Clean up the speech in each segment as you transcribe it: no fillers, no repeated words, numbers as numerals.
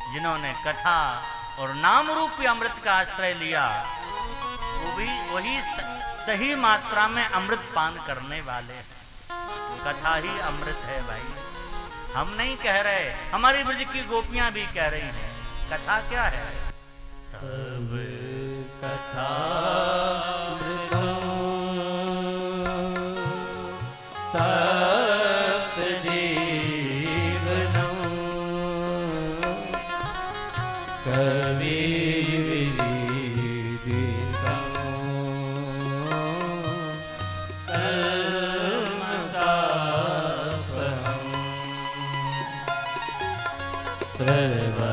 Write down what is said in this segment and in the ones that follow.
जिन्होंने कथा और नाम रूपी अमृत का आश्रय लिया, वो भी वही सही मात्रा में अमृत पान करने वाले हैं। कथा ही अमृत है भाई, हम नहीं कह रहे, हमारी ब्रज की गोपियां भी कह रही हैं। कथा क्या है? तब कथा तप्त जीवनम कवि विदितम कल्मषापहम् सर्वमङ्गलम्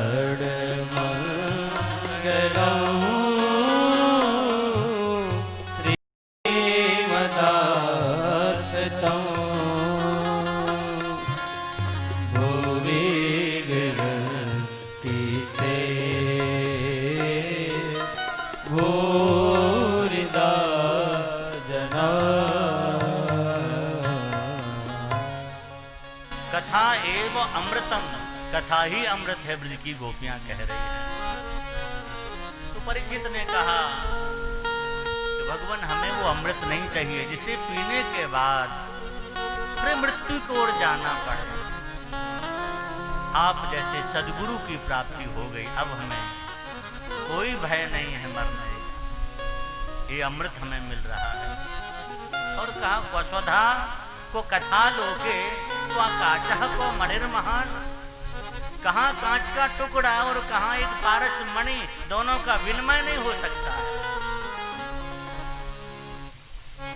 कथा एवं अमृतम, कथा ही अमृत है, ब्रज की गोपियां कह रही हैं। तो परीक्षित ने कहा कि भगवान हमें वो अमृत नहीं चाहिए जिसे पीने के बाद फिर मृत्यु की ओर जाना पड़े। आप जैसे सदगुरु की प्राप्ति हो गई, अब हमें कोई भय नहीं है मरने, ये अमृत हमें मिल रहा है। और कहा वसुधा को कथा लोगे तो कांच को मणिर महान, कहाँ कांच का टुकड़ा और कहाँ एक पारस मणि, दोनों का विनिमय नहीं हो सकता।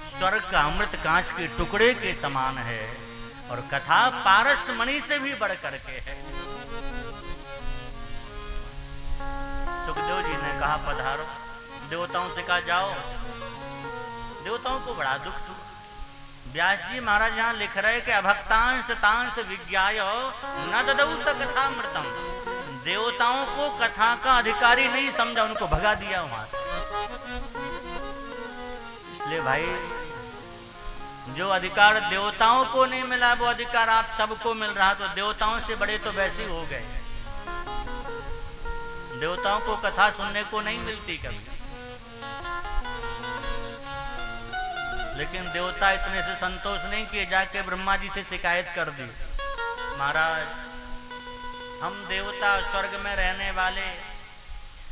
स्वर्ग का अमृत कांच के टुकड़े के समान है और कथा पारस मणि से भी बढ़ करके है। सुखदेव जी ने कहा पधारो। देवताओं से कहा जाओ। देवताओं को बड़ा दुख हुआ। व्यास जी महाराज यहाँ लिख रहे कि अभक्तांश तांश विज्ञाय न ददौ स कथामृतम, देवताओं को कथा का अधिकारी नहीं समझा, उनको भगा दिया वहां से। इसलिए भाई जो अधिकार देवताओं को नहीं मिला वो अधिकार आप सबको मिल रहा, तो देवताओं से बड़े तो वैसे ही हो गए। देवताओं को कथा सुनने को नहीं मिलती कभी, लेकिन देवता इतने से संतोष नहीं किए, जाके ब्रह्मा जी से शिकायत कर दी, महाराज हम देवता स्वर्ग में रहने वाले,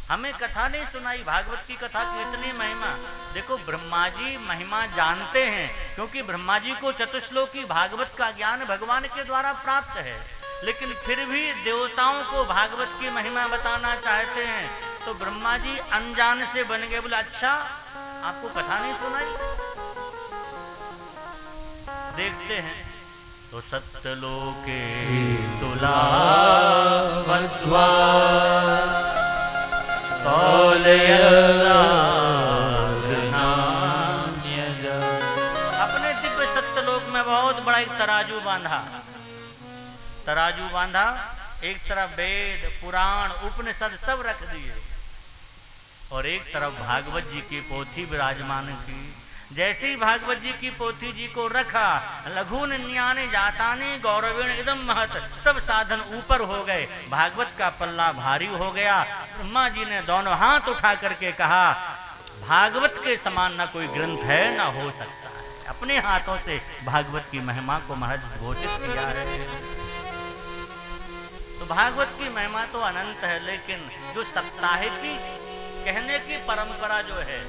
हमें कथा नहीं सुनाई, भागवत की कथा की इतनी महिमा। देखो ब्रह्मा जी महिमा जानते हैं, क्योंकि ब्रह्मा जी को चतुश्लोकी भागवत का ज्ञान भगवान के द्वारा प्राप्त है, लेकिन फिर भी देवताओं को भागवत की महिमा बताना चाहते हैं। तो ब्रह्मा जी अनजान से बन गए, बोले अच्छा आपको कथा नहीं सुनाई। देखते हैं तो सत्यलोके तुला वत्वा अपने दिव्य सत्यलोक में बहुत बड़ा एक तराजू बांधा। तराजू बांधा, एक तरफ वेद पुराण उपनिषद सब रख दिए और एक तरफ भागवत जी की पोथी विराजमान की। जैसे ही भागवत जी की पोथी जी को रखा, लघु निन्याने जाताने गौरवेण इदम महत, सब साधन ऊपर हो गए, भागवत का पल्ला भारी हो गया। ब्रह्मा जी ने दोनों हाथ उठा करके कहा भागवत के समान ना कोई ग्रंथ है ना हो सकता है। अपने हाथों से भागवत की महिमा को महज घोषित किया है। तो भागवत की महिमा तो अनंत है, लेकिन जो सप्ताहिकी कहने की परंपरा जो है,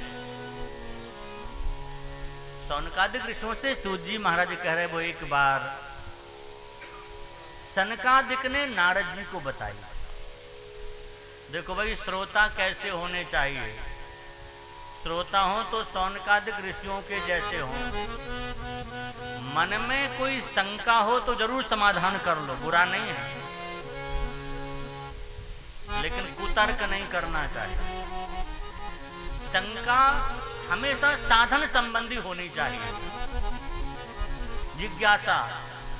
सौनकादिक ऋषियों से सूत जी महाराज कह रहे, वो एक बार सनकादिक ने नारद जी को बताई। देखो भाई श्रोता कैसे होने चाहिए, श्रोता हो तो सौनकादिक ऋषियों के जैसे हो। मन में कोई शंका हो तो जरूर समाधान कर लो, बुरा नहीं है, लेकिन कुतर्क नहीं करना चाहिए। शंका हमेशा साधन संबंधी होनी चाहिए। जिज्ञासा,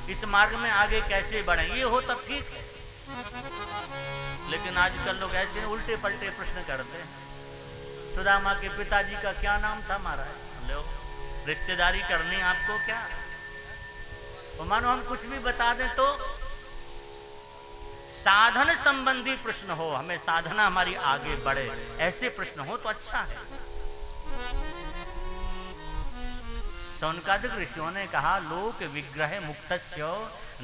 इस मार्ग में आगे कैसे बढ़े, ये हो तब ठीक है। लेकिन आजकल लोग ऐसे उल्टे पलटे प्रश्न करते हैं। सुदामा के पिताजी का क्या नाम था महाराज? लो रिश्तेदारी करनी आपको क्या? तो मानो हम कुछ भी बता दें तो साधन संबंधी प्रश्न हो, हमें साधना हमारी आगे बढ़े, ऐसे प्रश्न हो तो अच्छा है। शौनकादिक ऋषियों ने कहा लोक विग्रह मुक्तस्य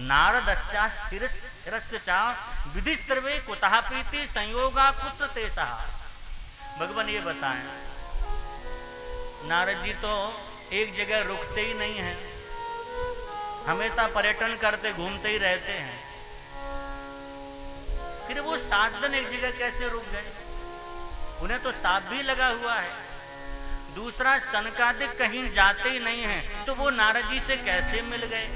नारदस्या स्थिरस्य च विधि सर्वे कुतः प्रीति संयोगा कुत्र तेषः। भगवान ये बताएं, नारद जी तो एक जगह रुकते ही नहीं हैं, हमेशा पर्यटन करते घूमते ही रहते हैं, फिर वो 7 दिन एक जगह कैसे रुक गए? उन्हें तो साथ भी लगा हुआ है। दूसरा, सनकादिक कहीं जाते ही नहीं हैं, तो वो नारद जी से कैसे मिल गए?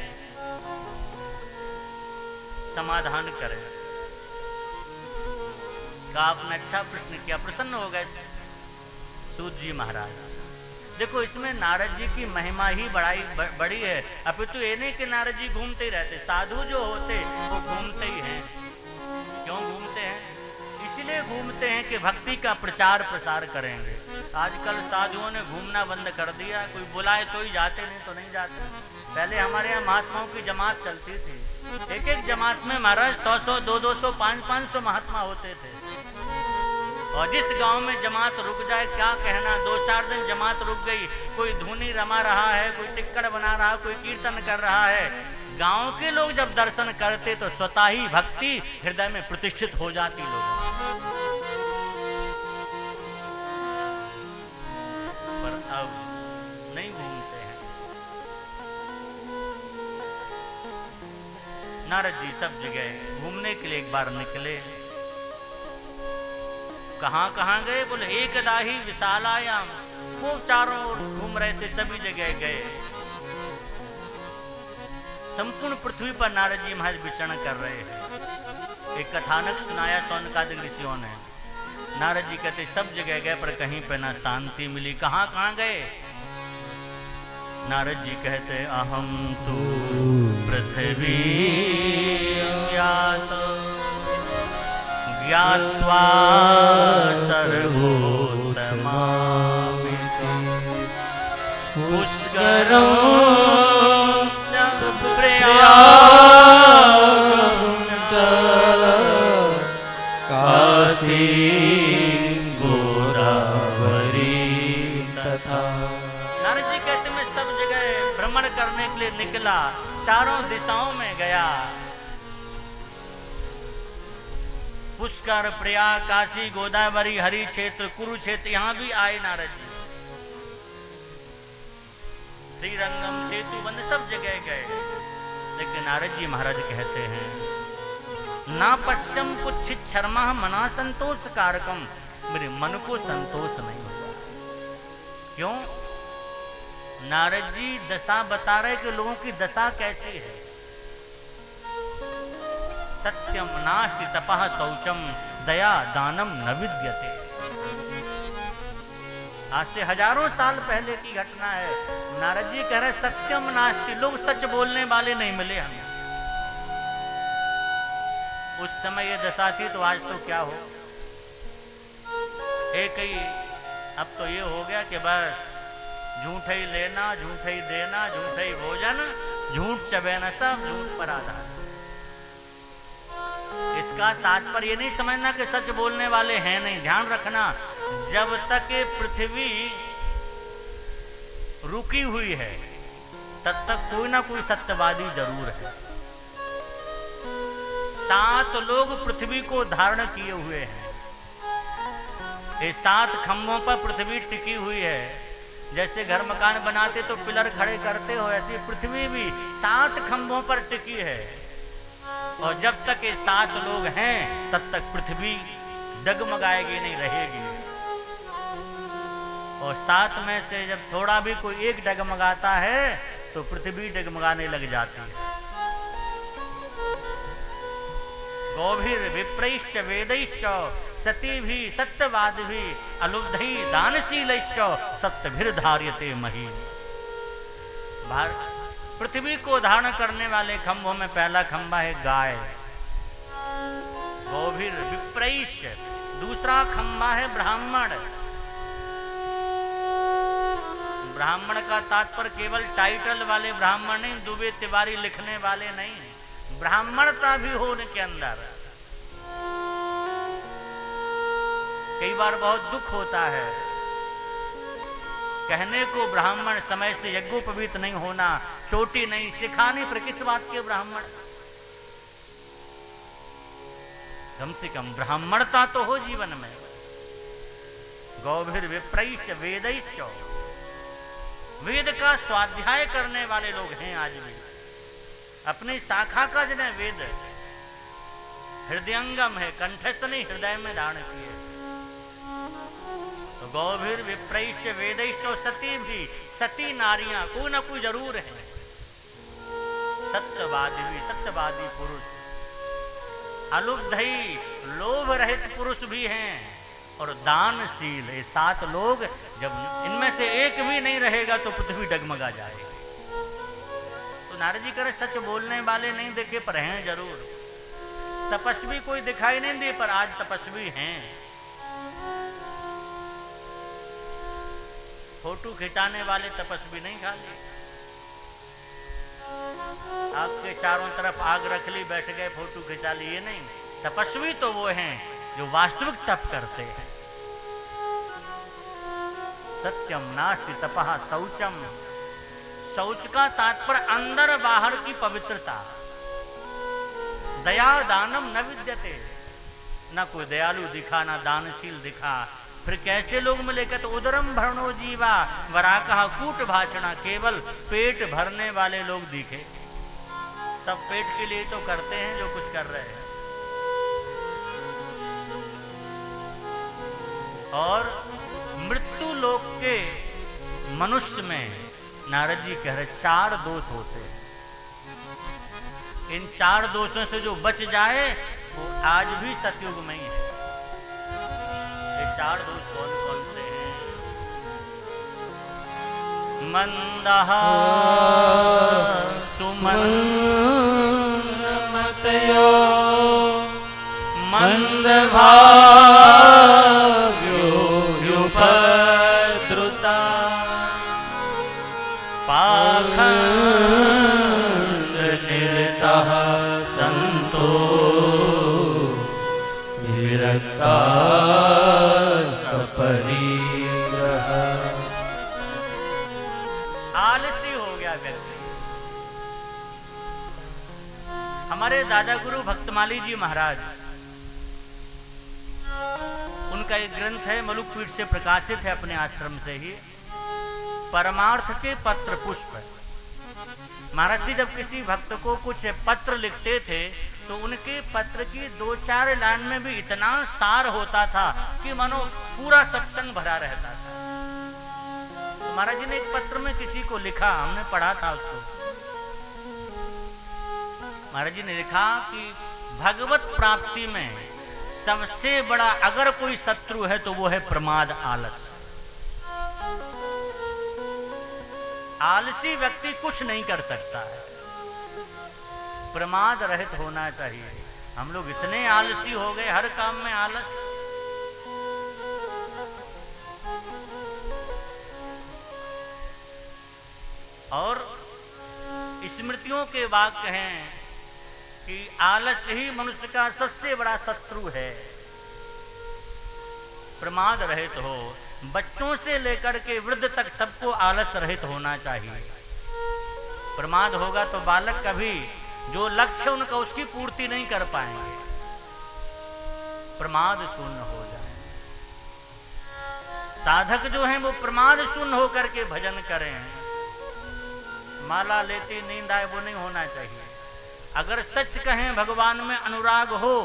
समाधान करें। का आपने अच्छा प्रश्न किया, प्रसन्न हो गए सूत जी महाराज। देखो, इसमें नारद जी की महिमा ही बड़ी है। अभी तो ये नहीं कि नारद जी घूमते ही रहते, साधु जो होते वो घूमते ही हैं। क्यों घूमते हैं? इसलिए घूमते हैं कि भक्ति का प्रचार प्रसार करेंगे। आजकल साधुओं ने घूमना बंद कर दिया, कोई बुलाए तो ही जाते, नहीं तो नहीं जाते। पहले हमारे यहाँ महात्माओं की जमात चलती थी, एक एक जमात में महाराज 100-100, 200-200, 500-500 महात्मा होते थे। और जिस गांव में जमात रुक जाए, क्या कहना, 2-4 दिन जमात रुक गई, कोई धुनी रमा रहा है, कोई टिक्कड़ बना रहा है, कोई कीर्तन कर रहा है, गांव के लोग जब दर्शन करते तो स्वतः ही भक्ति हृदय में प्रतिष्ठित हो जाती लोगों। पर अब नहीं घूमते हैं। नारद जी सब जगह घूमने के लिए एक बार निकले। कहां कहां गए? बोले एकदा ही विशालायाम, खूब चारों ओर घूम रहे थे, सभी जगह गए। संपूर्ण पृथ्वी पर नारद जी महाराज विचरण कर रहे हैं। एक कथानक सुनाया शौनकादिक ऋषियों ने। नारद जी कहते सब जगह गए पर कहीं पे ना शांति मिली। कहां कहां गए? नारद जी कहते अहम तु पृथ्वी ज्ञात्वा सर्वोत्तमामिति पुष्करं काशी गोदावरी तथा। नारद जी कहते मैं सब जगह भ्रमण करने के लिए निकला, चारों दिशाओं में गया। पुष्कर, प्रयाग, काशी, गोदावरी, हरि क्षेत्र, कुरुक्षेत्र, यहां भी आए नारद जी। श्रीरंगम, सेतुबंध, सब जगह गए। लेकिन नारद जी महाराज कहते हैं ना पश्यम कुछ शर्मा मना संतोष कारकम, मेरे मन को संतोष नहीं होता। क्यों? नारद जी दशा बता रहे कि लोगों की दशा कैसी है। सत्यम नास्ति तपः शौचम दया दानम न विद्यते। आज से हजारों साल पहले की घटना है। नारद जी कह रहे सत्यम नास्ति, लोग सच बोलने वाले नहीं मिले हमें। उस समय ये दशा थी तो आज तो क्या हो। एक ही अब तो ये हो गया कि बस झूठ ही लेना, झूठ ही देना, झूठ ही भोजन, झूठ चबेना, सब झूठ पर आधार। इसका तात्पर्य ये नहीं समझना कि सच बोलने वाले हैं नहीं। ध्यान रखना, जब तक पृथ्वी रुकी हुई है तब तक कोई ना कोई सत्यवादी जरूर है। 7 लोग पृथ्वी को धारण किए हुए हैं। ये 7 खंभों पर पृथ्वी टिकी हुई है। जैसे घर मकान बनाते तो पिलर खड़े करते हो, ऐसी पृथ्वी भी 7 खंभों पर टिकी है। और जब तक ये 7 लोग हैं तब तक पृथ्वी डगमगाएगी नहीं, रहेगी। और 7 में से जब थोड़ा भी कोई एक डगमगाता है तो पृथ्वी डगमगाने लग जाती है। गौभीर विप्रैश्च वेदैश्च सती भी सत्यवाद भी अलुब्धि दानशीलैश्च सत्यभिर धार्यते मही। पृथ्वी को धारण करने वाले खंभों में पहला खंभा है गाय, गौभीर विप्रैश्च। दूसरा खंभा है ब्राह्मण। ब्राह्मण का तात्पर्य केवल टाइटल वाले ब्राह्मण नहीं, दुबे तिवारी लिखने वाले नहीं, ब्राह्मणता भी हो उनके अंदर। कई बार बहुत दुख होता है, कहने को ब्राह्मण समय से यज्ञोपवीत नहीं होना, चोटी नहीं, सिखाने पर किस बात के ब्राह्मण। कम से कम ब्राह्मणता तो हो जीवन में। गौभिर विप्रैश्य वेदैश्च, वेद का स्वाध्याय करने वाले लोग हैं आज भी। अपनी शाखा का जिन्हें वेद हृदयंगम है, कंठस्थ नहीं, हृदय में धारण किए। तो गौभिर विप्रैश्य वेदैश्च, सती भी, सती नारियां कोई ना कोई जरूर है। सत्यवादी भी, सत्यवादी पुरुष, अलुब्धई लोभ रहित पुरुष भी हैं, और दानशील। ये 7 लोग, जब इनमें से एक भी नहीं रहेगा तो पृथ्वी डगमगा जाएगी। तो नारद जी कह रहे सच बोलने वाले नहीं देखे पर हैं जरूर। तपस्वी कोई दिखाई नहीं दे पर आज तपस्वी हैं। फोटो खिंचाने वाले तपस्वी नहीं खाली। आपके चारों तरफ आग रख ली, बैठ गए फोटो खिंचा लिए, नहीं। तपस्वी तो वो हैं जो वास्तविक तप करते हैं। सत्यम नास्ति तपः शौचम, शौच का तात्पर्य अंदर बाहर की पवित्रता। दया दानम न विद्यते, न कोई दयालु दिखा, न दानशील दिखा। फिर कैसे लोग मिले? तो उदरम भरणो जीवा वराकः कूट भाषणा, केवल पेट भरने वाले लोग दिखे। सब पेट के लिए तो करते हैं जो कुछ कर रहे हैं। और मृत्यु लोक के मनुष्य में नारद जी कह रहे 4 दोष होते हैं। इन 4 दोषों से जो बच जाए वो आज भी सतयुग में ही है। ये 4 दोष कौन कौन से हैं? मंदः सुमन्मतयो मंदभाग्यो युपद्रुता पाखण्डनिरतः सन्तो विरक्ता सपरिग्रह। आलसी हो गया व्यक्ति। हमारे दादा गुरु भक्तमाली जी महाराज, उनका एक ग्रंथ है, मलुकपीठ से प्रकाशित है अपने आश्रम से ही, परमार्थ के पत्र पुष्प। महाराज जी जब किसी भक्त को कुछ पत्र लिखते थे तो उनके पत्र की 2-4 लाइन में भी इतना सार होता था कि मानो पूरा सत्संग भरा रहता था। तो महाराज जी ने एक पत्र में किसी को लिखा, हमने पढ़ा था उसको। महाराज जी ने लिखा कि भगवत प्राप्ति में सबसे बड़ा अगर कोई शत्रु है तो वो है प्रमाद, आलस। आलसी व्यक्ति कुछ नहीं कर सकता है, प्रमाद रहित होना चाहिए। हम लोग इतने आलसी हो गए, हर काम में आलस। और स्मृतियों के वाक्य हैं कि आलस ही मनुष्य का सबसे बड़ा शत्रु है। प्रमाद रहित हो, बच्चों से लेकर के वृद्ध तक सबको आलस रहित होना चाहिए। प्रमाद होगा तो बालक कभी जो लक्ष्य उनका उसकी पूर्ति नहीं कर पाएंगे, प्रमाद शून्य हो जाए। साधक जो हैं वो प्रमाद शून्य होकर के भजन करें। माला लेते नींद आए वो नहीं होना चाहिए। अगर सच कहें भगवान में अनुराग हो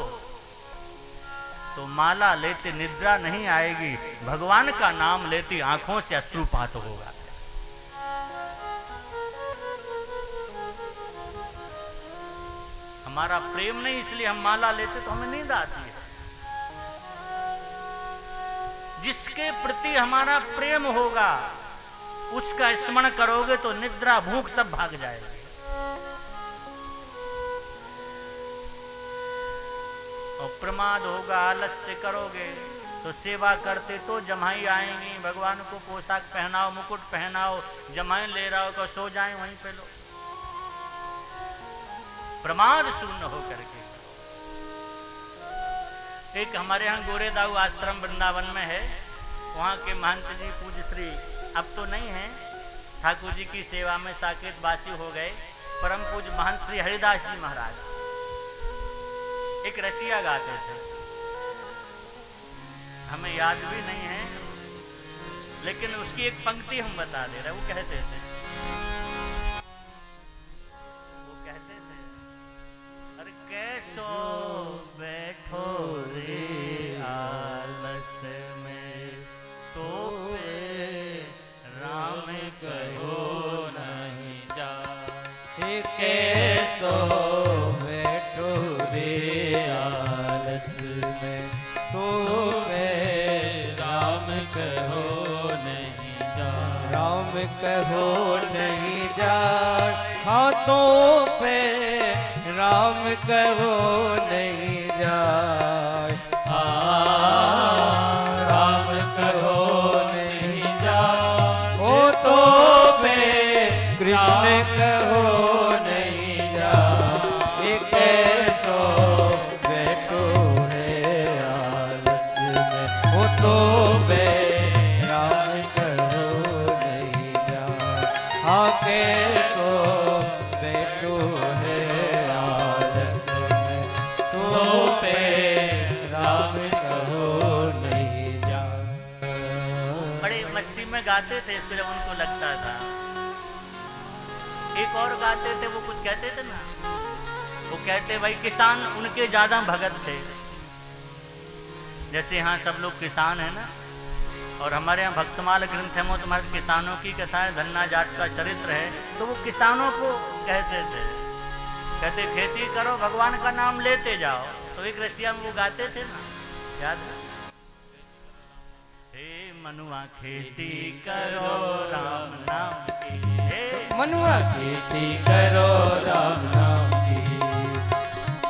तो माला लेते निद्रा नहीं आएगी, भगवान का नाम लेती आंखों से अश्रुपात होगा। हमारा प्रेम नहीं, इसलिए हम माला लेते तो हमें नींद आती है। जिसके प्रति हमारा प्रेम होगा उसका स्मरण करोगे तो निद्रा भूख सब भाग जाएगी। और प्रमाद होगा, आलस्य करोगे तो सेवा करते तो जमाई आएंगी। भगवान को पोशाक पहनाओ, मुकुट पहनाओ, जमाई ले रहा हो तो सो जाए वहीं पे लो। प्रमाद शून्य हो करके एक हमारे यहाँ गोरेदाऊ आश्रम वृंदावन में है, वहाँ के महंत जी पूज्य श्री, अब तो नहीं है, ठाकुर जी की सेवा में साकेत वासी हो गए, परम पूज्य महंत श्री हरिदास जी महाराज एक रसिया गाते थे, हमें याद भी नहीं है, लेकिन उसकी एक पंक्ति हम बता दे रहे। वो कहते थे अरे कैसो बैठो रे आलस में, तो राम कहो नहीं जा। कैसो बैठो रे आलस में, तो राम कहो नहीं जा। राम कहो नहीं जा, हाथों पे राम कहो नहीं जाए। राम कहो नहीं जाए, ओ तो पे कृष्ण कहो नहीं जाए। कैसो बैठो है आलस में, ओ तो पे राम कहो नहीं जाए। हाँ कैसो बैठो है आलस में, तो पे राम कहो नहीं जाए। बड़े मस्ती में गाते थे इसको, जब उनको लगता था। एक और गाते थे, वो कुछ कहते थे ना, वो कहते भाई किसान उनके ज्यादा भगत थे। जैसे यहाँ सब लोग किसान है ना, और हमारे यहाँ भक्तमाल ग्रंथ है, वो तुम्हारे किसानों की कथा है, धन्ना जाट का चरित्र है, तो वो किसानों को कहते थे, कहते खेती करो, भगवान का नाम लेते जाओ। तो एक रसिया में वो गाते थे ना, याद है? हे मनुआ खेती करो राम नाम की, हे मनुआ खेती करो राम नाम की।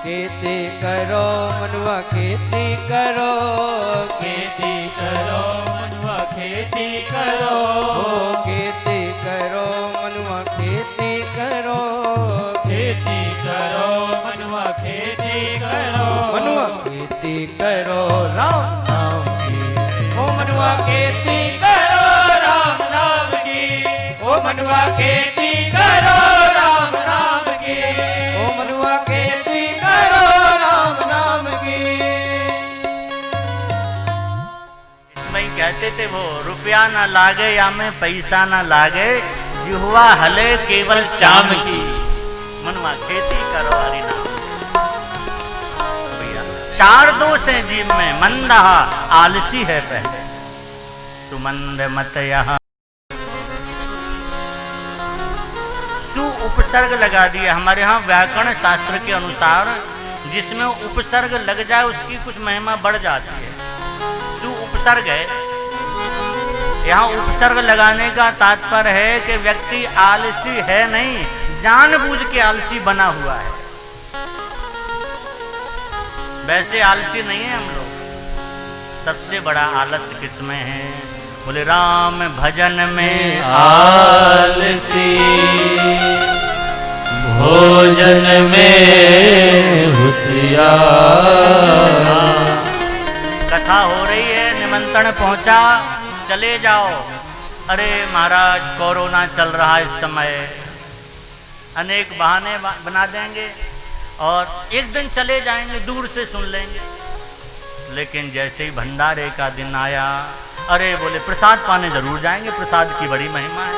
खेती करो मनुआ खेती करो, खेती करो मनुआ खेती करो। खेती करो मनुआ खेती करो, खेती करो मनुआ खेती करो। मनुआ खेती करो राम नाम की, ओ मनुआ खेती करो राम नाम की। ओ मनुआ खेती करो राम नाम की, ओ मनुआ खेती करो राम नाम की। इसमें ही कहते थे वो, रुपया ना लागे या में पैसा ना लागे, जिहुआ हले केवल चाम की। मनुआ खेती करो हरि नाम। तो भैया 4 दोष हैं जीव में, मंदा आलसी है पहले, सुमंद मत यहाँ। सु उपसर्ग लगा दिया हमारे यहाँ व्याकरण शास्त्र के अनुसार, जिसमें उपसर्ग लग जाए उसकी कुछ महिमा बढ़ जाती है। सु उपसर्ग है, यहाँ उपसर्ग लगाने का तात्पर्य है कि व्यक्ति आलसी है नहीं, जानबूझ के आलसी बना हुआ है। वैसे आलसी नहीं है हम लोग। सबसे बड़ा आलस किसमें है? बोले राम भजन में आलसी, भोजन में होशियार। कथा हो रही है, निमंत्रण पहुंचा, चले जाओ। अरे महाराज कोरोना चल रहा है इस समय, अनेक बहाने बना देंगे और एक दिन चले जाएंगे, दूर से सुन लेंगे। लेकिन जैसे ही भंडारे का दिन आया, अरे बोले प्रसाद पाने जरूर जाएंगे, प्रसाद की बड़ी महिमा है।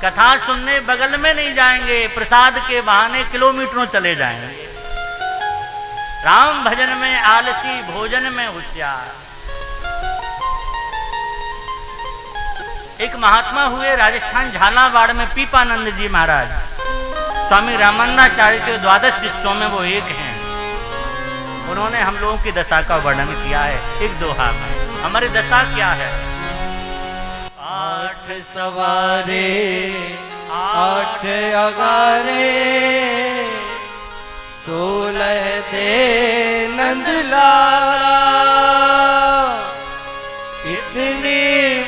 कथा सुनने बगल में नहीं जाएंगे, प्रसाद के बहाने किलोमीटरों चले जाएंगे। राम भजन में आलसी, भोजन में होशियार। एक महात्मा हुए राजस्थान झालावाड़ में, पीपानंद जी महाराज, स्वामी रामानंदाचार्य के 12 शिष्यों में वो एक हैं। उन्होंने हम लोगों की दशा का वर्णन किया है एक दोहा में। हमारी दशा क्या है? 8 सवारे 8 अगारे, 16 दे नंदलाला। इतने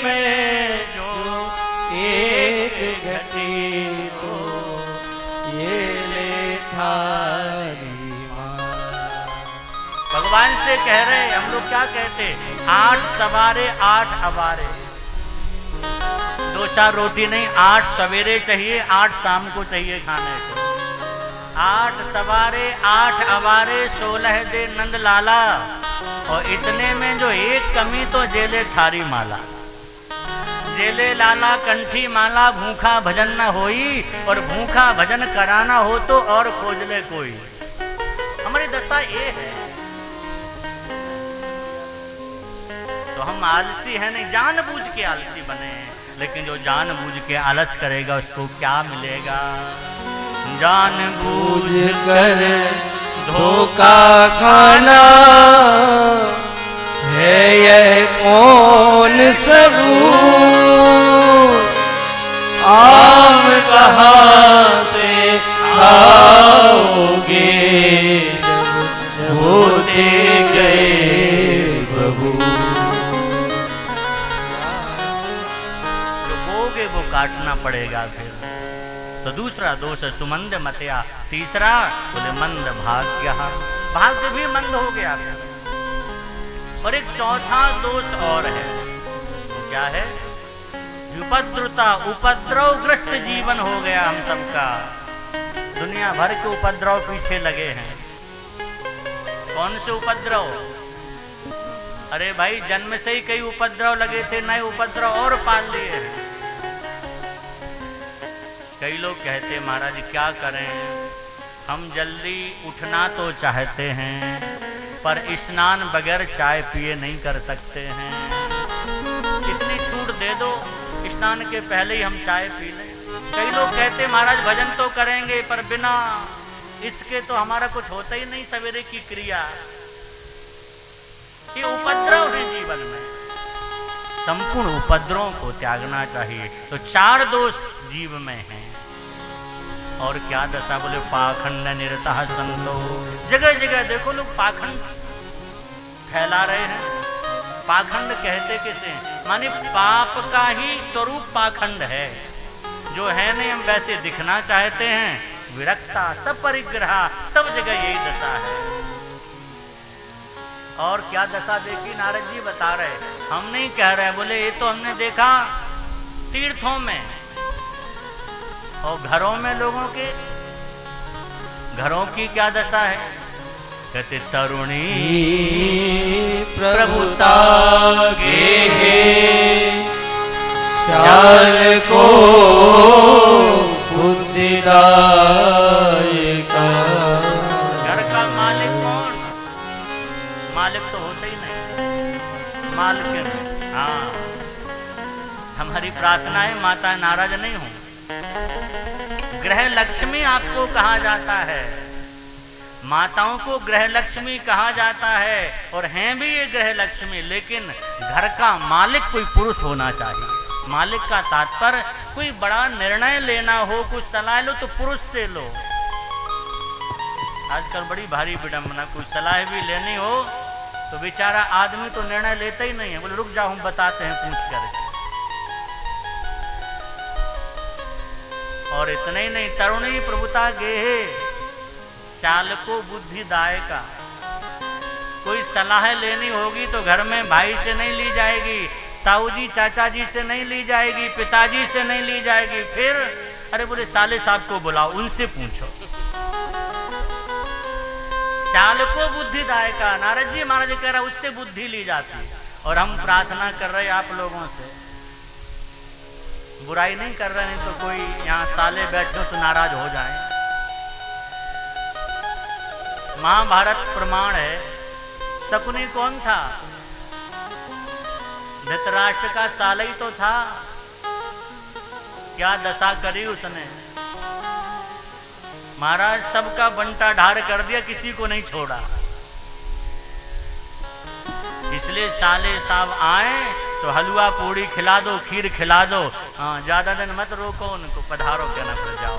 में जो एक घटी तो ये ले थारी माँ। भगवान से कह रहे, हम लोग क्या कहते, 8 सवारे 8 अवारे, 2-4 रोटी नहीं, 8 सवेरे चाहिए, 8 शाम को चाहिए खाने को। 8 सवारे 8 अवारे 16 दे नंद लाला, और इतने में जो एक कमी तो जेले थारी माला, जेले लाला कंठी माला, भूखा भजन न होई, और भूखा भजन कराना हो तो और खोज ले कोई। हमारी दशा ये है। तो हम आलसी हैं नहीं, जानबूझ के आलसी बने हैं, लेकिन जो जानबूझ के आलस करेगा उसको क्या मिलेगा? जानबूझ कर धोखा खाना है यह कौन सबूत, आम कहाँ से खाओगे जब होते गए बबू। जो बोगे वो काटना पड़ेगा फिर। तो दूसरा दोष है सुमंद मतया, तीसरा बोले मंद भाग्य, भाग्य भी मंद हो गया फिर। और एक चौथा दोष और है, वो क्या है? विपद्रुता, उपद्रवग्रस्त जीवन हो गया हम सबका। दुनिया भर के उपद्रव पीछे लगे हैं। कौन से उपद्रव? अरे भाई, जन्म से ही कई उपद्रव लगे थे, नए उपद्रव और पाल लिए हैं। कई लोग कहते महाराज क्या करें, हम जल्दी उठना तो चाहते हैं पर स्नान बगैर चाय पिए नहीं कर सकते हैं। इतनी छूट दे दो, स्नान के पहले ही हम चाय पी लें। कई लोग कहते महाराज भजन तो करेंगे पर बिना इसके तो हमारा कुछ होता ही नहीं, सवेरे की क्रिया। ये उपद्रव है जीवन में, संपूर्ण उपद्रवों को त्यागना चाहिए। तो 4 दोष जीव में हैं। और क्या दशा? बोले पाखंड निरता संतो। जगह जगह देखो लोग पाखंड फैला रहे हैं। पाखंड कहते किसे? माने पाप का ही स्वरूप पाखंड है। जो है नहीं हम वैसे दिखना चाहते हैं। विरक्ता, सब परिग्रह, सब जगह यही दशा है। और क्या दशा देखी? नारद जी बता रहे, हम नहीं कह रहे। बोले ये तो हमने देखा तीर्थों में और घरों में। लोगों के घरों की क्या दशा है? कहते तरुणी प्रभुता गे श्याल को बुद्धिदायका। घर का मालिक कौन? मालिक तो होता ही नहीं, मालिक। हाँ, हमारी प्रार्थना है माता नाराज नहीं हो। गृह लक्ष्मी आपको कहा जाता है, माताओं को गृह लक्ष्मी कहा जाता है, और हैं भी ये गृह लक्ष्मी। लेकिन घर का मालिक कोई पुरुष होना चाहिए। मालिक का तात्पर्य कोई बड़ा निर्णय लेना हो, कुछ सलाह लो तो पुरुष से लो। आजकल बड़ी भारी विडंबना, कुछ सलाह भी लेनी हो तो बेचारा आदमी तो निर्णय लेता ही नहीं है। बोले रुक जाओ हम बताते हैं पूछ कर। और इतना ही नहीं, तरुणी प्रभुता गेहे शाल को बुद्धिदायका। कोई सलाह लेनी होगी तो घर में भाई से नहीं ली जाएगी, ताऊ जी चाचा जी से नहीं ली जाएगी, पिताजी से नहीं ली जाएगी। फिर अरे बोले साले साहब को बुलाओ, उनसे पूछो। शाल को बुद्धिदायका, नारद जी महाराज कह रहा उससे बुद्धि ली जाती। और हम प्रार्थना कर रहे आप लोगों से, बुराई नहीं कर रहे, नहीं तो कोई यहाँ साले बैठे तो नाराज हो जाए। महाभारत प्रमाण है। शकुनी कौन था? धृतराष्ट्र का साला ही तो था। क्या दशा करी उसने? महाराज सबका बंटा ढार कर दिया, किसी को नहीं छोड़ा। इसलिए साले साहब आए तो हलवा पूड़ी खिला दो, खीर खिला दो। हाँ, ज्यादा दिन मत रोको उनको, पधारो कहना पड़ जाओ।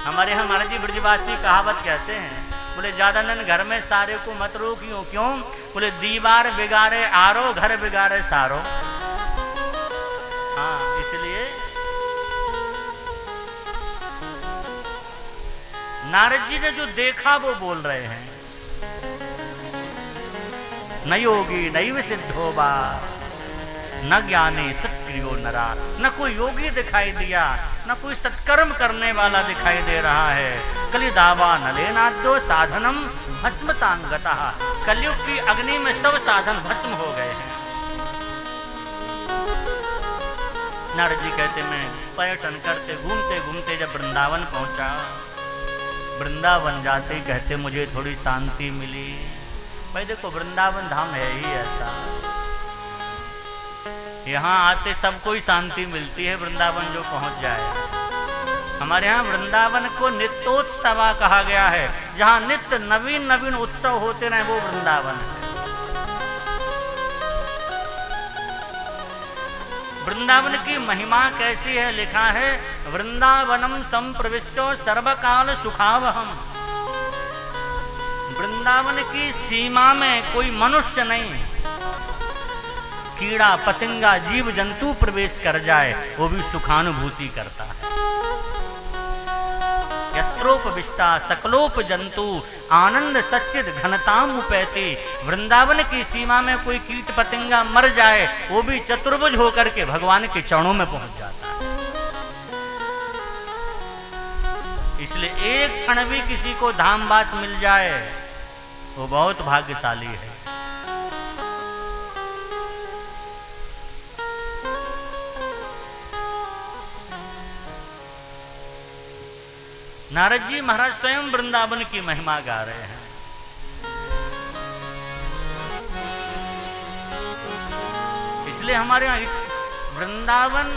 हमारे यहाँ महाराज जी ब्रजवासी कहावत कहते हैं, बोले ज्यादा दिन घर में सारे को मत रोकियो। क्यों? बोले दीवार बिगाड़े आरो, घर बिगाड़े सारो। हाँ, इसलिए नारद जी ने जो देखा वो बोल रहे हैं। न योगी नैव सिद्धो वा न ज्ञानी सत्क्रियो नरा। न कोई योगी दिखाई दिया, न कोई सत्कर्म करने वाला दिखाई दे रहा है। कलिदावा नलेनाद्यो साधनम भस्मतांगता। कलयुग की अग्नि में सब साधन भस्म हो गए हैं। नारद जी कहते मैं पर्यटन करते घूमते घूमते जब वृंदावन पहुंचा, वृंदावन जाते कहते मुझे थोड़ी शांति मिली। भाई देखो वृंदावन धाम है ही ऐसा, यहाँ आते सबको ही शांति मिलती है। वृंदावन जो पहुंच जाए, हमारे यहाँ वृंदावन को नित्योत्सव कहा गया है। जहाँ नित्य नवीन नवीन उत्सव होते रहे वो वृंदावन है। वृंदावन की महिमा कैसी है, लिखा है वृंदावनम संप्रविश्यो सर्वकाल सुखावहम। वृंदावन की सीमा में कोई मनुष्य नहीं, कीड़ा पतंगा जीव जंतु प्रवेश कर जाए वो भी सुखानुभूति करता है। यत्रोपविष्टा सकलोप जंतु आनंद सच्चिद घनताम उपैति। वृंदावन की सीमा में कोई कीट पतंगा मर जाए वो भी चतुर्भुज होकर के भगवान के चरणों में पहुंच जाता है। इसलिए एक क्षण भी किसी को धामवास मिल जाए वो बहुत भाग्यशाली है। नारद जी महाराज स्वयं वृंदावन की महिमा गा रहे हैं। इसलिए हमारे यहाँ वृंदावन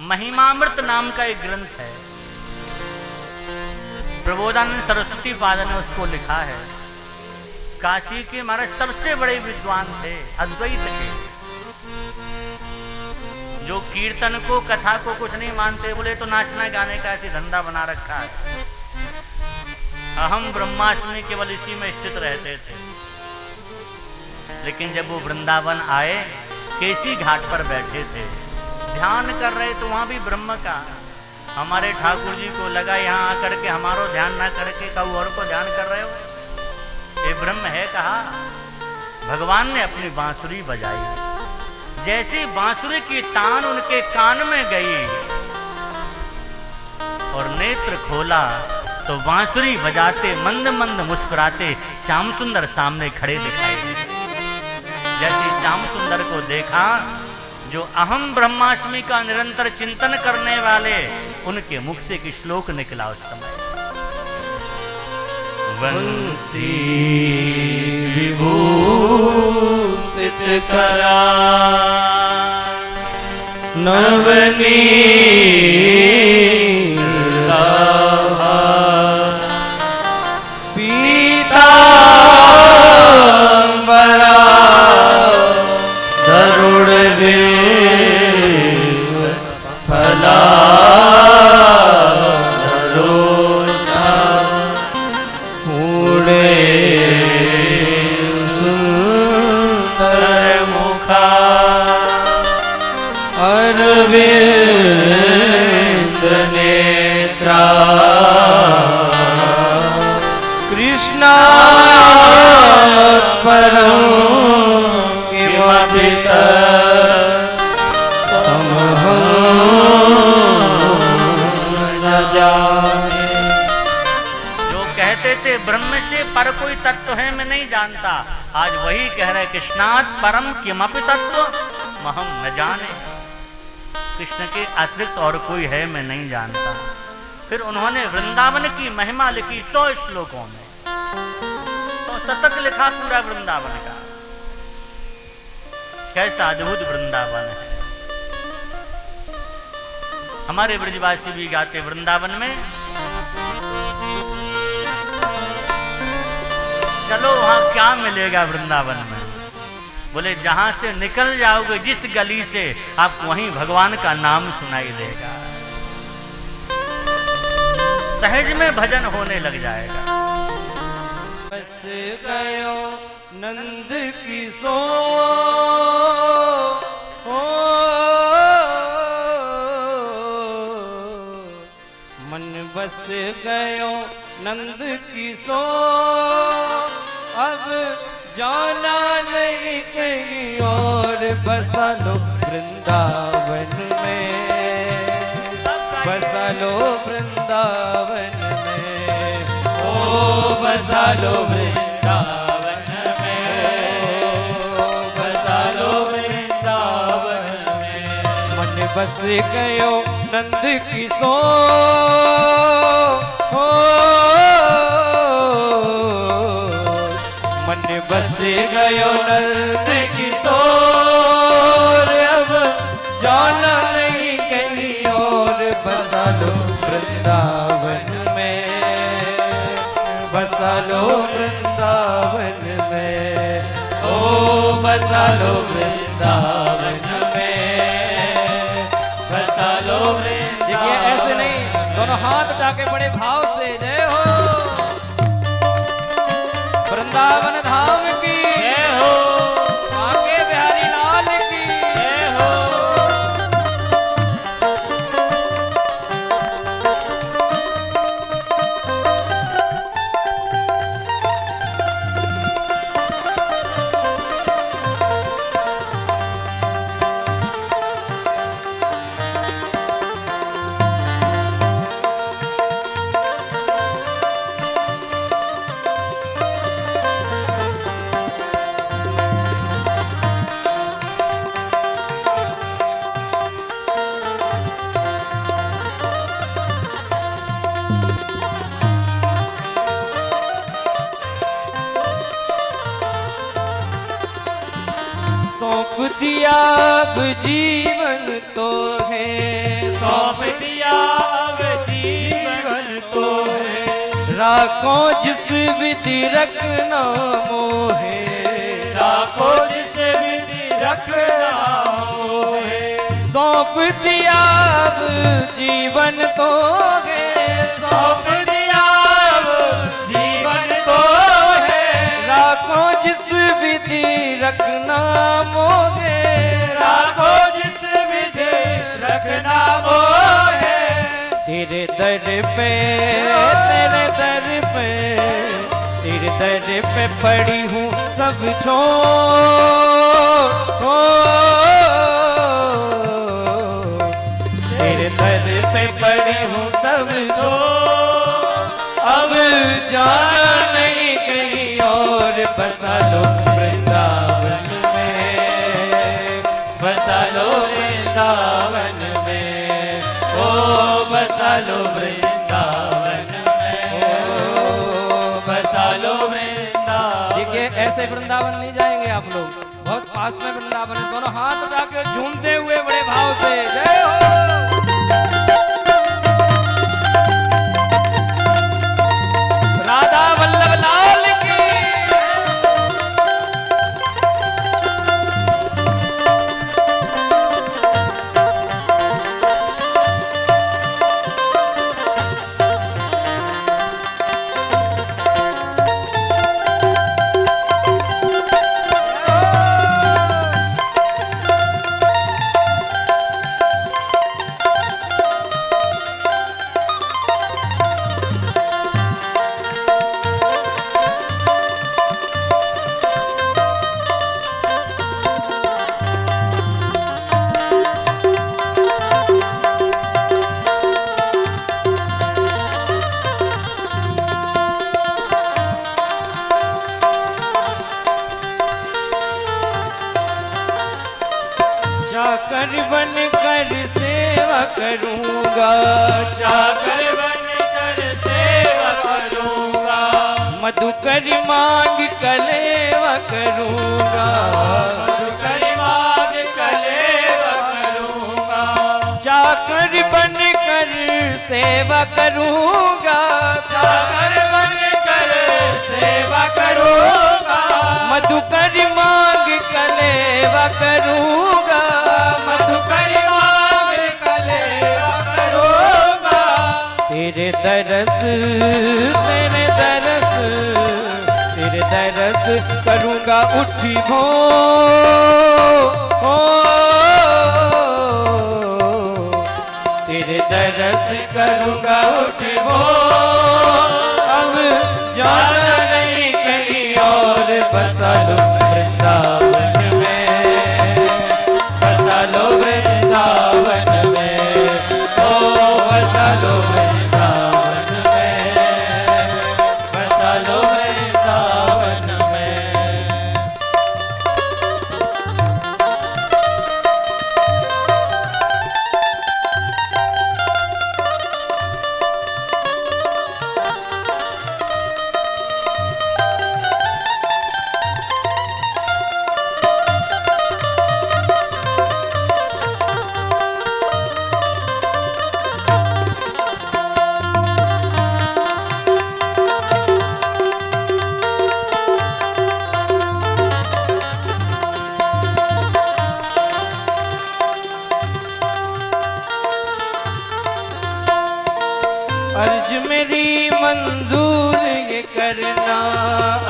महिमामृत नाम का एक ग्रंथ है, प्रबोधानंद सरस्वती पाद ने उसको लिखा है। काशी के महाराज सबसे बड़े विद्वान थे अद्वैत के, जो कीर्तन को कथा को कुछ नहीं मानते, बोले तो नाचना गाने का ऐसी धंधा बना रखा है। अहम ब्रह्माष्टमी केवल इसी में स्थित रहते थे। लेकिन जब वो वृंदावन आए, केसी घाट पर बैठे थे, ध्यान कर रहे तो वहां भी ब्रह्म का। हमारे ठाकुर जी को लगा यहाँ आकर के हमारो ध्यान ना करके कहूँ और को ध्यान कर रहे हो, ये ब्रह्म है कहा। भगवान ने अपनी बांसुरी बजाई, जैसी बांसुरी की तान उनके कान में गई और नेत्र खोला तो बांसुरी बजाते मंद मंद मुस्कुराते श्याम सुंदर सामने खड़े दिखाई दिए। जैसे श्याम सुंदर को देखा, जो अहम ब्रह्माष्टमी का निरंतर चिंतन करने वाले, उनके मुख से एक श्लोक निकला उस समय, वंशी विभूषित करा नवनीत पीतांबरा धरुण फला कृष्णा परम किमपित न जाने। जो कहते थे ब्रह्म से पर कोई तत्व है मैं नहीं जानता, आज वही कह रहे कृष्णात् परम किमपि तत्व महम न जाने। कृष्ण के अतिरिक्त और कोई है मैं नहीं जानता। फिर उन्होंने वृंदावन की महिमा लिखी 100 श्लोकों में, तो शतक लिखा पूरा वृंदावन का। कैसा अद्भुत वृंदावन है। हमारे ब्रजवासी भी गाते वृंदावन में, चलो वहां क्या मिलेगा वृंदावन में। बोले जहां से निकल जाओगे जिस गली से, आपको वहीं भगवान का नाम सुनाई देगा, सहज में भजन होने लग जाएगा। बस गयो नंद किशोर मन बस गयो नंद किशोर अब जाना नहीं बसा लो वृंदावन में, बसा लो वृंदावन में, ओ बसा लो वृंदावन में, बसा लो वृंदावन में। मन बस गयो नंद किशोर, मन बस गयो नंद किशोर, अब जाना नहीं कहीं और, बसा लो वृंदावन में, बसा लो वृंदावन में, ओ बसा लो वृंदावन में, बसा लो वृंदावन। देखिए ऐसे नहीं, दोनों हाथ उठा के बड़े भाव से जय हो, वृंदावन धाम की जय हो, आगे बिहारी लाल की जय हो। सौंप दिया अब जीवन तो है, सौंप दिया अब जीवन तो है, राखो जिस विधि रखना मोहे, राखो जिस विधि रखना मोहे, सौंप दिया अब जीवन तो है, सौंप दिया अब जीवन तो है, राखो जिस विधि रखना मोहे, राखो जिस विधि रखना मोहे, तेरे दर पे, तेरे दर पे, तेरे दर पे पड़ी हूँ सब छोड़, तेरे दर पे पड़ी हूँ सब छोड़, अब जाना नहीं कहीं और, बसा लो वृंदावन में, बसा लो वृंदावन में, ओ बसा लो वृंदावन में, ओ बसा लो वृंदावन। देखिए ऐसे वृंदावन नहीं जाएंगे आप लोग, बहुत पास में वृंदावन है। दोनों हाथ उठा के झूमते हुए बड़े भाव से जय हो, राधा वल्लभ लाल की। चाकर बन कर सेवा करूंगा, चाकर बन कर सेवा करूंगा, मधुकर मांग कलेवा करूंगा, मधुकर मांग कलेवा करूंगा, चाकर बन कर सेवा करूंगा, चाकर बन कर सेवा करूंगा, मधुकर मांग कलेवा करूंगा, मधुकर मांग कलेवा करूंगा, तेरे दरस, तेरे दरस, तेरे दरस करूंगा उठी भो, तेरे दरस करूंगा उठी भो, अब जाना नहीं कहीं और, बसा लो वृंदावन में,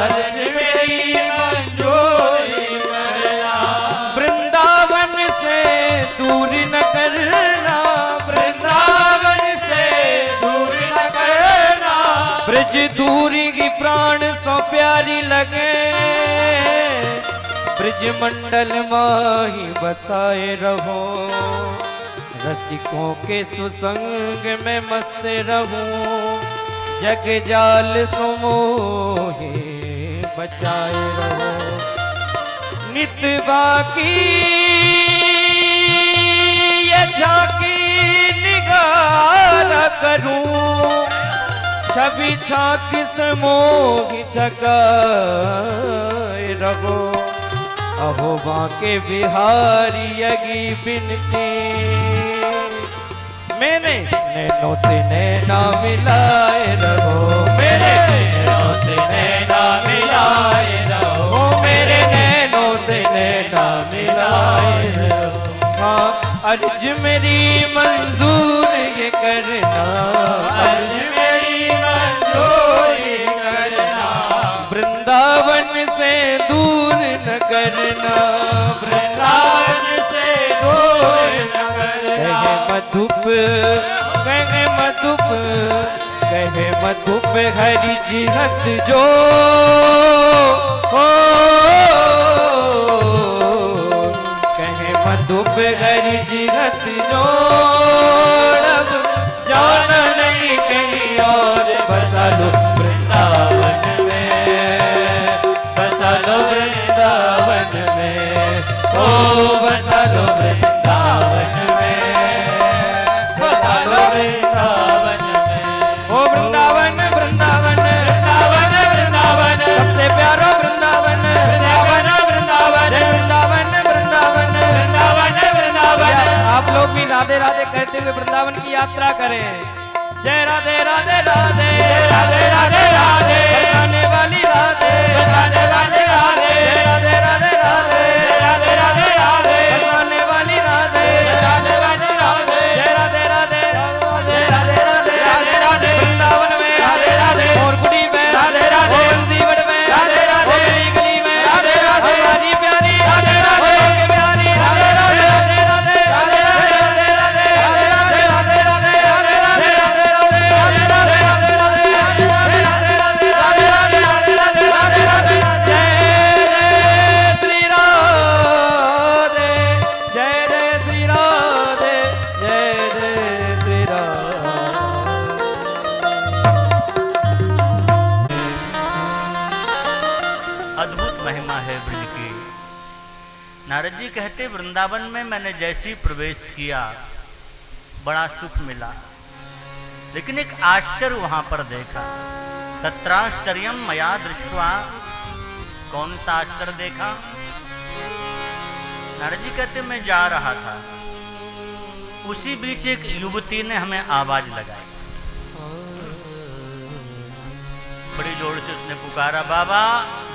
अर्ज मेरी मंजूर करना, वृंदावन से दूर न करना, वृंदावन से दूर न करना, ब्रज दूरी की प्राण सो प्यारी लगे, ब्रज मंडल माही बसाए रहो, रसिकों के सुसंग में मस्त रहूं, जग जाल सुमोहे बचाए रहो, नित बाकी ये झांकी निगार करूं, छवि छाक समोह छकाए रहो, अहो बाके बिहारी यगी बिनती, मेरे नैनों से नैना मिलाए रहो, मेरे नैनों से नैना मिलाए रहो, मेरे नैनों से नैना मिलाए रहो। हाँ अर्ज मेरी मंजूर ये करना, अर्ज मेरी मंजूर ये करना, वृंदावन से दूर न करना, वृंदावन से दूर न करना, मधुप कहे मधुप, कहे मधुप हरि जिहत जो हो, कहे मधुप हरि जिहत जो, अब जाना नहीं कहीं और, बसा लो वृंदावन में, बसा लो वृंदावन में, ओ बसा लो वृंदावन में, बसा लो वृंदावन में, ओ वृंदावन वृंदावन वृंदावन वृंदावन, सबसे प्यारा वृंदावन वृंदावन वृंदावन वृंदावन वृंदावन वृंदावन वृंदावन। आप लोग भी राधे राधे कहते हुए वृंदावन की यात्रा करें। जय राधे राधे राधे राधे राधे राधे, बसाने वाली राधे, बसाने वाली राधे, राधे राधे राधे राधे राधे राधे, बसाने वाली राधे, बसाने वाली राधे, जय राधे राधे जय राधे राधे राधे राधे, वृंदावन में राधे राधे, मोरकुटी में राधे राधे, बंसीवट में राधे राधे, गली गली में राधे राधे, हमारी प्यारी राधे राधे, प्यारी राधे राधे राधे राधे राधे राधे राधे राधे राधे राधे राधे राधे नारद जी कहते वृंदावन में मैंने जैसे ही प्रवेश किया बड़ा सुख मिला, लेकिन एक आश्चर्य वहां पर देखा। तत्राश्चर्यम मया दृष्ट्वा, कौन सा आश्चर्य देखा? नारद जी कहते मैं जा रहा था, उसी बीच एक युवती ने हमें आवाज लगाई, बड़ी जोर से उसने पुकारा, बाबा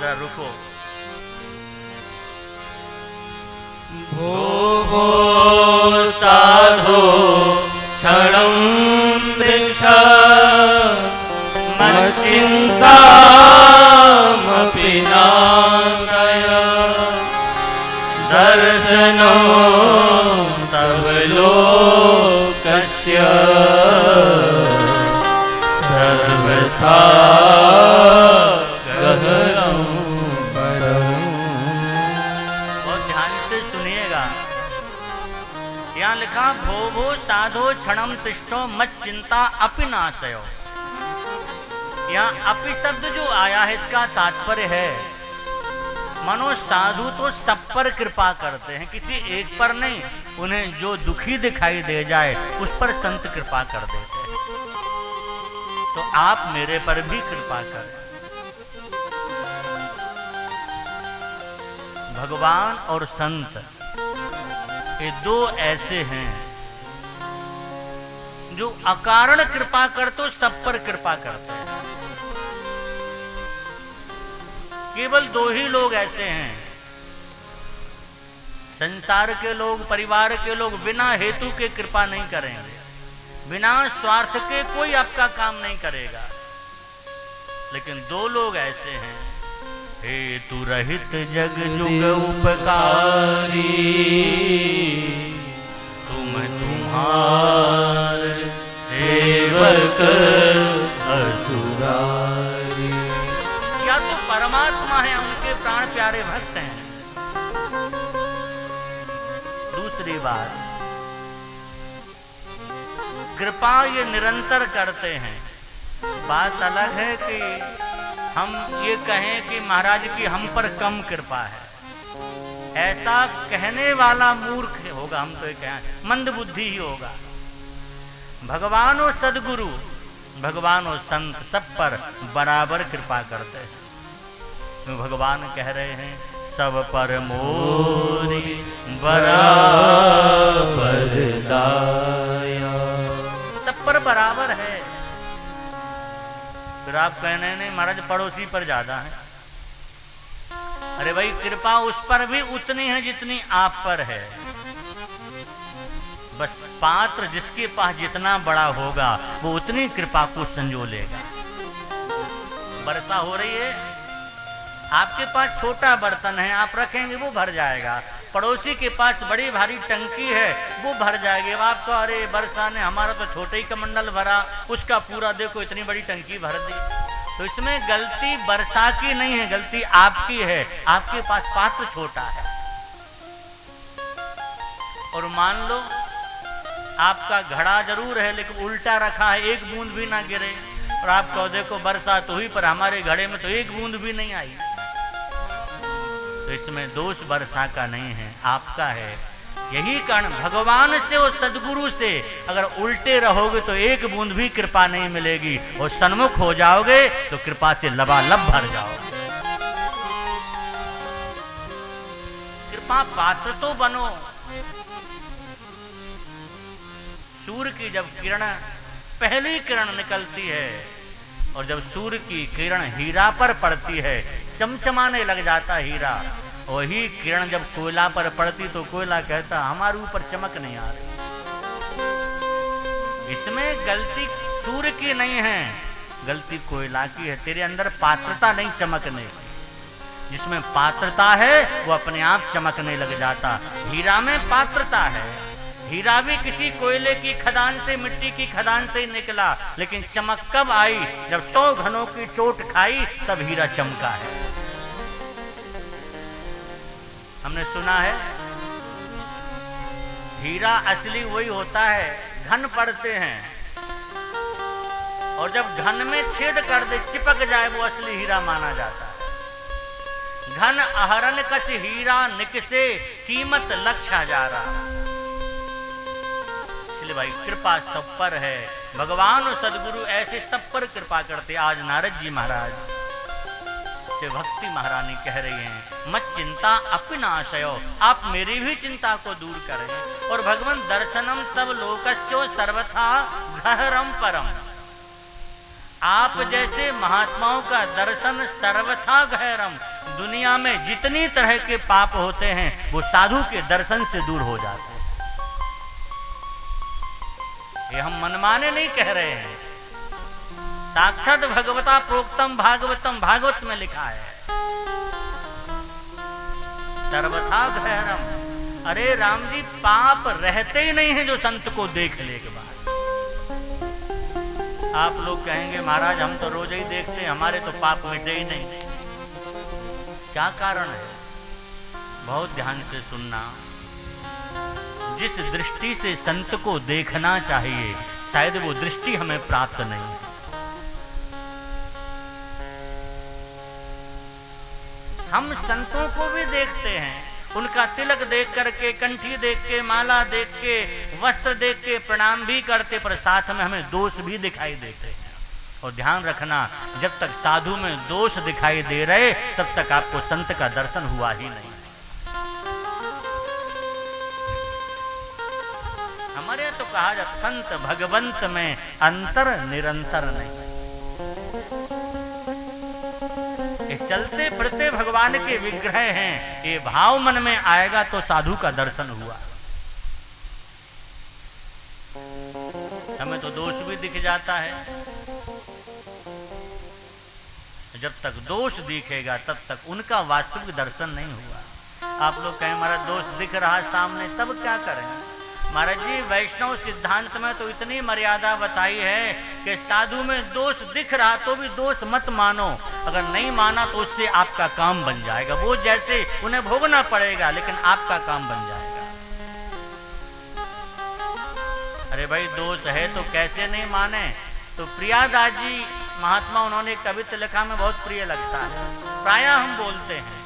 जरा रुको। भो भो साधो क्षणं तिष्ठ, मच्चिन्तामपि नाशय, दर्शनो तव लोकस्य सर्वथा गहनं परम्। यहाँ लिखा भो भो साधो क्षणम तिष्ठो मच्चिंता अपि नाशयो। यहाँ अपि शब्द जो आया है इसका तात्पर्य है मानो साधु तो सब पर कृपा करते हैं, किसी एक पर नहीं। उन्हें जो दुखी दिखाई दे जाए उस पर संत कृपा कर देते हैं, तो आप मेरे पर भी कृपा करें। भगवान और संत ये दो ऐसे हैं जो अकारण कृपा कर तो सब पर कृपा करते हैं। केवल दो ही लोग ऐसे हैं, संसार के लोग, परिवार के लोग बिना हेतु के कृपा नहीं करेंगे, बिना स्वार्थ के कोई आपका काम नहीं करेगा। लेकिन दो लोग ऐसे हैं, हेतु रहित जग जुग उपकारी, तुम तुम्हार सेवक असुरारी। या तो परमात्मा है, उनके प्राण प्यारे भक्त हैं। दूसरी बात, कृपा ये निरंतर करते हैं। बात अलग है कि हम ये कहें कि महाराज की हम पर कम कृपा है, ऐसा कहने वाला मूर्ख होगा। हम तो ये कहें मंद बुद्धि ही होगा। भगवान और सदगुरु, भगवान और संत सब पर बराबर कृपा करते हैं। भगवान कह रहे हैं, सब पर मोरी बराबर दाया। सब पर बराबर है। फिर आप कहने नहीं महाराज पड़ोसी पर ज्यादा है। अरे भाई, कृपा उस पर भी उतनी है जितनी आप पर है। बस पात्र जिसके पास जितना बड़ा होगा वो उतनी कृपा को संजो लेगा। वर्षा हो रही है, आपके पास छोटा बर्तन है, आप रखेंगे वो भर जाएगा। पड़ोसी के पास बड़ी भारी टंकी है, वो भर जाएगी। अब आप तो अरे वर्षा ने हमारा तो छोटे ही कमंडल भरा, उसका पूरा देखो इतनी बड़ी टंकी भर दी। तो इसमें गलती वर्षा की नहीं है, गलती आपकी है। आपके पास पात्र छोटा है। और मान लो आपका घड़ा जरूर है लेकिन उल्टा रखा है, एक बूंद भी ना गिरे। और आप कहो देखो बरसात हुई पर हमारे घड़े में तो एक बूंद भी नहीं आई। तो इसमें दोष वर्षा का नहीं है, आपका है। यही कारण भगवान से और सदगुरु से अगर उल्टे रहोगे तो एक बूंद भी कृपा नहीं मिलेगी, और सन्मुख हो जाओगे तो कृपा से लबालब भर जाओगे। कृपा पात्र तो बनो। सूर्य की जब किरण, पहली किरण निकलती है और जब सूर्य की किरण हीरा पर पड़ती है, चमचमाने लग जाता हीरा। वही किरण जब कोयला पर पड़ती तो कोयला कहता हमारे ऊपर चमक नहीं आ रही। इसमें गलती सूर्य की नहीं है, गलती कोयला की है। तेरे अंदर पात्रता नहीं चमकने की। जिसमें पात्रता है वो अपने आप चमकने लग जाता। हीरा में पात्रता है। हीरा भी किसी कोयले की खदान से, मिट्टी की खदान से ही निकला, लेकिन चमक कब आई? जब 100 घनों की चोट खाई तब हीरा चमका है। हमने सुना है हीरा असली वही होता है, घन पड़ते हैं और जब घन में छेद कर दे, चिपक जाए, वो असली हीरा माना जाता है। घन आहरण कस हीरा निकसे, कीमत लक्ष्य हजारा। इसलिए भाई कृपा सब पर है। भगवान और सदगुरु ऐसे सब पर कृपा करते। आज नारद जी महाराज से भक्ति महारानी कह रही हैं, मत चिंता अपिनाशयो, आप मेरी भी चिंता को दूर करें। और भगवान दर्शनम तब लोकस्यो सर्वथा गहरम परम। आप जैसे महात्माओं का दर्शन सर्वथा गहरम। दुनिया में जितनी तरह के पाप होते हैं वो साधु के दर्शन से दूर हो जाते हैं। ये हम मनमाने नहीं कह रहे हैं, साक्षात भगवता प्रोक्तम भागवतम, भागवत में लिखा है सर्वथा गहरम। अरे राम जी, पाप रहते ही नहीं है जो संत को देख ले के बाद। आप लोग कहेंगे महाराज हम तो रोज ही देखते हैं, हमारे तो पाप मिटे ही नहीं। क्या कारण है? बहुत ध्यान से सुनना। जिस दृष्टि से संत को देखना चाहिए शायद वो दृष्टि हमें प्राप्त नहीं है। हम संतों को भी देखते हैं, उनका तिलक देख करके, कंठी देख के, माला देख के, वस्त्र देख के प्रणाम भी करते, पर साथ में हमें दोष भी दिखाई देते हैं। और ध्यान रखना, जब तक साधु में दोष दिखाई दे रहे तब तक आपको संत का दर्शन हुआ ही नहीं। हमारे तो कहा जाता संत भगवंत में अंतर निरंतर नहीं। ये चलते फिरते भगवान के विग्रह हैं, ये भाव मन में आएगा तो साधु का दर्शन हुआ। हमें तो दोष भी दिख जाता है। जब तक दोष दिखेगा तब तक उनका वास्तविक दर्शन नहीं हुआ। आप लोग कहें हमारा दोष दिख रहा सामने, तब क्या करें? महाराज जी वैष्णव सिद्धांत में तो इतनी मर्यादा बताई है कि साधु में दोष दिख रहा तो भी दोष मत मानो, अगर नहीं माना तो उससे आपका काम बन जाएगा। वो जैसे उन्हें भोगना पड़ेगा लेकिन आपका काम बन जाएगा। अरे भाई दोष है तो कैसे नहीं माने? तो प्रियादास जी महात्मा, उन्होंने कविता लिखा में बहुत प्रिय लगता है। प्रायः हम बोलते हैं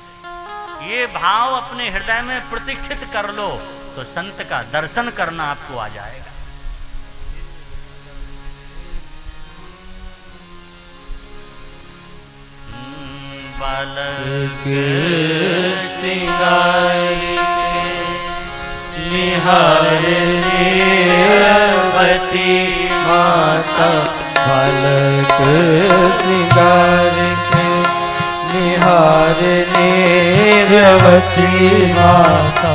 ये भाव अपने हृदय में प्रतिष्ठित कर लो तो संत का दर्शन करना आपको आ जाएगा। बालक सिंगार निहारे रेवती माता, बालक सिंगार के निहारे रेवती माता,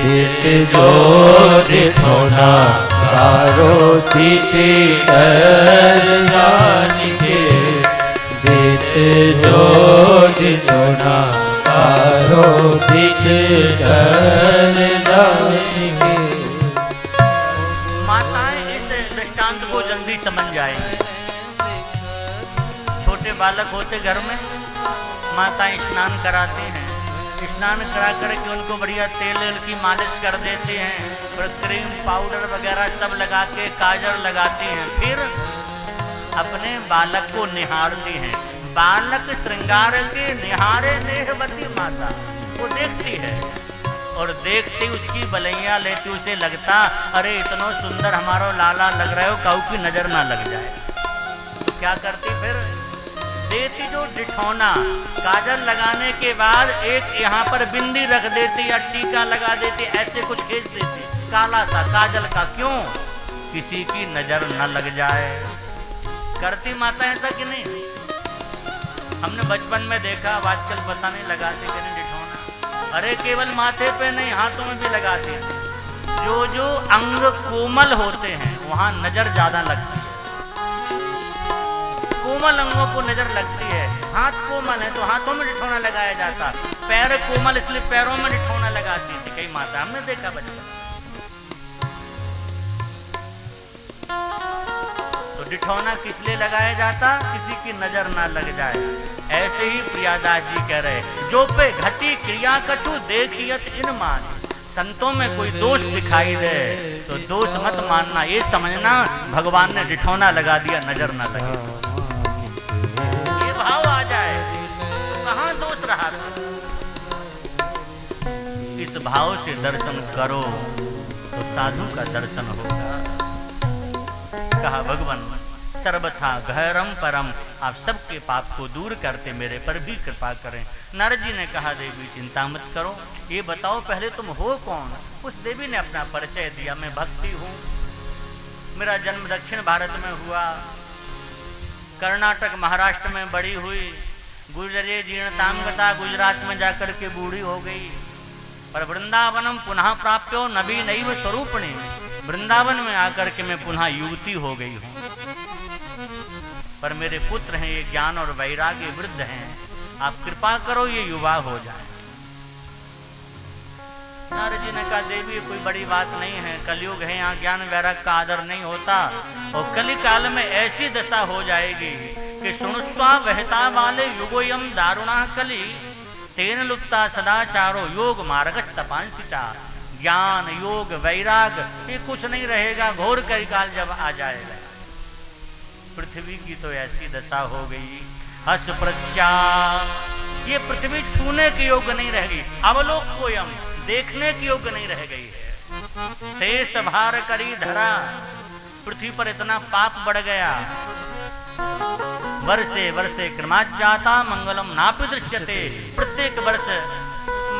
दित जोर थोना कारो दित कर जान के, दित जोर थोना कारो दित कर जान के। माताएं इस दृष्टांत को जल्दी समझ जाएंगी। छोटे बालक होते घर में, माताएं स्नान कराती हैं, स्नान करा करके उनको बढ़िया तेल की मालिश कर देते हैं, और क्रीम पाउडर वगैरह सब लगा के काजल लगाती हैं, फिर अपने बालक को निहारती हैं। बालक श्रृंगार के निहारे नेहवती माता, वो देखती है और देखते उसकी बलैया लेती, उसे लगता अरे इतना सुंदर हमारा लाला लग रहा हो, काऊ की नजर ना लग जाए। तो क्या करती फिर? देती जो डिठौना, काजल लगाने के बाद एक यहाँ पर बिंदी रख देती या टीका लगा देती, ऐसे कुछ खींच देती काला सा काजल का। क्यों? किसी की नजर न लग जाए। करती माता ऐसा कि नहीं? हमने बचपन में देखा, आजकल पता नहीं लगाते कि नहीं डिठौना। अरे केवल माथे पे नहीं, हाथों में भी लगाते हैं। जो जो अंग कोमल होते हैं वहां नजर ज्यादा लगती है। कोमल अंगों को नजर लगती है। हाथ कोमल है तो हाथों में डिठौना लगाया जाता, पैर कोमल इसलिए पैरों में डिठौना लगाती थी कई माता, हमने देखा बचपन। तो डिठौना किस लिए लगाया जाता? किसी की नजर ना लग जाए। ऐसे ही प्रियादास जी कह रहे, जो पे घटी क्रिया कछु देखियत इन मान। संतों में कोई दोष दिखाई दे तो दोष मत मानना, ये समझना भगवान ने डिठौना लगा दिया, नजर ना लगे। ये भाव आ जाए तो कहां दोष रहा था? इस भाव से दर्शन करो तो साधु का दर्शन होगा। कहा भगवान सर्वथा गहरम परम, आप सबके पाप को दूर करते मेरे पर भी कृपा करें। नारद जी ने कहा देवी चिंता मत करो, ये बताओ पहले तुम हो कौन? उस देवी ने अपना परिचय दिया, मैं भक्ति हूँ, मेरा जन्म दक्षिण भारत में हुआ, कर्नाटक महाराष्ट्र में बड़ी हुई, गुजरे जीर्णतांगता, गुजरात में जाकर के बूढ़ी हो गई, पर वृंदावनम पुनः प्राप्यो नबी नैव स्वरूपणी, वृंदावन में आकर के मैं पुनः युवती हो गई हूँ। पर मेरे पुत्र हैं, ये ज्ञान और वैराग्य वृद्ध हैं, आप कृपा करो ये युवा हो जाए। नारद जी ने कहा देवी कोई बड़ी बात नहीं है, कलयुग है, यहाँ ज्ञान वैराग्य का आदर नहीं होता, और कली काल में ऐसी दशा हो जाएगी कि सुनुस्वा वहता वाले युगोयम दारुणा कली, तेन लुप्ता सदाचारो योग मार्गस तपांसिचा। ज्ञान योग वैराग ये कुछ नहीं रहेगा, घोर कलिकाल जब आ जाएगा। पृथ्वी की तो ऐसी दशा हो गई, अस्पृश्या, ये पृथ्वी छूने के योग्य नहीं रह गई, अवलोक्योयम, देखने के योग्य नहीं रह गई है। शेष भार करी धरा, पृथ्वी पर इतना पाप बढ़ गया। वर्षे वर्षे क्रमात् जाता मंगलम नापि दृश्यते, प्रत्येक वर्ष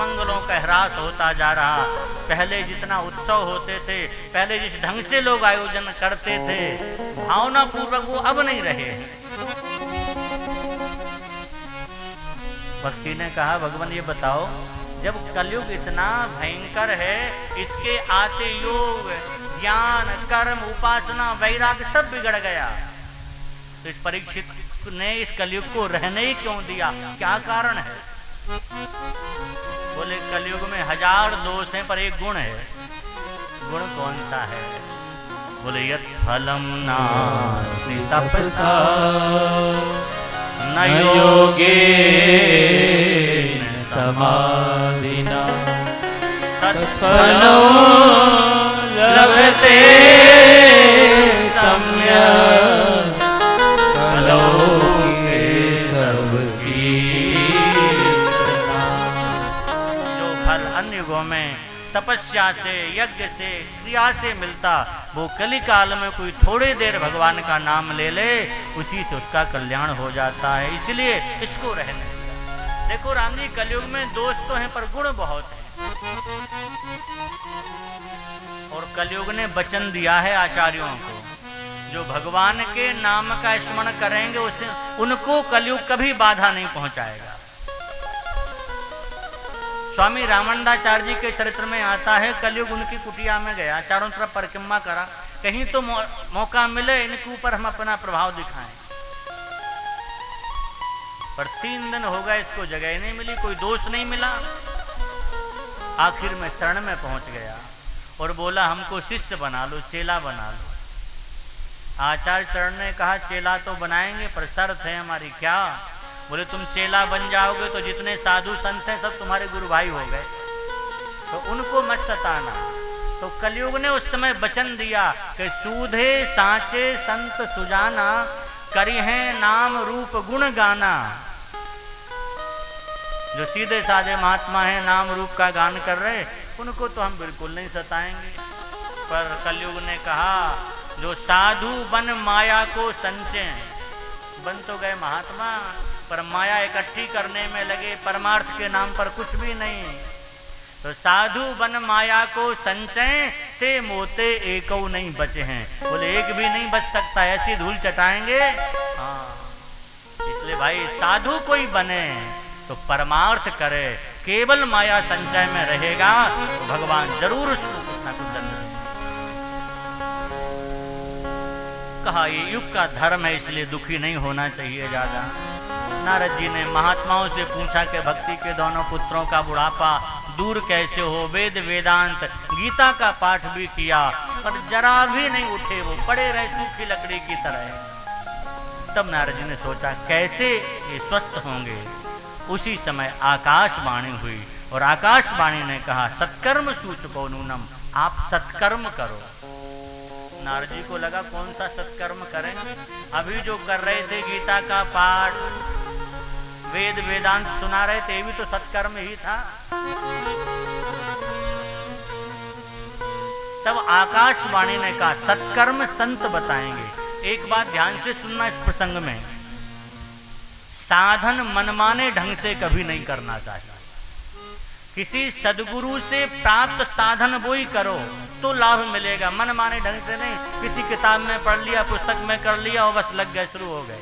मंगलों का ह्रास होता जा रहा। पहले जितना उत्सव होते थे, पहले जिस ढंग से लोग आयोजन करते थे भावना पूर्वक, वो अब नहीं रहे हैं। भक्ति ने कहा भगवान ये बताओ, जब कलयुग इतना भयंकर है, इसके आते योग ज्ञान कर्म उपासना वैराग्य सब बिगड़ गया, तो इस परीक्षित ने इस कलयुग को रहने ही क्यों दिया, क्या कारण है? बोले कलयुग में 1000 दोष हैं पर एक गुण है। गुण कौन सा है? बोले यत् फलम नास्ति तपसा न योगेन समाधिना तत्फलो लभते सम्यक् कलो के सबकी। जो फल अन्य युगों में तपस्या से, यज्ञ से, क्रिया से मिलता, वो कली काल में कोई थोड़ी देर भगवान का नाम ले ले, उसी से उसका कल्याण हो जाता है। इसलिए इसको रहने दिया। देखो राम जी, कलयुग में दोष तो हैं पर गुण बहुत हैं। और कलयुग ने वचन दिया है आचार्यों को, जो भगवान के नाम का स्मरण करेंगे उसे उनको कलयुग कभी बाधा नहीं पहुंचाएगा। स्वामी रामानंदाचार्य जी के चरित्र में आता है, कलयुग उनकी कुटिया में गया, चारों तरफ परिक्रमा करा, कहीं तो मौका मिले इनके ऊपर हम अपना प्रभाव दिखाएं। पर 3 दिन हो गए, इसको जगह नहीं मिली, कोई दोष नहीं मिला। आखिर में शरण में पहुंच गया और बोला हमको शिष्य बना लो, चेला बना लो। आचार्य चरण ने कहा चेला तो बनाएंगे पर शर्त है हमारी। क्या? बोले तुम चेला बन जाओगे तो जितने साधु संत हैं सब तुम्हारे गुरु भाई हो गए, तो उनको मत सताना। तो कलयुग ने उस समय वचन दिया कि सूधे सांचे संत सुजाना, करी हैं नाम रूप गुण गाना। जो सीधे साधे महात्मा हैं, नाम रूप का गान कर रहे, उनको तो हम बिल्कुल नहीं सताएंगे। पर कलयुग ने कहा जो साधु बन माया को संचे, बन तो गए महात्मा पर माया इकट्ठी करने में लगे, परमार्थ के नाम पर कुछ भी नहीं। तो साधु बन माया को संचय, ते मोते एको नहीं बचे हैं। बोले एक भी नहीं बच सकता, ऐसी धूल चटाएंगे। हाँ, इसलिए भाई साधु कोई बने तो परमार्थ करे, केवल माया संचय में रहेगा तो भगवान जरूर उसको कुछ ना कुछ दंड देंगे। कहा ये युग का धर्म है, इसलिए दुखी नहीं होना चाहिए ज्यादा। नारद जी ने महात्माओं से पूछा कि भक्ति के दोनों पुत्रों का बुढ़ापा दूर कैसे हो। वेद वेदांत गीता का पाठ भी किया पर जरा भी नहीं उठे, वो पड़े रहे सूखी लकड़ी की तरह। तब नारद जी ने सोचा कैसे ये स्वस्थ होंगे। उसी समय आकाशवाणी हुई और आकाशवाणी ने कहा सत्कर्म सूचको नूनम, आप सत्कर्म करो। नारद जी को लगा कौन सा सत्कर्म करें, अभी जो कर रहे थे गीता का पाठ, वेद वेदांत सुना रहे थे, भी तो सत्कर्म ही था। तब आकाशवाणी ने कहा सत्कर्म संत बताएंगे। एक बात ध्यान से सुनना इस प्रसंग में, साधन मनमाने ढंग से कभी नहीं करना चाहिए। किसी सदगुरु से प्राप्त साधन वो ही करो तो लाभ मिलेगा, मनमाने ढंग से नहीं। किसी किताब में पढ़ लिया, पुस्तक में कर लिया और बस लग गए, शुरू हो गए।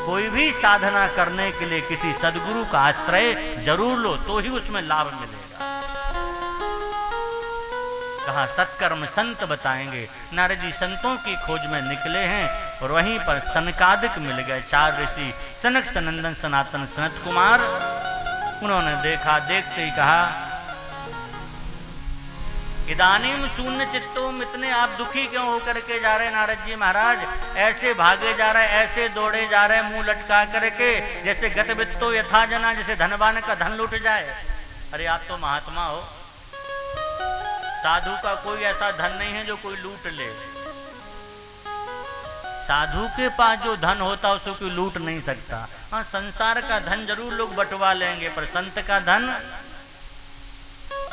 कोई भी साधना करने के लिए किसी सदगुरु का आश्रय जरूर लो, तो ही उसमें लाभ मिलेगा। कहा सत्कर्म संत बताएंगे। नारद जी संतों की खोज में निकले हैं और वहीं पर सनकादिक मिल गए, 4 ऋषि, सनक सनंदन सनातन सनत कुमार। उन्होंने देखा, देखते ही कहा इदानीम शून्य चित्तों, इतने आप दुखी क्यों होकर के जा रहे नारद जी महाराज? ऐसे भागे जा रहे, ऐसे दौड़े जा रहे मुंह लटका करके, जैसे गतवित्तो यथा जना, जैसे धनवान का धन लूट जाए। अरे आप तो महात्मा हो, साधु का कोई ऐसा धन नहीं है जो कोई लूट ले। साधु के पास जो धन होता उसको कोई लूट नहीं सकता। हाँ, संसार का धन जरूर लोग बंटवा लेंगे पर संत का धन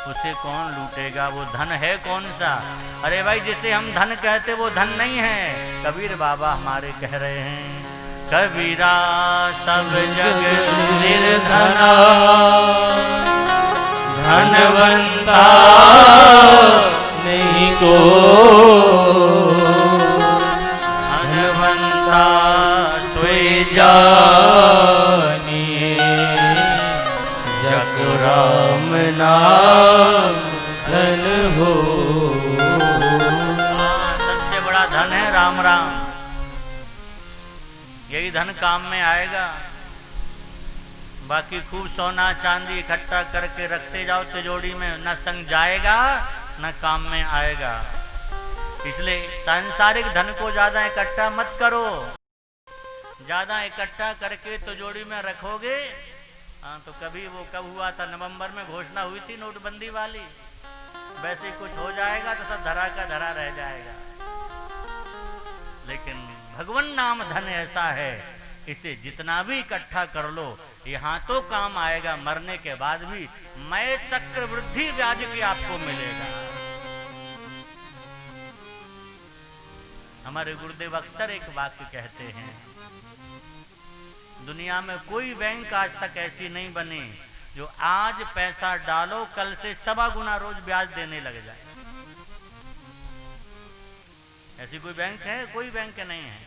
उसे कौन लूटेगा? वो धन है कौन सा? अरे भाई जिसे हम धन कहते वो धन नहीं है। कबीर बाबा हमारे कह रहे हैं कबीरा सब जग निर्धना, धनवंता नहीं को, धनवंता सोई जानिए, जग राम नाम धन हो। सबसे बड़ा धन है राम राम। काम में आएगा। बाकी खूब सोना चांदी इकट्ठा करके रखते जाओ तिजोरी में, न संग जाएगा न काम में आएगा। इसलिए सांसारिक धन को ज्यादा इकट्ठा मत करो। ज्यादा इकट्ठा करके तिजोरी में रखोगे, हाँ तो कभी वो कब हुआ था, नवंबर में घोषणा हुई थी नोटबंदी वाली, वैसे कुछ हो जाएगा तो सब धरा का धरा रह जाएगा। लेकिन भगवान नाम धन ऐसा है, इसे जितना भी इकट्ठा कर लो यहाँ तो काम आएगा, मरने के बाद भी मैं चक्रवृद्धि ब्याज के आपको मिलेगा। हमारे गुरुदेव अक्सर एक वाक्य कहते हैं, दुनिया में कोई बैंक आज तक ऐसी नहीं बनी जो आज पैसा डालो कल से 1.25 गुना रोज ब्याज देने लग जाए। ऐसी कोई बैंक है? कोई बैंक नहीं है,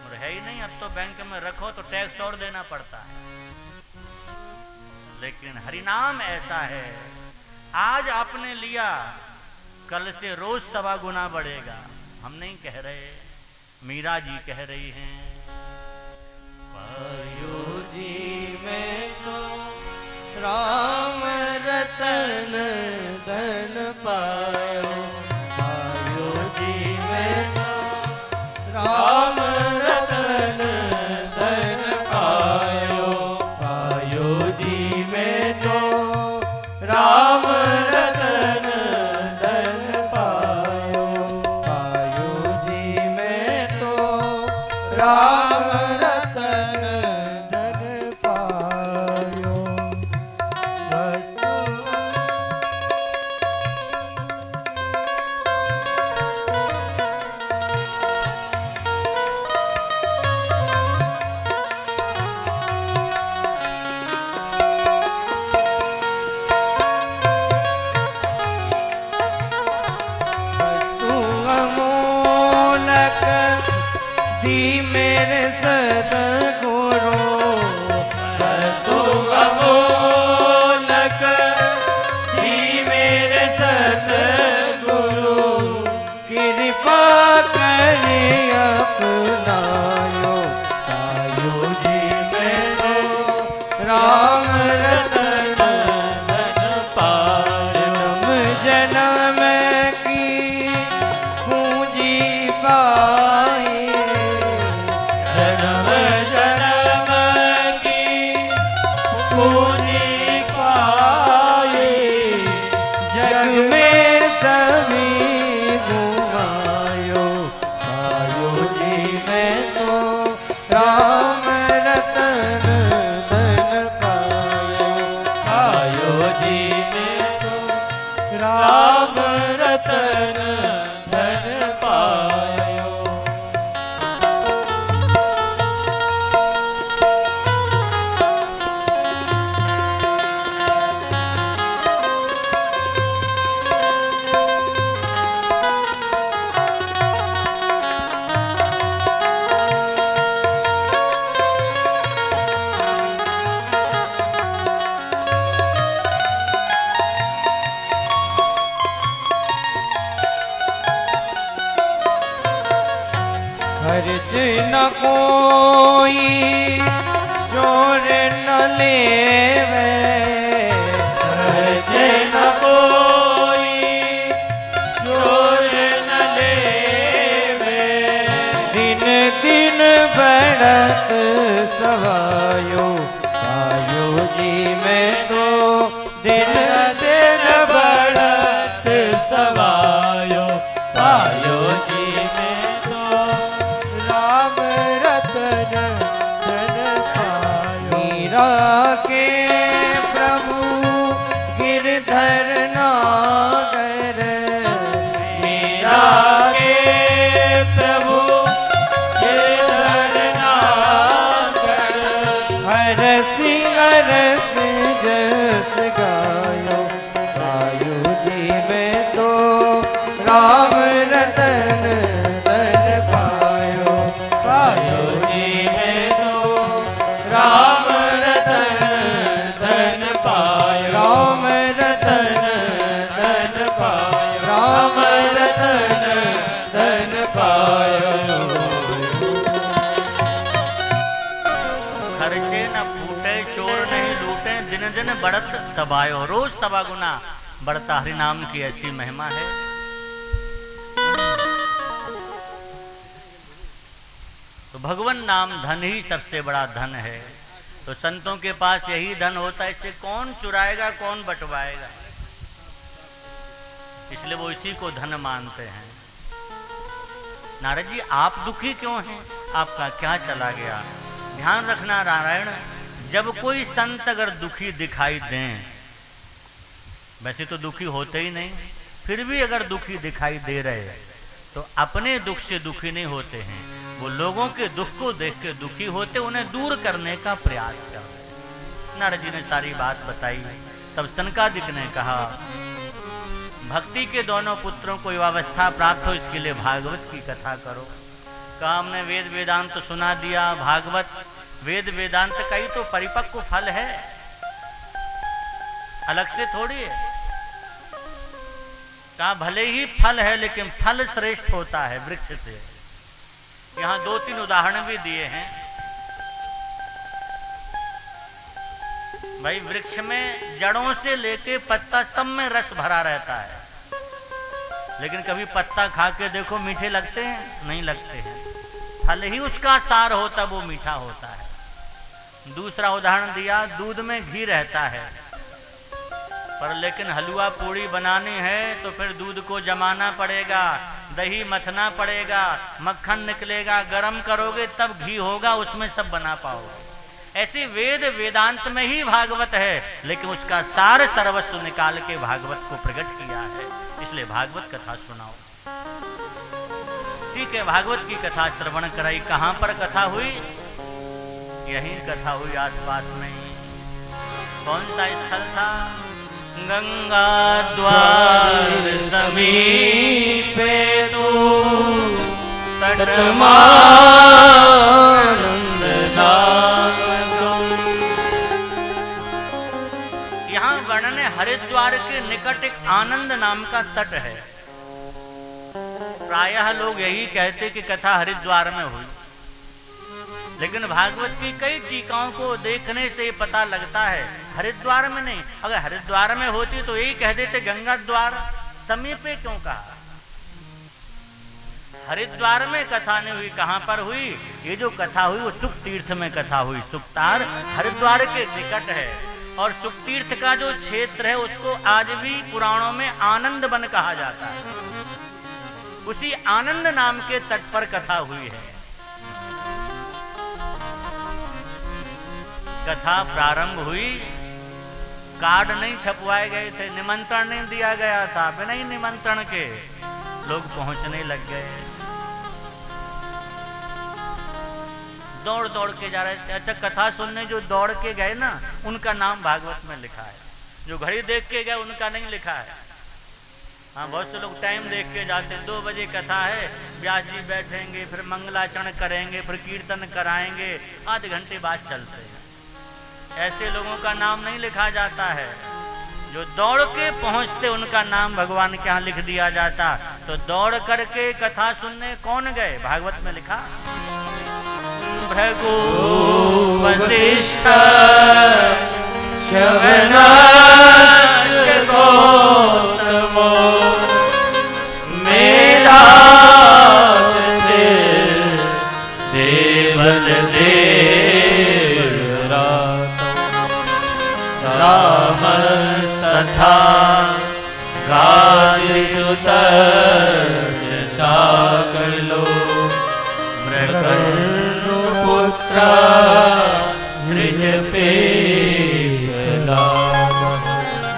और है ही नहीं। अब तो बैंक में रखो तो टैक्स और देना पड़ता है। लेकिन हरिनाम ऐसा है, आज आपने लिया कल से रोज 1.25 गुना बढ़ेगा। हम नहीं कह रहे, मीरा जी कह रही हैं, पायो जी में तो राम रतन धन पायो, पायो जी में तो राम रतन धन पायो, पायो जी में तो राम रतन धन पायो, पायो जी में तो राम रतन धन पायो। वस्तु अमोलक दी मेरे सद्गुरु, वस्तु अमोलक दी मेरे सद्गुरु, कृपा करे अपनायो, पायो जी में तो राम रतन धन पायो। जन्म की पूंजी पाई, जन्म जन्म की पूंजी पाई, जग में सभी घुमायो, पायो जी में तो राम रतन धन पायो, पायो जी में तो राम रतन धन पायो। खर्च न कोई चोर न लेवे, खर्च न कोई चोर न लेवे, दिन दिन बढ़त सवायो, पायो जी में तो दिन दिन बढ़त सवायो, पायो जी में तो राम रतन धन पायो। मीरा के प्रभु गिरधर नागर, मीरा के प्रभु गिरधर नागर, हर सिंह रस जस गायो, पायो जी में तो राम रतन धन पायो, पायो जी में तो राम रतन धन पायो, राम रतन धन पायो, राम रतन धन पायो। खर्चे न फूटे, चोर नहीं लूटे, दिन दिन बढ़त सबायो, रोज सवा गुना बढ़ता हरि नाम की ऐसी महिमा है। तो भगवान नाम धन ही सबसे बड़ा धन है। तो संतों के पास यही धन होता है, इसे कौन चुराएगा, कौन बंटवाएगा, इसलिए वो इसी को धन मानते हैं। नारद जी आप दुखी क्यों हैं, आपका क्या चला गया? ध्यान रखना नारायण, जब कोई संत अगर दुखी दिखाई दें, वैसे तो दुखी होते ही नहीं, फिर भी अगर दुखी दिखाई दे रहे तो अपने दुख से दुखी नहीं होते हैं, वो लोगों के दुख को देख के दुखी होते, उन्हें दूर करने का प्रयास करते। नारद जी ने सारी बात बताई। तब सनकादिक ने कहा भक्ति के दोनों पुत्रों को युवावस्था प्राप्त हो, इसके लिए भागवत की कथा करो। कहा हमने वेद वेदांत तो सुना दिया, भागवत वेद वेदांत का ही तो परिपक्व फल है, अलग से थोड़ी है। कहा भले ही फल है लेकिन फल श्रेष्ठ होता है वृक्ष से। यहां 2-3 उदाहरण भी दिए हैं। भाई वृक्ष में जड़ों से लेके पत्ता सब में रस भरा रहता है, लेकिन कभी पत्ता खा के देखो मीठे लगते हैं? नहीं लगते हैं। फल ही उसका सार होता, वो मीठा होता है। दूसरा उदाहरण दिया, दूध में घी रहता है, पर लेकिन हलवा पूड़ी बनानी है तो फिर दूध को जमाना पड़ेगा, दही मथना पड़ेगा, मक्खन निकलेगा, गरम करोगे तब घी होगा, उसमें सब बना पाओगे। ऐसे वेद वेदांत में ही भागवत है, लेकिन उसका सार सर्वस्व निकाल के भागवत को प्रकट किया है, इसलिए भागवत कथा सुनाओ। ठीक है, भागवत की कथा श्रवण कराई। कहां पर कथा हुई? यही कथा हुई आसपास में ही। कौन सा स्थल था? गंगा द्वार समीपे तू तटमानंद नाम। यहाँ वर्णन है हरिद्वार के निकट एक आनंद नाम का तट है। प्रायः लोग यही कहते कि कथा हरिद्वार में हुई, लेकिन भागवत की कई टीकाओं को देखने से पता लगता है हरिद्वार में नहीं। अगर हरिद्वार में होती तो यही कह देते गंगा द्वार समीपे क्यों कहा? हरिद्वार में कथा नहीं हुई। कहां पर हुई? ये जो कथा हुई वो सुख तीर्थ में कथा हुई। सुखतार हरिद्वार के निकट है, और सुख तीर्थ का जो क्षेत्र है उसको आज भी पुराणों में आनंद वन कहा जाता है। उसी आनंद नाम के तट पर कथा हुई है। कथा प्रारंभ हुई, कार्ड नहीं छपवाए गए थे, निमंत्रण नहीं दिया गया था, बिना ही निमंत्रण के लोग पहुंचने लग गए, दौड़ दौड़ के जा रहे थे। अच्छा, कथा सुनने जो दौड़ के गए ना, उनका नाम भागवत में लिखा है। जो घड़ी देख के गए उनका नहीं लिखा है। हाँ, बहुत से लोग टाइम देख के जाते, 2 बजे कथा है, व्यास जी बैठेंगे, फिर मंगलाचरण करेंगे, फिर कीर्तन कराएंगे, आधे घंटे बाद चलते हैं। ऐसे लोगों का नाम नहीं लिखा जाता है। जो दौड़ के पहुंचते उनका नाम भगवान के यहाँ लिख दिया जाता। तो दौड़ करके कथा सुनने कौन गए? भागवत में लिखा भृगु वशिष्ठ शवनाश्च गौतमो मेधातिथि देवल देव राम सथा गायसुत शाकलो मृगपुत्र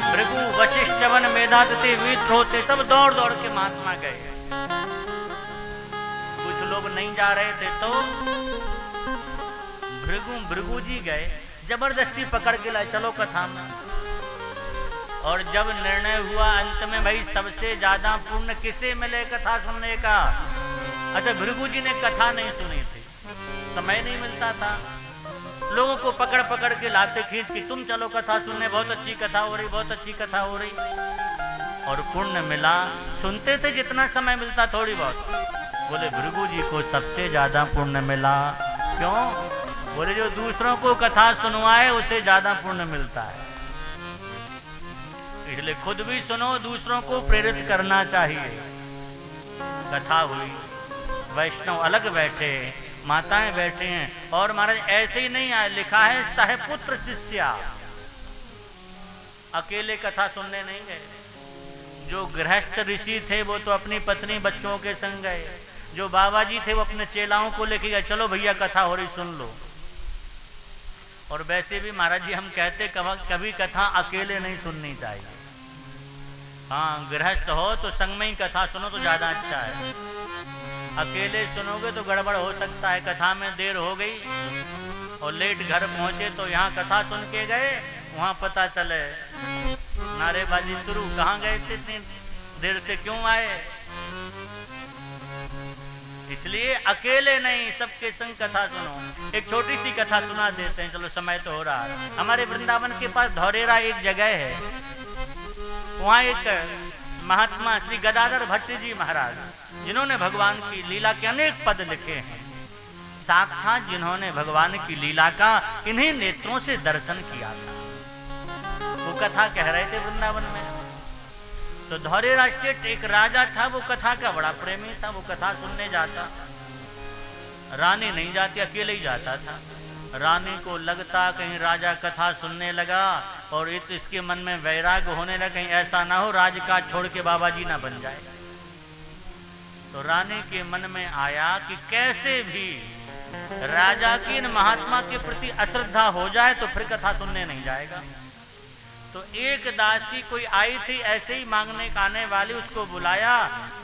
भृगु वशिष्ठ वन मेधातिथि मित्र होते सब दौड़ दौड़ के महात्मा गए। कुछ लोग नहीं जा रहे थे तो भृगु जी गए, जबरदस्ती पकड़ के लाए, चलो कथा में। और जब निर्णय हुआ अंत में, भाई सबसे ज्यादा पुण्य किसे मिले कथा सुनने का? अच्छा, भृगु जी ने कथा नहीं सुनी थी, समय नहीं मिलता था, लोगों को पकड़ पकड़ के लाते खींच के, तुम चलो कथा सुनने, बहुत अच्छी कथा हो रही, बहुत अच्छी कथा हो रही। और पुण्य मिला, सुनते थे जितना समय मिलता थोड़ी बहुत। बोले भृगु जी को सबसे ज्यादा पुण्य मिला। क्यों? बोले जो दूसरों को कथा सुनवाए उसे ज्यादा पुण्य मिलता है, इसलिए खुद भी सुनो, दूसरों को प्रेरित करना चाहिए। कथा हुई, वैष्णव अलग बैठे, माताएं बैठे हैं, और महाराज ऐसे ही नहीं आए, लिखा है सहपुत्र शिष्या, अकेले कथा सुनने नहीं गए। जो गृहस्थ ऋषि थे वो तो अपनी पत्नी बच्चों के संग गए, जो बाबा जी थे वो अपने चेलाओं को लेके गए, चलो भैया कथा हो रही सुन लो। और वैसे भी महाराज जी हम कहते कभी कथा अकेले नहीं सुननी चाहिए। हाँ, गृहस्थ हो तो संग में ही कथा सुनो तो ज्यादा अच्छा है। अकेले सुनोगे तो गड़बड़ हो सकता है, कथा में देर हो गई और लेट घर पहुंचे तो यहाँ कथा सुन के गए, वहां पता चले नारेबाजी शुरू, कहाँ गए थे इतनी देर से, क्यों आए। इसलिए अकेले नहीं, सबके संग कथा सुनो। एक छोटी सी कथा सुना देते हैं, चलो समय तो हो रहा है। हमारे वृंदावन के पास धौरेरा एक जगह है, वहाँ एक महात्मा श्री गदाधर भट्ट जी महाराज, जिन्होंने भगवान की लीला के अनेक पद लिखे हैं, साक्षात जिन्होंने भगवान की लीला का इन्हीं नेत्रों से दर्शन किया था, वो कथा कह रहे थे वृंदावन में। तो धौरेरा स्टेट एक राजा था, वो कथा का बड़ा प्रेमी था, वो कथा सुनने जाता, रानी नहीं जाती, अकेले ही जाता था। रानी को लगता कहीं राजा कथा सुनने लगा और इसके मन में वैराग्य होने लगा, कहीं ऐसा ना हो राजकाज छोड़ के बाबा जी ना बन जाए। तो रानी के मन में आया कि कैसे भी राजा की इन महात्मा के प्रति अश्रद्धा हो जाए तो फिर कथा सुनने नहीं जाएगा। तो एक दासी कोई आई थी ऐसे ही मांगने का आने वाली, उसको बुलाया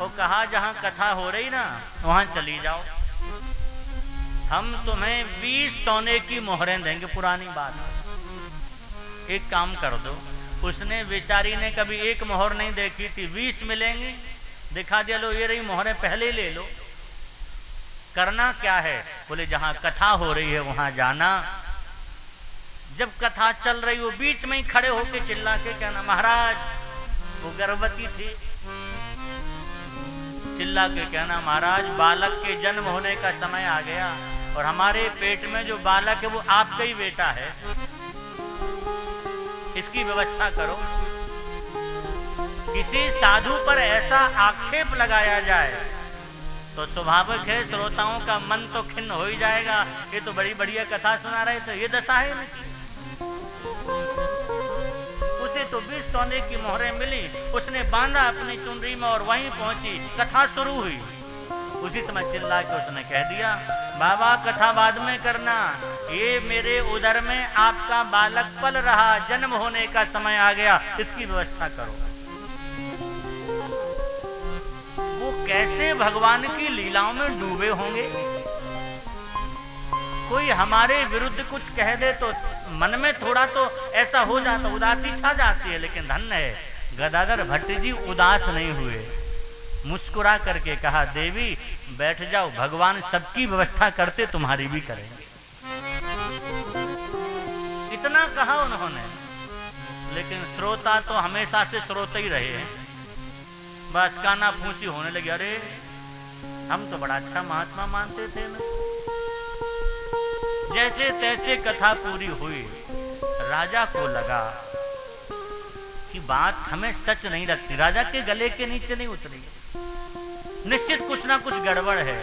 और कहा जहां कथा हो रही ना वहां चली जाओ, हम तुम्हें 20 सोने की मोहरें देंगे। पुरानी बात, एक काम कर दो। उसने बेचारी ने कभी एक मोहर नहीं देखी थी, 20 मिलेंगी, दिखा दिया, लो ये रही मोहरें, पहले ले लो। करना क्या है, बोले जहां कथा हो रही है वहां जाना। जब कथा चल रही हो बीच में ही खड़े होके चिल्ला के कहना, महाराज, वो गर्भवती थी, चिल्ला के कहना, महाराज बालक के जन्म होने का समय आ गया और हमारे पेट में जो बालक है वो आपका ही बेटा है, इसकी व्यवस्था करो। किसी साधु पर ऐसा आक्षेप लगाया जाए तो स्वाभाविक है श्रोताओं का मन तो खिन्न हो ही जाएगा, ये तो बड़ी बढ़िया कथा सुना रहे, तो ये दशा है इनकी। उसे तो 20 सोने की मोहरें मिली, उसने बांधा अपनी चुनरी में और वहीं पहुंची, कथा शुरू हुई। उसी समय चिल्ला के उसने कह दिया, बाबा कथा बाद में करना, ये मेरे उदर में आपका बालक पल रहा, जन्म होने का समय आ गया, इसकी व्यवस्था करो। वो कैसे भगवान की लीलाओं में डूबे होंगे। कोई हमारे विरुद्ध कुछ कह दे तो मन में थोड़ा तो ऐसा हो जाता, उदासी छा जाती है, लेकिन धन्य है गदाधर भट्ट जी उदास नहीं हुए, मुस्कुरा करके कहा, देवी बैठ जाओ, भगवान सबकी व्यवस्था करते तुम्हारी भी करेंगे। इतना कहा उन्होंने, लेकिन श्रोता तो हमेशा से श्रोता ही रहे हैं, बस काना फूसी होने लगी, अरे हम तो बड़ा अच्छा महात्मा मानते थे ना। जैसे तैसे कथा पूरी हुई, राजा को लगा कि बात हमें सच नहीं लगती, राजा के गले के नीचे नहीं उतरी, निश्चित कुछ ना कुछ गड़बड़ है।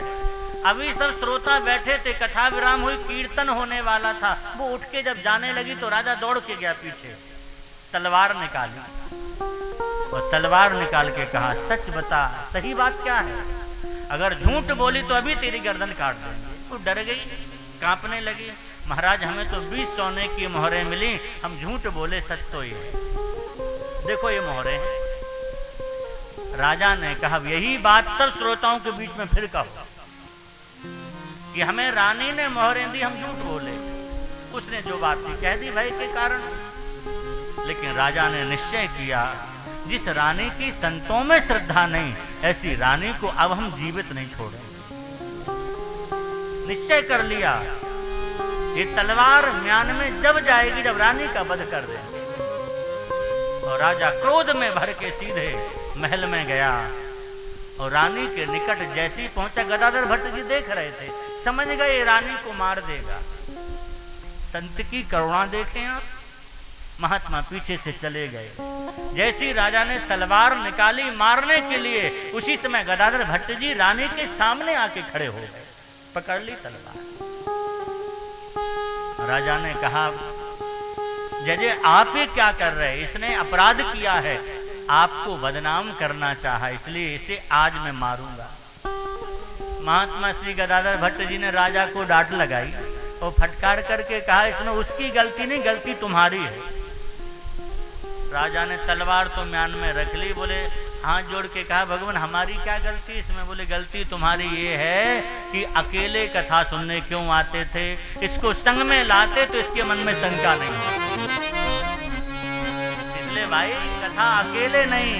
अभी सब श्रोता बैठे थे, कथा विराम हुई, कीर्तन होने वाला था, वो उठ के जब जाने लगी तो राजा दौड़ के गया पीछे, तलवार निकाली और तलवार निकाल के कहा, सच बता, सही बात क्या है, अगर झूठ बोली तो अभी तेरी गर्दन काट देंगे। वो डर गई, कांपने लगी, महाराज हमें तो 20 सोने की मोहरें मिली, हम झूठ बोले सच तो ये, देखो ये मोहरें हैं। राजा ने कहा, यही बात सब श्रोताओं के बीच में फिर कहो कि हमें रानी ने मोहरें दी, हम झूठ बोले। उसने जो बात थी कह दी भय के कारण, लेकिन राजा ने निश्चय किया, जिस रानी की संतों में श्रद्धा नहीं, ऐसी रानी को अब हम जीवित नहीं छोड़ेंगे। निश्चय कर लिया, ये तलवार म्यान में जब जाएगी जब रानी का वध कर देंगे। और राजा क्रोध में भर के सीधे महल में गया और रानी के निकट जैसे ही पहुंचा, गदाधर भट्ट जी देख रहे थे, समझ गए रानी को मार देगा, संत की करुणा देखें आप। महात्मा पीछे से चले गए। जैसी राजा ने तलवार निकाली मारने के लिए, उसी समय गदाधर भट्ट जी रानी के सामने आके खड़े हो गए, पकड़ ली तलवार। राजा ने कहा, जजे आप ये क्या कर रहे हैं? इसने अपराध किया है, आपको बदनाम करना चाहा, इसलिए इसे आज मैं मारूंगा। महात्मा श्री गदाधर भट्ट जी ने राजा को डांट लगाई और फटकार करके कहा, इसमें उसकी गलती नहीं, गलती तुम्हारी है। राजा ने तलवार तो म्यान में रख ली, बोले हाथ जोड़ के कहा, भगवान हमारी क्या गलती इसमें? बोले गलती तुम्हारी ये है कि अकेले कथा सुनने क्यों आते थे, इसको संग में लाते तो इसके मन में शंका नहीं होती। इसलिए भाई कथा अकेले नहीं,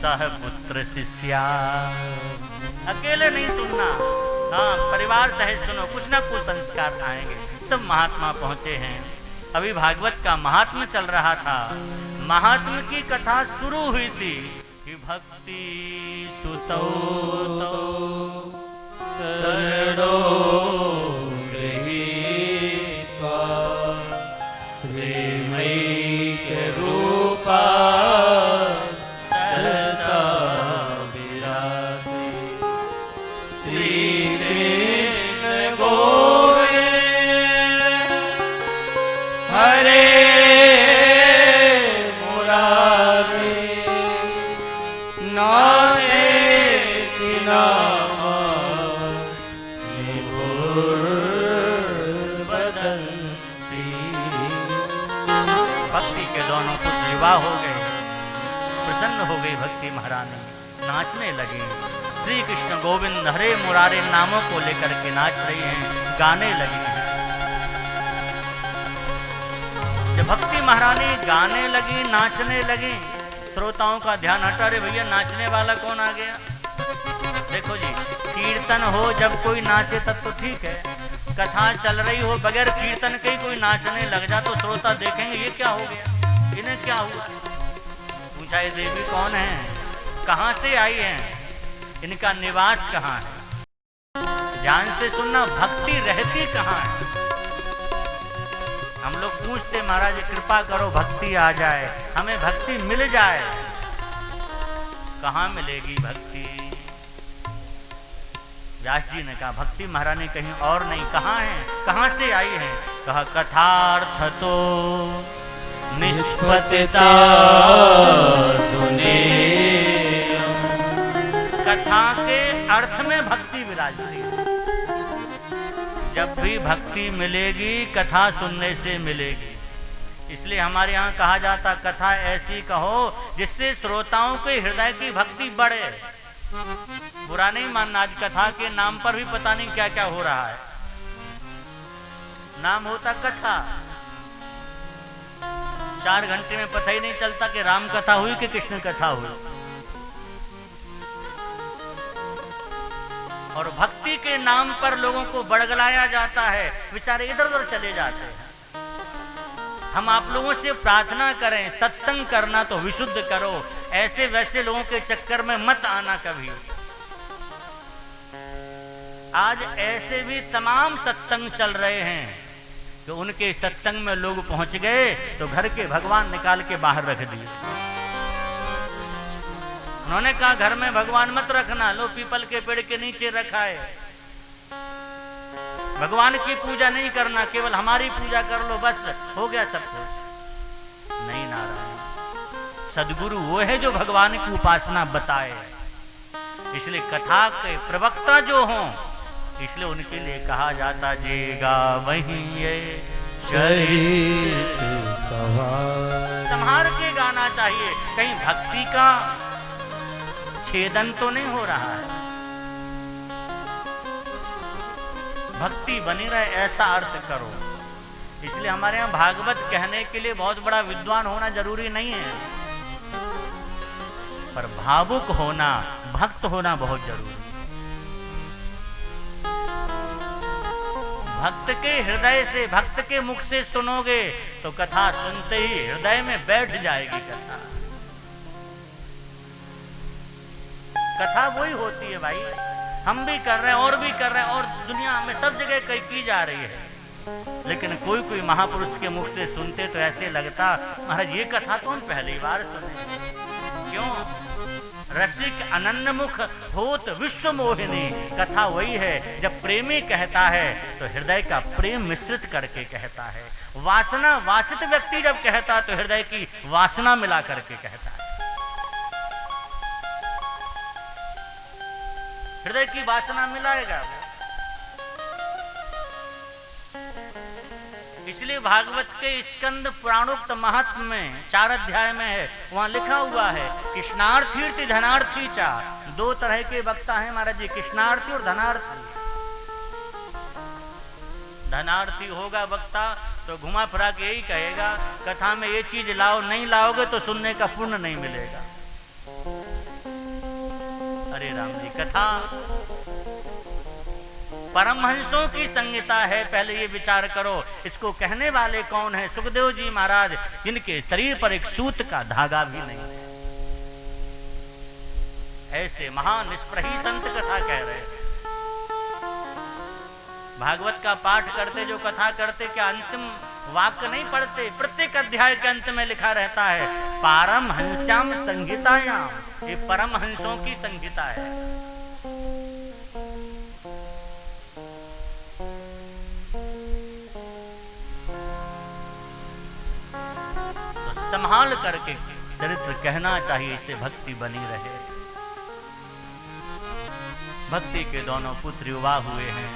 सहपुत्र शिष्या, अकेले नहीं सुनना, हाँ परिवार सहित सुनो, कुछ ना कुछ संस्कार आएंगे। सब महात्मा पहुंचे हैं। अभी भागवत का महात्म चल रहा था। महात्म की कथा शुरू हुई थी कि भक्ति सुतो तरणो गृहीत्वा प्रेमैक रूपा सहसा विरासे श्री कृष्ण गोविंद हरे हो गए। प्रसन्न हो गई भक्ति महारानी, नाचने लगी। श्री कृष्ण गोविंद हरे मुरारे नामों को लेकर के नाच रही हैं, गाने लगी हैं। जब भक्ति महारानी गाने लगी, नाचने लगी, श्रोताओं का ध्यान हटा, अरे भैया नाचने वाला कौन आ गया? देखो जी, कीर्तन हो जब कोई नाचे तब तो ठीक है, कथा चल रही हो बगैर कीर्तन के ही कोई नाचने लग जा तो श्रोता देखेंगे ये क्या हो गया, इन्हें क्या हुआ? पूछा ये देवी कौन है, कहां से आई हैं, इनका निवास कहां है? ध्यान से सुनना, भक्ति रहती कहां है? हम लोग पूछते महाराज कृपा करो भक्ति आ जाए, हमें भक्ति मिल जाए। कहां मिलेगी भक्ति? व्यास जी ने कहा भक्ति महारानी कहीं और नहीं, कहां है, कहां से आई है? कहा कथार्थ तो निष्पतिता कथा के अर्थ में भक्ति विराजती है। जब भी भक्ति मिलेगी कथा सुनने से मिलेगी। इसलिए हमारे यहाँ कहा जाता कथा ऐसी कहो जिससे श्रोताओं के हृदय की भक्ति बढ़े। बुरा नहीं मानना, आज कथा के नाम पर भी पता नहीं क्या क्या हो रहा है। नाम होता कथा, 4 घंटे में पता ही नहीं चलता कि राम कथा हुई कि कृष्ण कथा हुई। और भक्ति के नाम पर लोगों को बड़गलाया जाता है, बेचारे इधर उधर चले जाते हैं। हम आप लोगों से प्रार्थना करें, सत्संग करना तो विशुद्ध करो, ऐसे वैसे लोगों के चक्कर में मत आना कभी। आज ऐसे भी तमाम सत्संग चल रहे हैं कि उनके सत्संग में लोग पहुंच गए तो घर के भगवान निकाल के बाहर रख दिए। उन्होंने कहा घर में भगवान मत रखना, लो पीपल के पेड़ के नीचे रखा है। भगवान की पूजा नहीं करना, केवल हमारी पूजा कर लो, बस हो गया सब कुछ। नहीं नारायण, सदगुरु वो है जो भगवान की उपासना बताए। इसलिए कथा के प्रवक्ता जो हों, इसलिए उनके लिए कहा जाता जेगा वही ये चरित संभार के गाना चाहिए। कहीं भक्ति का छेदन तो नहीं हो रहा है, भक्ति बनी रहे ऐसा अर्थ करो। इसलिए हमारे यहाँ भागवत कहने के लिए बहुत बड़ा विद्वान होना जरूरी नहीं है, पर भावुक होना, भक्त होना बहुत जरूरी है। भक्त के हृदय से, भक्त के मुख से सुनोगे तो कथा सुनते ही हृदय में बैठ जाएगी कथा। कथा वही होती है भाई, हम भी कर रहे हैं और भी कर रहे हैं और दुनिया में सब जगह कहीं की जा रही है। लेकिन कोई कोई महापुरुष के मुख से सुनते तो ऐसे लगता महाराज ये कथा तो हम पहली बार सुने। क्यों? रसिक अनन्नमुख होत विश्व मोहिनी, कथा वही है जब प्रेमी कहता है तो हृदय का प्रेम मिश्रित करके कहता है। वासना वासित व्यक्ति जब कहता तो हृदय की वासना मिला करके कहता है। हृदय की वासना मिलाएगा। इसलिए भागवत के स्कंद पुराणोक्त महत्व में 4 अध्याय में है, वहां लिखा हुआ है कृष्णार्थी धनार्थी चा। 2 तरह के वक्ता हैं महाराज जी, कृष्णार्थी और धनार्थी। धनार्थी होगा वक्ता तो घुमा फिरा के यही कहेगा कथा में ये चीज लाओ, नहीं लाओगे तो सुनने का पुण्य नहीं मिलेगा। अरे राम जी, कथा परमहंसों की संहिता है। पहले ये विचार करो इसको कहने वाले कौन है? सुखदेव जी महाराज, जिनके शरीर पर एक सूत का धागा भी नहीं है। ऐसे महान निष्प्रही संत कथा कह रहे हैं। भागवत का पाठ करते जो कथा करते क्या अंतिम वाक्य नहीं पढ़ते? प्रत्येक अध्याय के अंत में लिखा रहता है पारमहंस्याम संहितायाम। ये परमहंसों की संहिता है। संभाल करके चरित्र कहना चाहिए, इससे भक्ति बनी रहे। भक्ति के दोनों पुत्र युवा हुए हैं।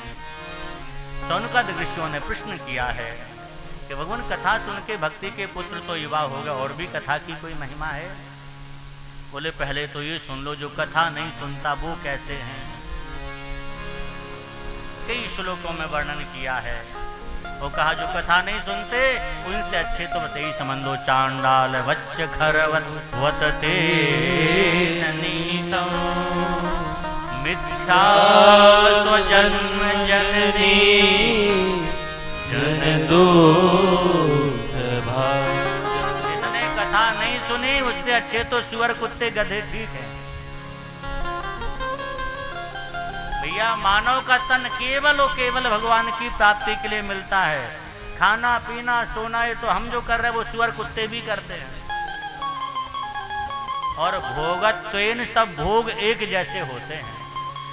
शौनकाद ऋषियों ने प्रश्न किया है कि भगवान कथा सुन के भक्ति के पुत्र तो युवा हो गए, और भी कथा की कोई महिमा है? बोले पहले तो ये सुन लो, जो कथा नहीं सुनता वो कैसे हैं। कई श्लोकों में वर्णन किया है। वो कहा जो कथा नहीं सुनते उनसे अच्छे तो बस यही समझ लो चांडाल वच्च खरवत ते नीतम मिथ्या स्वजन्म जननी जन दूत भाग। जिसने कथा नहीं सुनी उससे अच्छे तो सुअर कुत्ते गधे ठीक है। भैया मानव का तन केवल और केवल भगवान की प्राप्ति के लिए मिलता है। खाना पीना सोना ये तो हम जो कर रहे हैं वो सुअर कुत्ते भी करते हैं। और भोगत्वेन सब भोग एक जैसे होते हैं।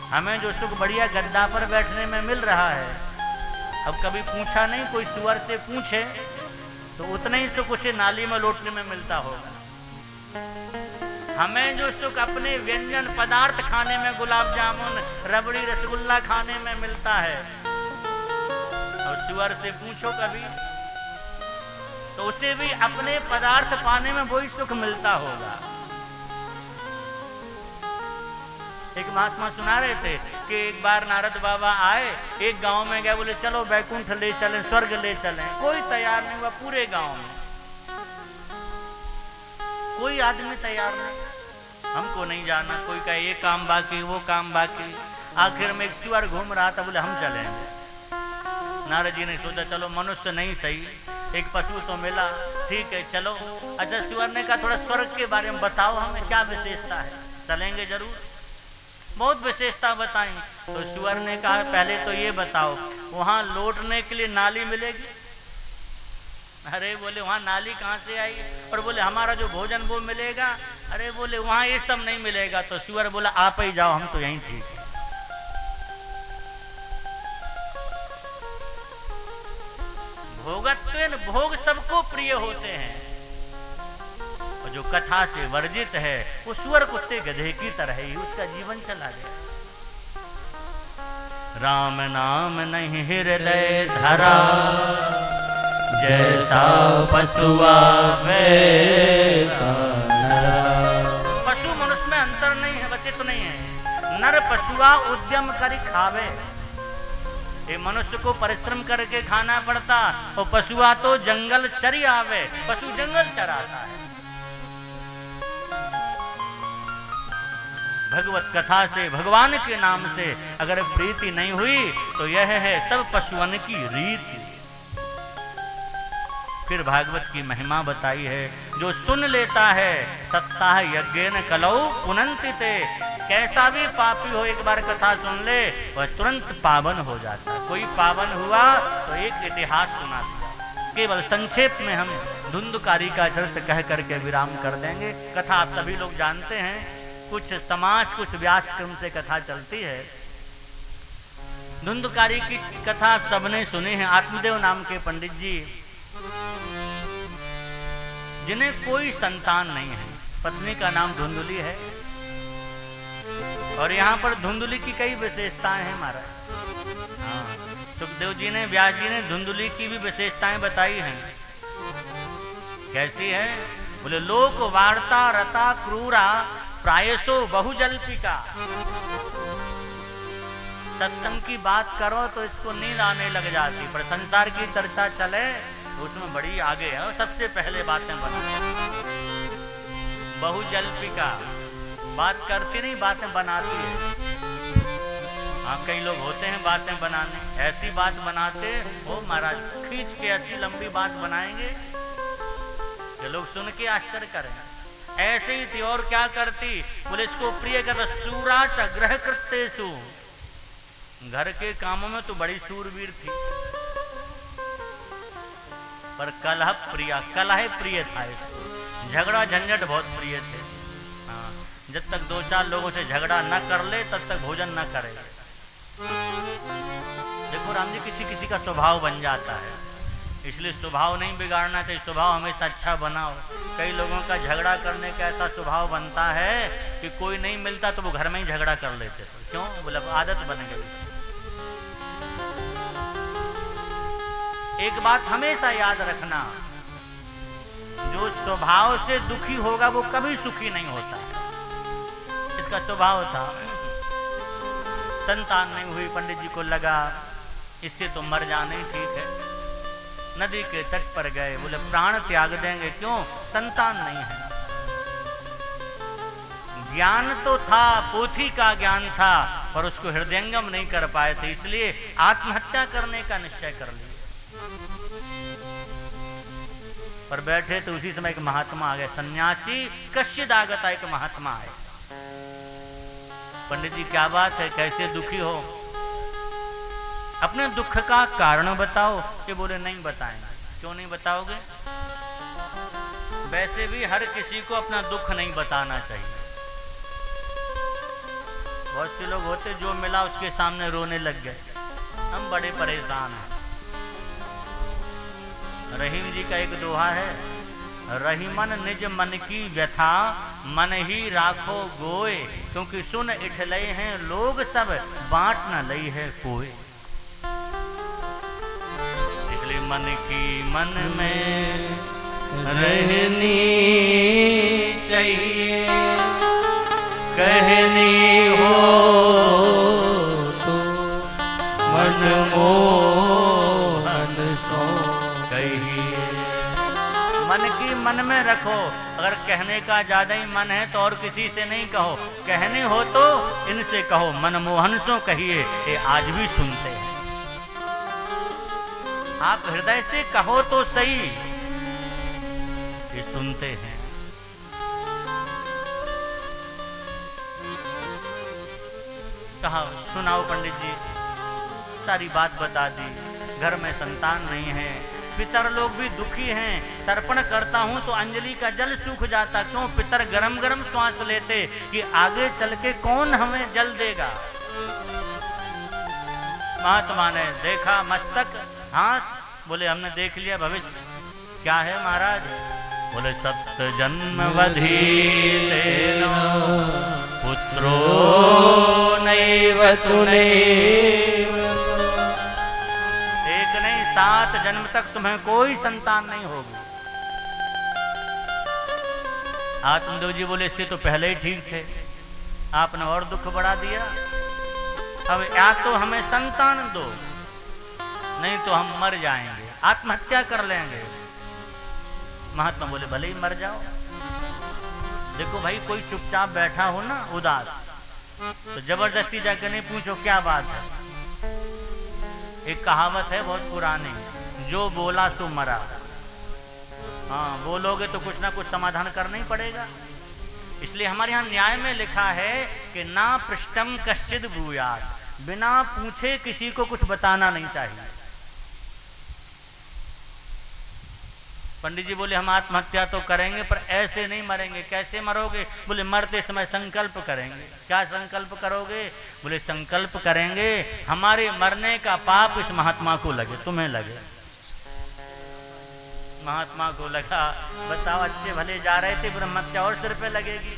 हमें जो सुख बढ़िया गद्दा पर बैठने में मिल रहा है, अब कभी पूछा नहीं, कोई सुअर से पूछे तो उतना ही सुख उसे नाली में लौटने में मिलता होगा। हमें जो सुख अपने व्यंजन पदार्थ खाने में, गुलाब जामुन रबड़ी रसगुल्ला खाने में मिलता है, और सुअर से पूछो कभी तो उसे भी अपने पदार्थ पाने में वही सुख मिलता होगा। एक महात्मा सुना रहे थे कि एक बार नारद बाबा आए, एक गांव में गए, बोले चलो बैकुंठ ले चलें, स्वर्ग ले चलें। कोई तैयार नहीं हुआ पूरे गांव में, कोई आदमी तैयार नहीं। हमको नहीं जाना, कोई कहे ये काम बाकी वो काम बाकी। आखिर में एक सुअर घूम रहा था, बोले हम चलेंगे। नारद जी ने सोचा चलो मनुष्य नहीं सही, एक पशु तो मिला, ठीक है चलो। अच्छा सुअर ने कहा थोड़ा स्वर्ग के बारे में बताओ, हमें क्या विशेषता है? चलेंगे जरूर, बहुत विशेषता बताई। तो सुअर ने कहा पहले तो ये बताओ वहां लौटने के लिए नाली मिलेगी? अरे बोले वहां नाली कहां से आई? और बोले हमारा जो भोजन वो मिलेगा? अरे बोले वहां ये सब नहीं मिलेगा। तो सुअर बोला आप ही जाओ, हम तो यहीं ठीक है। भोगत्वेन भोग सबको प्रिय होते हैं, और जो कथा से वर्जित है वो सुअर कुत्ते गधे की तरह ही उसका जीवन चला गया। राम नाम नहीं हृदय धरा, जैसा पशुआ वैसा नरा। पशु मनुष्य में अंतर नहीं है, बच्चे तो नहीं है। नर पशुआ उद्यम कर खावे। ये मनुष्य को परिश्रम करके खाना पड़ता, और पशुआ तो जंगल चरी आवे। पशु जंगल चराता है। भगवत कथा से, भगवान के नाम से अगर प्रीति नहीं हुई तो यह है सब पशुअन की रीति। फिर भागवत की महिमा बताई है, जो सुन लेता है सप्ताह यज्ञेन कलौ पुनन्ति ते, कैसा भी पापी हो एक बार कथा सुन ले वह तुरंत पावन हो जाता है। कोई पावन हुआ तो एक इतिहास सुना दिया। केवल संक्षेप में हम धुंधकारी का चरित्र कह करके विराम कर देंगे। कथा आप सभी लोग जानते हैं, कुछ समास कुछ व्यास क्रम से कथा चलती है। धुंधकारी की कथा आप सबने सुनी है। आत्मदेव नाम के पंडित जी जिन्हें कोई संतान नहीं है, पत्नी का नाम धुंधुली है और यहाँ पर धुंधुली की कई विशेषताएं हैं महाराज। हाँ, सुखदेव जी ने, व्यास जी ने धुंधुली की भी विशेषताएं बताई हैं। कैसी है? बोले लोक वार्ता रता क्रूरा प्रायसो बहुजल्पिका। सत्संग की बात करो तो इसको नींद आने लग जाती, पर संसार की चर्चा चले तो उसमें बड़ी आगे है। सबसे पहले बातें बना बहुजल्पिका, बात करती नहीं, बातें बनाती है। हाँ, कई लोग होते हैं बातें बनाने, ऐसी बात बनाते हो महाराज, खींच के ऐसी लंबी बात बनाएंगे कि लोग सुन के आश्चर्य करें। ऐसे ही थी। और क्या करती? बोले इसको प्रिय कर सूरा च ग्रह कृत्येषु, घर के कामों में तो बड़ी सूरवीर थी, पर कलह प्रिया, कलह प्रिय था, झगड़ा झंझट बहुत प्रिय थे। हाँ, जब तक दो चार लोगों से झगड़ा न कर ले तब तक भोजन न करे। देखो राम जी, किसी किसी का स्वभाव बन जाता है, इसलिए स्वभाव नहीं बिगाड़ना चाहिए, स्वभाव हमेशा अच्छा बनाओ। कई लोगों का झगड़ा करने का ऐसा स्वभाव बनता है कि कोई नहीं मिलता तो वो घर में ही झगड़ा कर लेते थे। क्यों? बोले आदत बन गई। एक बात हमेशा याद रखना, जो स्वभाव से दुखी होगा वो कभी सुखी नहीं होता। इसका स्वभाव था। संतान नहीं हुई, पंडित जी को लगा इससे तो मर जाना ही ठीक है। नदी के तट पर गए, बोले प्राण त्याग देंगे। क्यों? संतान नहीं है। ज्ञान तो था, पोथी का ज्ञान था, पर उसको हृदयंगम नहीं कर पाए थे, इसलिए आत्महत्या करने का निश्चय कर लिया। पर बैठे तो उसी समय एक महात्मा आ गए, सन्यासी कश्चिद आगता एक महात्मा आए। पंडित जी क्या बात है, कैसे दुखी हो, अपने दुख का कारण बताओ। कि बोले नहीं बताएंगे। क्यों नहीं बताओगे? वैसे भी हर किसी को अपना दुख नहीं बताना चाहिए। बहुत से लोग होते जो मिला उसके सामने रोने लग गए, हम बड़े परेशान हैं। रहीम जी का एक दोहा है, रहीमन निज मन की व्यथा मन ही राखो गोए, क्योंकि सुन इठलय हैं लोग सब बांट न लई है कोई। इसलिए मन की मन में रहनी चाहिए, कहनी हो तो मनमोहन सो कहिए। मन की मन में रखो। अगर कहने का ज्यादा ही मन है तो और किसी से नहीं कहो, कहने हो तो इनसे कहो, मनमोहन सो कहिए, ये आज भी सुनते हैं। आप हृदय से कहो तो सही, ये सुनते हैं। कहा सुनाओ पंडित जी, सारी बात बता दी। घर में संतान नहीं है, पितर लोग भी दुखी हैं, तर्पण करता हूं तो अंजलि का जल सूख जाता। क्यों? पितर गरम गरम श्वास लेते कि आगे चल के कौन हमें जल देगा। महात्मा ने देखा मस्तक, हाथ, बोले हमने देख लिया भविष्य। क्या है महाराज? बोले सप्त जन्म वधीलेन पुत्रो नैव तुनैव। एक नहीं 7 जन्म तक तुम्हें कोई संतान नहीं होगी। आत्मदेव जी बोले इससे तो पहले ही ठीक थे, आपने और दुख बढ़ा दिया। अब या तो हमें संतान दो, नहीं तो हम मर जाएंगे, आत्महत्या कर लेंगे। महात्मा बोले भले ही मर जाओ। देखो भाई, कोई चुपचाप बैठा हो ना उदास, तो जबरदस्ती जाकर नहीं पूछो क्या बात है। एक कहावत है बहुत पुरानी, जो बोला सो मरा। हाँ, बोलोगे तो कुछ ना कुछ समाधान करना ही पड़ेगा। इसलिए हमारे यहाँ न्याय में लिखा है कि ना पृष्ठम कश्चिद ब्रूयात्, बिना पूछे किसी को कुछ बताना नहीं चाहिए। पंडित जी बोले हम आत्महत्या तो करेंगे पर ऐसे नहीं मरेंगे। कैसे मरोगे? बोले मरते समय संकल्प करेंगे। क्या संकल्प करोगे? बोले संकल्प करेंगे हमारे मरने का पाप इस महात्मा को लगे, तुम्हें लगे। महात्मा को लगा, बताओ अच्छे भले जा रहे थे, ब्रह्महत्या और सिर पे लगेगी।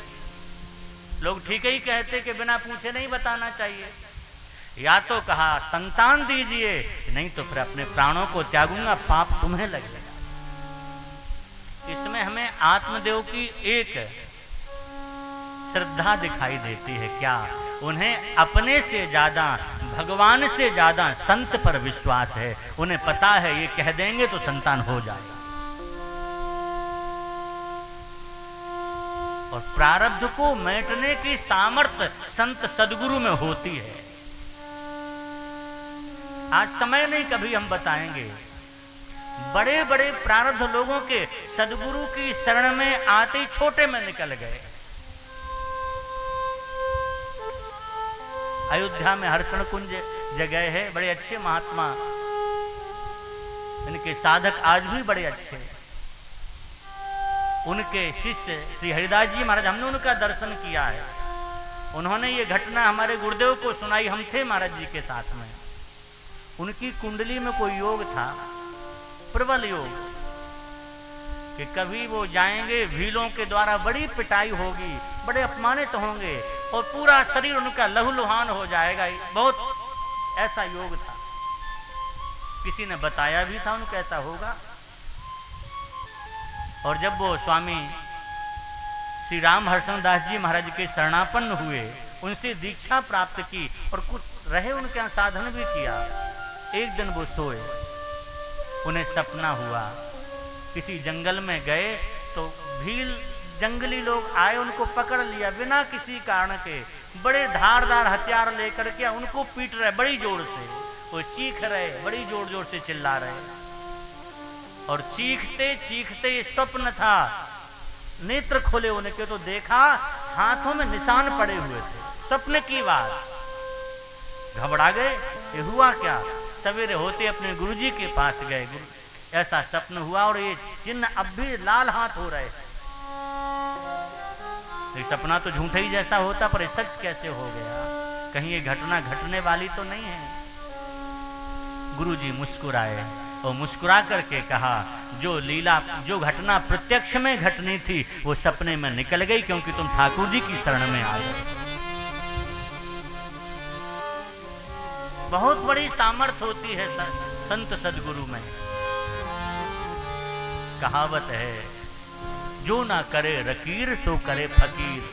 लोग ठीक ही कहते कि बिना पूछे नहीं बताना चाहिए। या तो कहा संतान दीजिए, नहीं तो फिर अपने प्राणों को त्यागूंगा, पाप तुम्हें लगेगा। इसमें हमें आत्मदेव की एक श्रद्धा दिखाई देती है। क्या? उन्हें अपने से ज्यादा, भगवान से ज्यादा संत पर विश्वास है। उन्हें पता है ये कह देंगे तो संतान हो जाएगा। और प्रारब्ध को मेटने की सामर्थ्य संत सदगुरु में होती है। आज समय नहीं, कभी हम बताएंगे। बड़े बड़े प्रारब्ध लोगों के सदगुरु की शरण में आते ही छोटे में निकल गए। अयोध्या में हर्षण कुंज जगह है, बड़े अच्छे महात्मा, इनके साधक आज भी बड़े अच्छे। उनके शिष्य श्री हरिदास जी महाराज, हमने उनका दर्शन किया है। उन्होंने ये घटना हमारे गुरुदेव को सुनाई, हम थे महाराज जी के साथ में। उनकी कुंडली में कोई योग था, प्रबल योग, कि कभी वो जाएंगे, भीलों के द्वारा बड़ी पिटाई होगी, बड़े अपमानित होंगे और पूरा शरीर उनका लहूलुहान हो जाएगा। बहुत ऐसा योग था। किसी ने बताया भी था उनको ऐसा होगा। और जब वो स्वामी श्री राम हर्षण दास जी महाराज के शरणापन्न हुए, उनसे दीक्षा प्राप्त की और कुछ रहे, उनके यहाँ साधन भी किया। एक दिन वो सोए, उन्हें सपना हुआ, किसी जंगल में गए तो भील जंगली लोग आए, उनको पकड़ लिया बिना किसी कारण के, बड़े धारदार हथियार लेकर के उनको पीट रहे बड़ी जोर से। वो चीख रहे, बड़ी जोर जोर से चिल्ला रहे। और चीखते चीखते स्वप्न था, नेत्र खोले उनके तो देखा हाथों में निशान पड़े हुए थे। स्वप्न की बात, घबरा गए, ये हुआ क्या? सवेरे होते अपने गुरुजी के पास गए, गुरु ऐसा स्वप्न हुआ और ये चिन्ह अब भी लाल हाथ हो रहे। ये सपना तो झूठा ही जैसा होता, पर सच कैसे हो गया? कहीं ये घटना घटने वाली तो नहीं है? गुरुजी मुस्कुराए और मुस्कुरा करके कहा, जो लीला, जो घटना प्रत्यक्ष में घटनी थी वो सपने में निकल गई, क्योंकि तुम ठाकुर जी की शरण में आ गए। बहुत बड़ी सामर्थ होती है संत सदगुरु में। कहावत है, जो ना करे रकीर सो करे फकीर।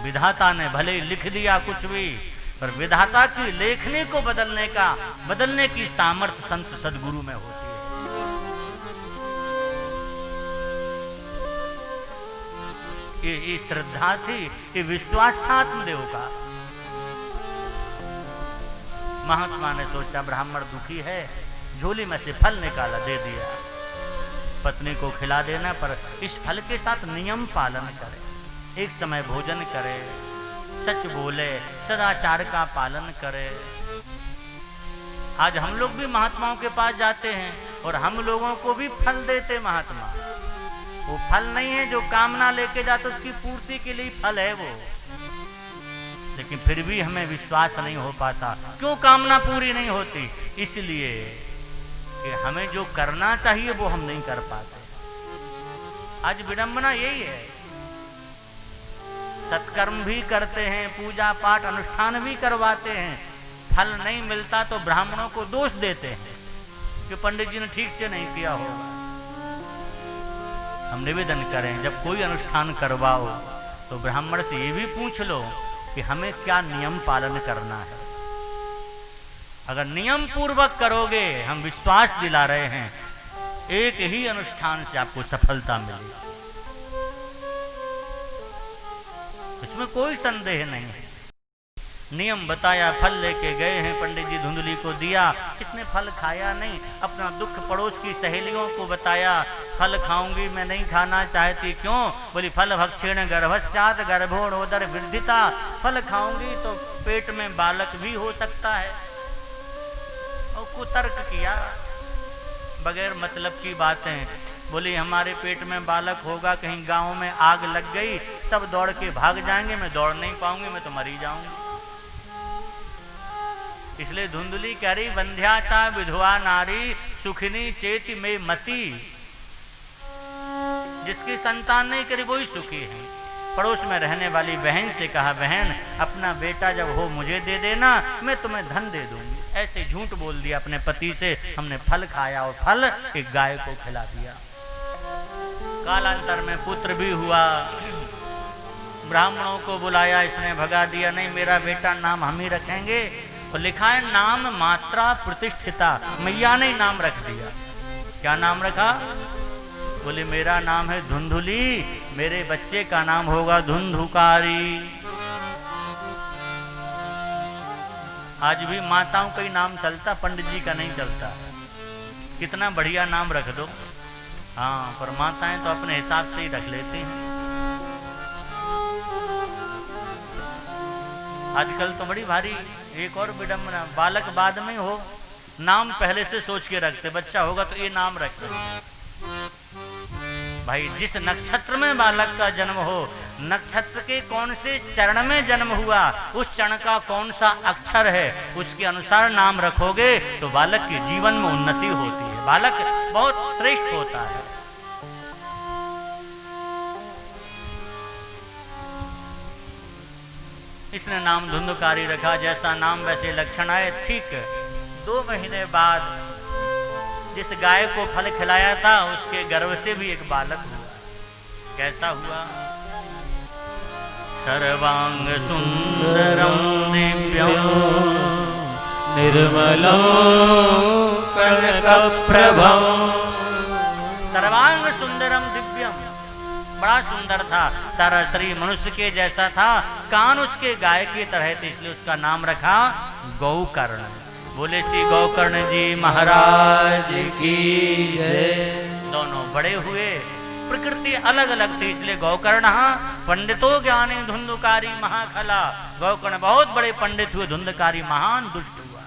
विधाता ने भले लिख दिया कुछ भी, पर विधाता की लेखनी को बदलने की सामर्थ संत सदगुरु में होती है। ये श्रद्धा थी, ये विश्वास था आत्मदेव का। महात्मा ने सोचा ब्राह्मण दुखी है, झोली में से फल निकाला, दे दिया। पत्नी को खिला देना, पर इस फल के साथ नियम पालन करे, एक समय भोजन करे, सच बोले, सदाचार का पालन करे। आज हम लोग भी महात्माओं के पास जाते हैं और हम लोगों को भी फल देते महात्मा। वो फल नहीं है जो कामना लेके जाते, उसकी पूर्ति के लिए फल है वो। लेकिन फिर भी हमें विश्वास नहीं हो पाता। क्यों कामना पूरी नहीं होती? इसलिए कि हमें जो करना चाहिए वो हम नहीं कर पाते। आज विडंबना यही है। सत्कर्म भी करते हैं, पूजा पाठ अनुष्ठान भी करवाते हैं, फल नहीं मिलता तो ब्राह्मणों को दोष देते हैं कि पंडित जी ने ठीक से नहीं किया होगा। हम निवेदन करें, जब कोई अनुष्ठान करवाओ तो ब्राह्मण से ये भी पूछ लो कि हमें क्या नियम पालन करना है। अगर नियम पूर्वक करोगे, हम विश्वास दिला रहे हैं, एक ही अनुष्ठान से आपको सफलता मिलेगी, इसमें कोई संदेह नहीं है। नियम बताया, फल लेके गए हैं, पंडित जी धुंधली को दिया, इसने फल खाया नहीं, अपना दुख पड़ोस की सहेलियों को बताया, फल खाऊंगी मैं नहीं खाना चाहती, क्यों? बोली फल भक्षेण गर्भस्यात् गर्भोणोदर वृद्धिता, फल खाऊंगी तो पेट में बालक भी हो सकता है। और कुतर्क किया, बगैर मतलब की बातें। बोली हमारे पेट में बालक होगा, कहीं गांव में आग लग गई, सब दौड़ के भाग जाएंगे, मैं दौड़ नहीं पाऊंगी, मैं तो मरी जाऊंगी। इसलिए धुंधली कह रही वंध्याचा विधवा नारी सुखिनी चेति में मती, जिसकी संतान नहीं करी वही सुखी है। पड़ोस में रहने वाली बहन से कहा, बहन अपना बेटा जब हो मुझे दे देना, मैं तुम्हें धन दे दूंगी। ऐसे झूठ बोल दिया अपने पति से, हमने फल खाया और फल एक गाय को खिला दिया। कालांतर में पुत्र भी हुआ, ब्राह्मणों को बुलाया, इसने भगा दिया, नहीं मेरा बेटा नाम हम ही रखेंगे। और लिखा है नाम मात्रा प्रतिष्ठिता, मैया ने नाम रख दिया। क्या नाम रखा? बोले मेरा नाम है धुंधुली, मेरे बच्चे का नाम होगा धुंधुकारी। आज भी माताओं का ही नाम चलता, पंडित जी का नहीं चलता। कितना बढ़िया नाम रख दो, हाँ, पर माताएं तो अपने हिसाब से ही रख लेती हैं। आजकल तो बड़ी भारी एक और विडंबना, बालक बाद में हो, नाम पहले से सोच के रखते, बच्चा होगा तो ये नाम रखते। भाई जिस नक्षत्र में बालक का जन्म हो, नक्षत्र के कौन से चरण में जन्म हुआ, उस चरण का कौन सा अक्षर है, उसके अनुसार नाम रखोगे तो बालक के जीवन में उन्नति होती है, बालक बहुत श्रेष्ठ होता है। इसने नाम धुंधुकारी रखा, जैसा नाम वैसे लक्षण आए। ठीक 2 महीने बाद जिस गाय को फल खिलाया था उसके गर्भ से भी एक बालक हुआ। कैसा हुआ? सर्वांग सुंदरम दिव्यम निर्मलं कनकप्रभं। सर्वांग सुंदरम दिव्यम, बड़ा सुंदर था, सारा शरीर मनुष्य के जैसा था, कान उसके गाय की तरह थे, इसलिए उसका नाम रखा गौकर्ण। बोले श्री गौकर्ण जी महाराज की जय। दोनों बड़े हुए, प्रकृति अलग अलग थी, इसलिए गौकर्ण पंडितो ज्ञानी धुंधुकारी महाखला। गौकर्ण बहुत बड़े पंडित हुए, धुंधुकारी महान दुष्ट हुआ।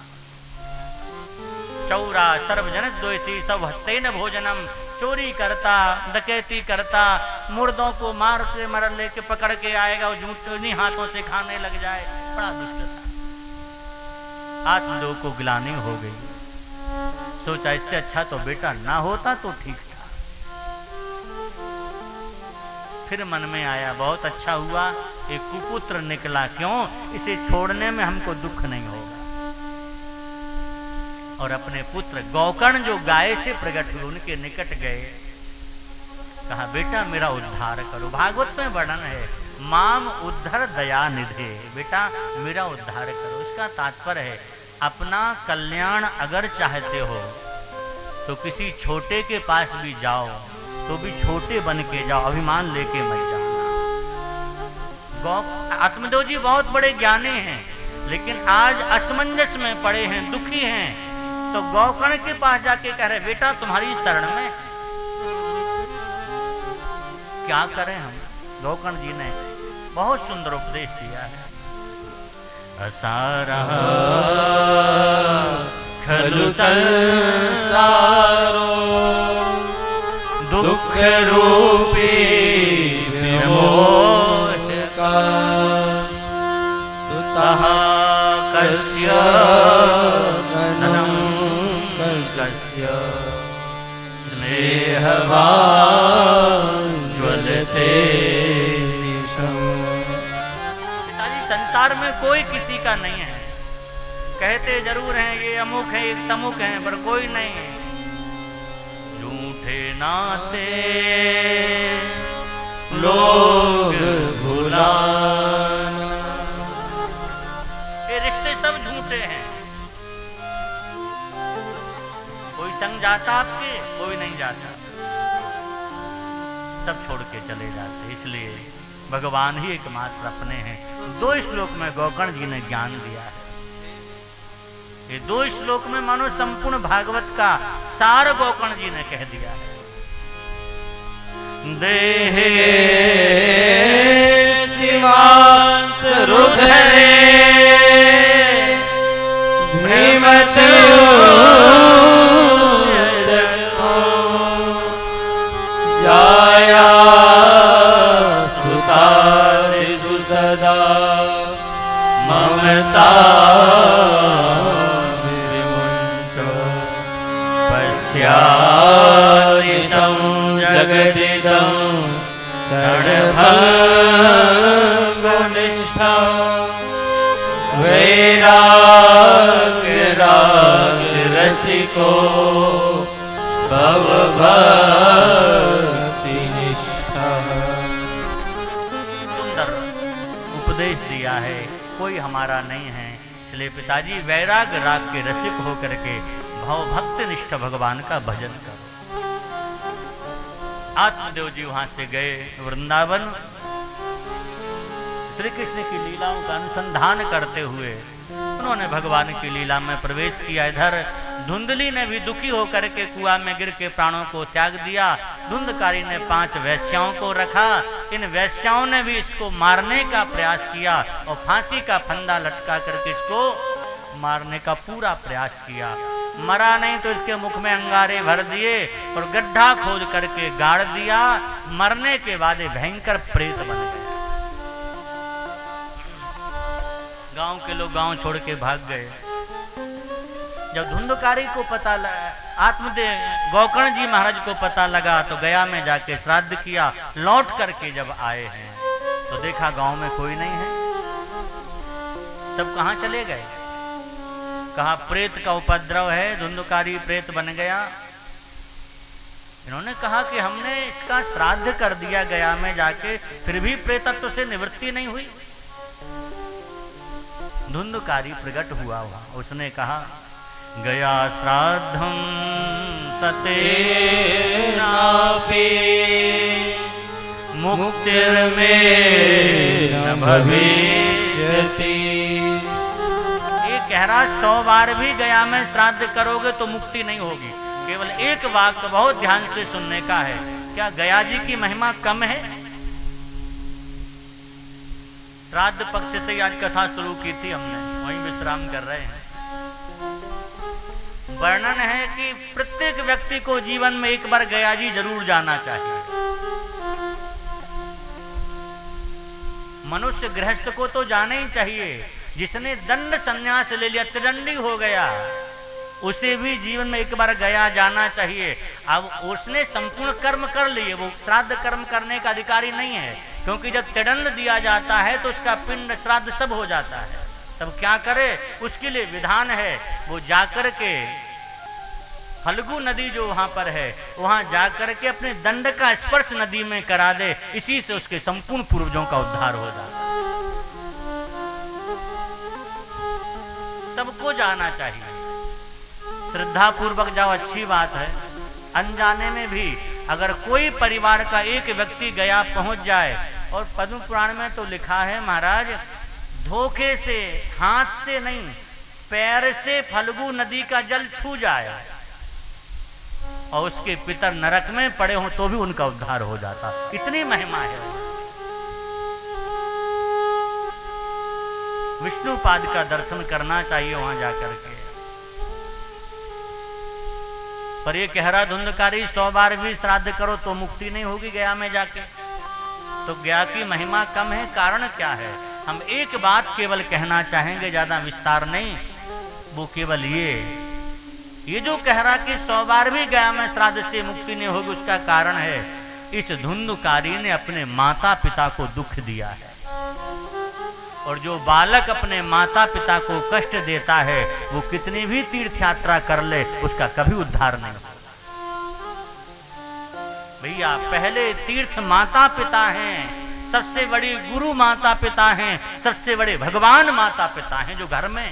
चौरा सर्वजनित द्वेषी, सब हस्ते न भोजनम, चोरी करता, डकैती करता, मुर्दों को मार के मर लेके पकड़ के आएगा और जूठ उन्हीं हाथों से खाने लग जाए, बड़ा दुष्ट था। आत्मदेव को गिलानी हो गई, सोचा इससे अच्छा तो बेटा ना होता तो ठीक था। फिर मन में आया बहुत अच्छा हुआ एक कुपुत्र निकला, क्यों? इसे छोड़ने में हमको दुख नहीं होगा। और अपने पुत्र गौकर्ण जो गाय से प्रकट हुए उनके निकट गए, कहा बेटा मेरा उद्धार करो। भागवत में वर्णन है, माम उद्धर दया निधे, बेटा मेरा उद्धार करो। इसका तात्पर्य है अपना कल्याण अगर चाहते हो तो किसी छोटे के पास भी जाओ तो भी छोटे बन के जाओ, अभिमान लेके मत जाना। आत्मदेव जी बहुत बड़े ज्ञानी हैं, लेकिन आज असमंजस में पड़े हैं, दुखी हैं, तो गौकर्ण के पास जाके कह रहे बेटा तुम्हारी शरण में क्या करें हम। गौकर्ण जी ने बहुत सुंदर उपदेश दिया है। असारा खलु संसारो दुख रूपी विमोह का, सुतः कस्य ननं कस्य स्नेहवान् ज्वलते निशम्। संसार में कोई किसी का नहीं है, कहते जरूर हैं ये अमुक है एक तमुक है, पर कोई नहीं है। झूठे नाते लोग भुलाना, ये रिश्ते सब झूठे हैं। कोई संग जाता आपके, कोई नहीं जाता, सब छोड़ के चले जाते। इसलिए भगवान ही एकमात्र अपने हैं। 2 श्लोक में गोकर्ण जी ने ज्ञान दिया है। ये 2 श्लोक में मानो संपूर्ण भागवत का सार गोकर्ण जी ने कह दिया है। देहे शिवांस रुधरे भीमत जाया सुतारिषु सदा ममता पश्यादिशं जगदिदं क्षणभङ्गुनिष्ठा वैराग्य रसिको भवभक्ति निष्ठा। सुंदर उपदेश दिया है, कोई हमारा नहीं है, इसलिए पिताजी वैराग राग के रसिक होकर के भाव भक्ति निष्ठ भगवान का भजन करो। आत्मदेव जी वहां से गए वृंदावन। श्री कृष्ण की लीलाओं का अनुसंधान करते हुए उन्होंने भगवान की लीला में प्रवेश किया। इधर धुंधली ने भी दुखी होकर के कुआं में गिर के प्राणों को त्याग दिया। धुंधकारी ने 5 वैश्याओं को रखा। इन वैश्याओं ने भी इसको मारने का प्रयास किया और फांसी का फंदा लटका करके इसको मारने का पूरा प्रयास किया। मरा नहीं तो इसके मुख में अंगारे भर दिए और गड्ढा खोद करके गाड़ दिया। मरने के बाद भयंकर प्रेत बन गया। गांव के लोग गांव छोड़ के भाग गए। जब धुंधकारी को पता आत्मदेव गोकर्ण जी महाराज को पता लगा तो गया में जाके श्राद्ध किया। लौट करके जब आए हैं तो देखा गांव में कोई नहीं है। सब कहां चले गए? कहा प्रेत का उपद्रव है, धुंधकारी प्रेत बन गया। इन्होंने कहा कि हमने इसका श्राद्ध कर दिया गया में जाके, फिर भी प्रेतत्व से निवृत्ति नहीं हुई। धुंधकारी प्रकट हुआ। उसने कहा गया श्राद्धं सतेनापि मुक्तिर्मे न भविष्यति। ये कह रहा 100 बार भी गया में श्राद्ध करोगे तो मुक्ति नहीं होगी। केवल एक वाक्य बहुत ध्यान से सुनने का है। क्या गया जी की महिमा कम है? श्राद्ध पक्ष से आज कथा शुरू की थी हमने, वहीं विश्राम कर रहे हैं। वर्णन है कि प्रत्येक व्यक्ति को जीवन में एक बार गया जी जरूर जाना चाहिए। मनुष्य गृहस्थ को तो जाना ही चाहिए। जिसने दंड संन्यास ले लिया, त्रिदंडी हो गया, उसे भी जीवन में एक बार गया जाना चाहिए। अब उसने संपूर्ण कर्म कर लिए, वो श्राद्ध कर्म करने का अधिकारी नहीं है। क्योंकि जब त्रिदंड दिया जाता है तो उसका पिंड श्राद्ध सब हो जाता है। तब क्या करे? उसके लिए विधान है, वो जाकर के फल्गु नदी जो वहां पर है, वहां जाकर के अपने दंड का स्पर्श नदी में करा दे। इसी से उसके संपूर्ण पूर्वजों का उद्धार हो जाता है। सबको जाना चाहिए, श्रद्धा पूर्वक जाओ, अच्छी बात है। अनजाने में भी अगर कोई परिवार का एक व्यक्ति गया पहुंच जाए, और पद्म पुराण में तो लिखा है महाराज, धोखे से, हाथ से नहीं, पैर से फल्गु नदी का जल छू जाए और उसके पितर नरक में पड़े हों तो भी उनका उद्धार हो जाता। इतनी महिमा है। विष्णुपाद का दर्शन करना चाहिए वहां जाकर के। पर ये कह रहा धुंधकारी 100 बार भी श्राद्ध करो तो मुक्ति नहीं होगी गया में जाके। तो गया की महिमा कम है, कारण क्या है? हम एक बात केवल कहना चाहेंगे, ज्यादा विस्तार नहीं। वो केवल ये जो कह रहा कि 100 बार भी गया में श्राद्ध से मुक्ति नहीं होगी, उसका कारण है इस धुंधकारी ने अपने माता पिता को दुख दिया है। और जो बालक अपने माता पिता को कष्ट देता है, वो कितनी भी तीर्थ यात्रा कर ले, उसका कभी उद्धार नहीं होगा। भैया पहले तीर्थ माता पिता हैं, सबसे बड़ी गुरु माता पिता हैं, सबसे बड़े भगवान माता पिता हैं जो घर में।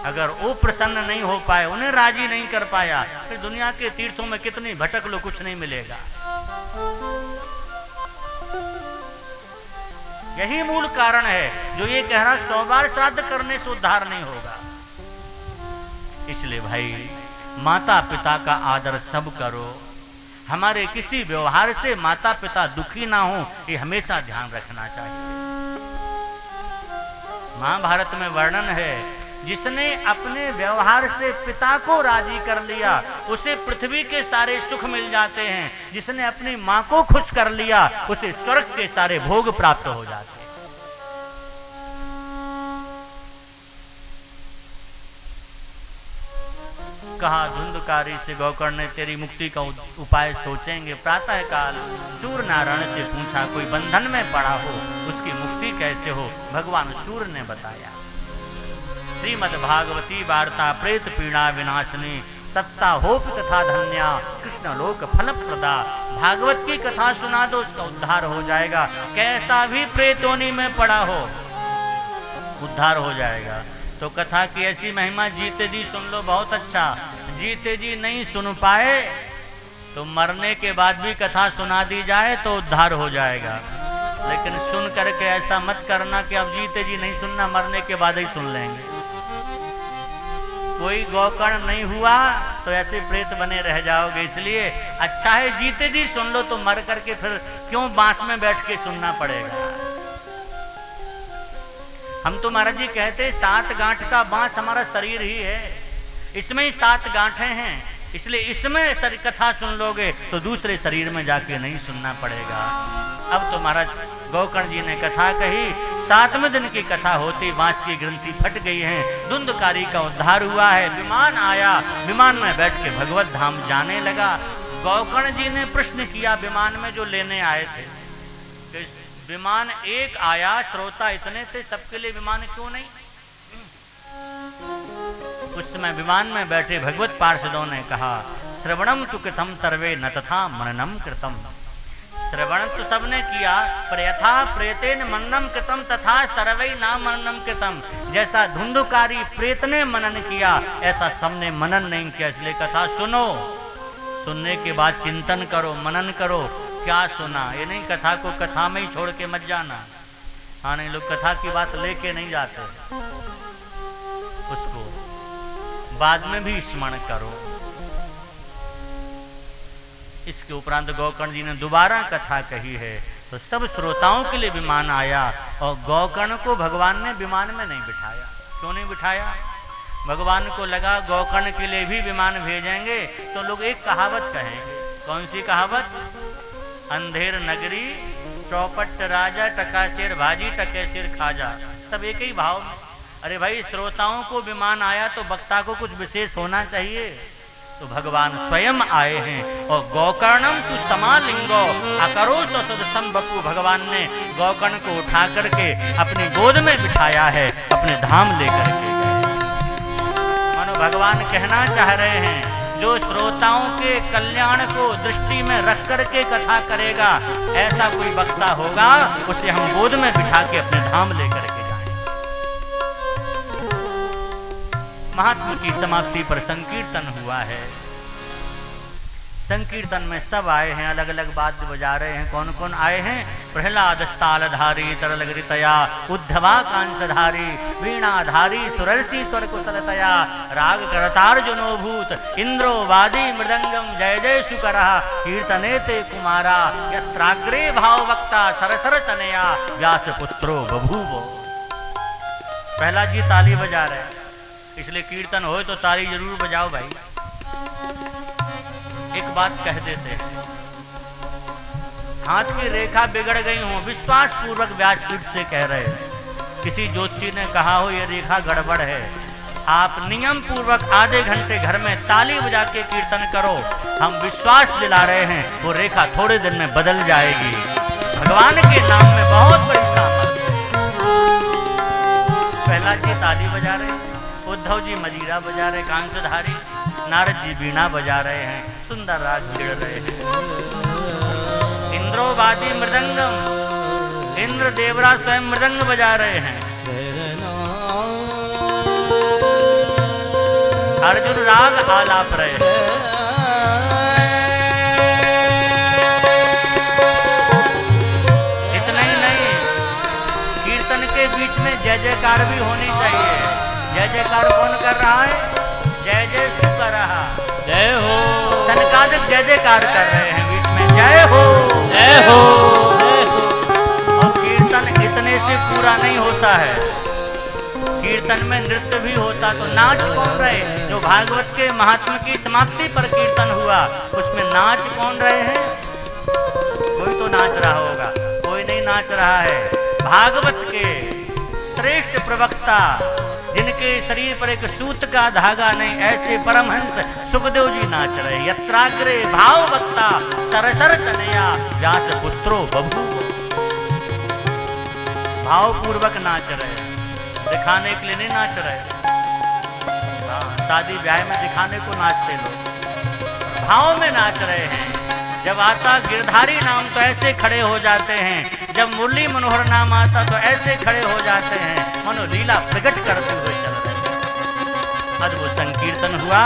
अगर वो प्रसन्न नहीं हो पाए, उन्हें राजी नहीं कर पाया, फिर दुनिया के तीर्थों में कितनी भटक लो, कुछ नहीं मिलेगा। यही मूल कारण है जो ये कह रहा 100 बार श्राद्ध करने से उद्धार नहीं होगा। इसलिए भाई माता पिता का आदर सब करो। हमारे किसी व्यवहार से माता पिता दुखी ना हो, ये हमेशा ध्यान रखना चाहिए। महाभारत में वर्णन है, जिसने अपने व्यवहार से पिता को राजी कर लिया उसे पृथ्वी के सारे सुख मिल जाते हैं। जिसने अपनी माँ को खुश कर लिया उसे स्वर्ग के सारे भोग प्राप्त हो जाते हैं। कहा धुंधकारी से गौकर्ण ने, तेरी मुक्ति का उपाय सोचेंगे। प्रातः काल सूर्य नारायण से पूछा, कोई बंधन में पड़ा हो उसकी मुक्ति कैसे हो? भगवान सूर्य ने बताया। श्रीमद् भागवती वार्ता प्रेत पीड़ा विनाशनी, सत्ता होप तथा धन्या, कृष्ण लोक फल प्रदा। भागवत की कथा सुना दो, उसका उद्धार हो जाएगा। कैसा भी प्रेतोनी में पड़ा हो उद्धार हो जाएगा। तो कथा की ऐसी महिमा जीते जी सुन लो, बहुत अच्छा। जीते जी नहीं सुन पाए तो मरने के बाद भी कथा सुना दी जाए तो उद्धार हो जाएगा। लेकिन सुन करके ऐसा मत करना कि अब जीते जी नहीं सुनना, मरने के बाद ही सुन लेंगे। कोई गौकर्ण नहीं हुआ तो ऐसे प्रेत बने रह जाओगे। इसलिए अच्छा है जीते जी सुन लो, तो मर करके फिर क्यों बांस में बैठ के सुनना पड़ेगा। हम तो महाराज जी कहते 7 गांठ का बांस हमारा शरीर ही है, इसमें ही 7 गांठें हैं। इसलिए इसमें कथा सुन लोगे तो दूसरे शरीर में जाके नहीं सुनना पड़ेगा। अब तो महाराज गौकर्ण जी ने कथा कही, 7वें दिन की कथा होती बांस की ग्रंथि फट गई है, धुंधकारी का उद्धार हुआ है। विमान आया, विमान में बैठ के भगवत धाम जाने लगा। गौकर्ण जी ने प्रश्न किया विमान में जो लेने आए थे, विमान एक आया, श्रोता इतने थे, सबके लिए विमान क्यों नहीं? उस समय विमान में बैठे भगवत पार्षदों ने कहा, श्रवणम तु कृतम सर्वे न तथा मननम कृतम। श्रवण तो सबने किया, पर यथा प्रेतेन मननम कृतम तथा सर्वे ना मननम कृतम। जैसा धुंधकारी प्रेत ने मनन किया ऐसा सबने मनन नहीं किया। इसलिए कथा सुनो, सुनने के बाद चिंतन करो, मनन करो, क्या सुना। ये नहीं कथा को कथा में ही छोड़ के मत जाना। हाँ नहीं, लोग कथा की बात लेके नहीं जाते, उसको बाद में भी स्मरण करो। इसके उपरांत गौकर्ण जी ने दोबारा कथा कही है, तो सब श्रोताओं के लिए विमान आया और गौकर्ण को भगवान ने विमान में नहीं बिठाया। क्यों नहीं बिठाया? भगवान को लगा गौकर्ण के लिए भी विमान भेजेंगे तो लोग एक कहावत कहेंगे। कौन सी कहावत? अंधेर नगरी चौपट राजा, टका शेर भाजी टके शेर खाजा। सब एक ही भाव में। अरे भाई, श्रोताओं को विमान आया तो वक्ता को कुछ विशेष होना चाहिए। तो भगवान स्वयं आए हैं और गौकर्णम तु समालिंगो अकरो सदसम बपू। भगवान ने गौकर्ण को उठा करके अपनी गोद में बिठाया है, अपने धाम लेकर के गए। मानो भगवान कहना चाह रहे हैं, जो श्रोताओं के कल्याण को दृष्टि में रख करके कथा करेगा, ऐसा कोई वक्ता होगा उसे हम गोद में बिठा के अपने धाम लेकर के जाएं। महात्मा की समाप्ति पर संकीर्तन हुआ है। संकीर्तन में सब आए हैं, अलग अलग वाद्य बजा रहे हैं। कौन कौन आए हैं? प्रहलाद तालधारी तरलगृतया, उद्धवा कांसधारी वीणाधारी सुरर्षि स्वर कुशलतया, राग करतार्जुनो भूत इंद्रो वादी मृदंगम जय जय शुकरः कीर्तने ते कुमारा यत्राग्रे भाव वक्ता सरसर तनया व्यास पुत्रो बभूवो। प्रहलाद जी ताली बजा रहे हैं, इसलिए कीर्तन हो तो ताली जरूर बजाओ भाई। एक बात कह देते हैं, हाथ की रेखा बिगड़ गई हो, विश्वास पूर्वक व्यासपीठ से कह रहे हैं। किसी ज्योतिषी ने कहा हो ये रेखा गड़बड़ है, आप नियम पूर्वक आधे घंटे घर में ताली बजा के कीर्तन करो, हम विश्वास दिला रहे हैं वो रेखा थोड़े दिन में बदल जाएगी। भगवान के नाम में बहुत बड़ी सामर्थ है। प्रहलाद जी ताली बजा रहे, उद्धव जी मजीरा बजा रहे, कांसधारी, नारद जी बीणा बजा रहे हैं, सुंदर राग छेड़ रहे हैं। इंद्रोवादी मृदंगम, इंद्र देवराज स्वयं मृदंग बजा रहे हैं। अर्जुन राग आलाप रहे। इतना ही नहीं, कीर्तन के बीच में जय जयकार भी होनी चाहिए। जय जयकार कौन कर रहा है? जय जय सु कर रहा, जय हो, सनकादिक जय जयकार कर रहे हैं बीच में, जय हो जय हो। और कीर्तन इतने से पूरा नहीं होता है, कीर्तन में नृत्य भी होता। तो नाच कौन रहे? जो भागवत के महात्म्य की समाप्ति पर कीर्तन हुआ उसमें नाच कौन रहे हैं? कोई तो नाच रहा होगा, कोई नहीं नाच रहा है। भागवत के श्रेष्ठ प्रवक्ता जिनके शरीर पर एक सूत का धागा नहीं, ऐसे परमहंस सुखदेव जी नाच रहे। यत्राग्रे भाव वक्ता सरसर तनया व्यास पुत्रो बभू, भाव पूर्वक नाच रहे, दिखाने के लिए नहीं नाच रहे। शादी ब्याह में दिखाने को नाचते लोग, भाव में नाच रहे हैं। जब आता गिरधारी नाम तो ऐसे खड़े हो जाते हैं, जब मुरली मनोहर नाम आता तो ऐसे खड़े हो जाते हैं, मनो लीला प्रकट करते हुए चल रहे हैं। अद्भुत संकीर्तन हुआ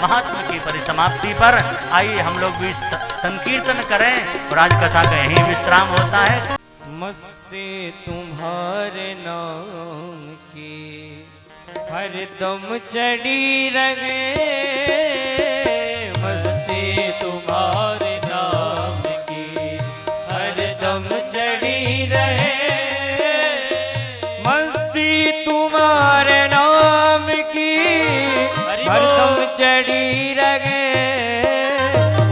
महात्मा की परिसमाप्ति पर। आइए हम लोग भी संकीर्तन करें और आज कथा का यहीं विश्राम होता है। मस्ती तुम्हारे नाम की हरदम चढ़ी रहे, मस्ती तुम्हारे नाम की हरदम चढ़ी रहे, मस्ती तुम्हारे नाम की हरदम चढ़ी रहे,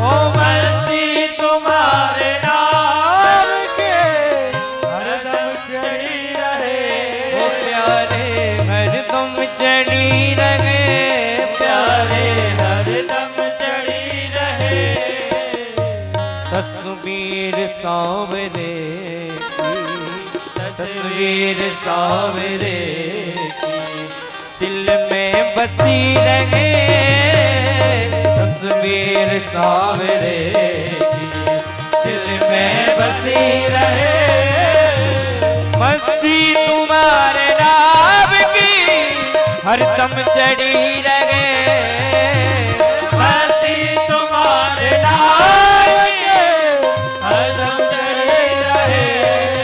ओ मस्ती तुम्हारे नाम के हरदम चढ़ी रहे, ओ प्यारे हरदम चढ़ी रहे, प्यारे हरदम चढ़ी रहे। तस्वीर सांवरे की, तस्वीर सांवरे की दिल में बसी रहे, तस्वीर सांवरे की दिल में बसी रहे, मस्ती तुम्हारे नाम की हरदम चढ़ी रहे, मस्ती तुम्हारे नाम की हरदम चढ़ी रहे,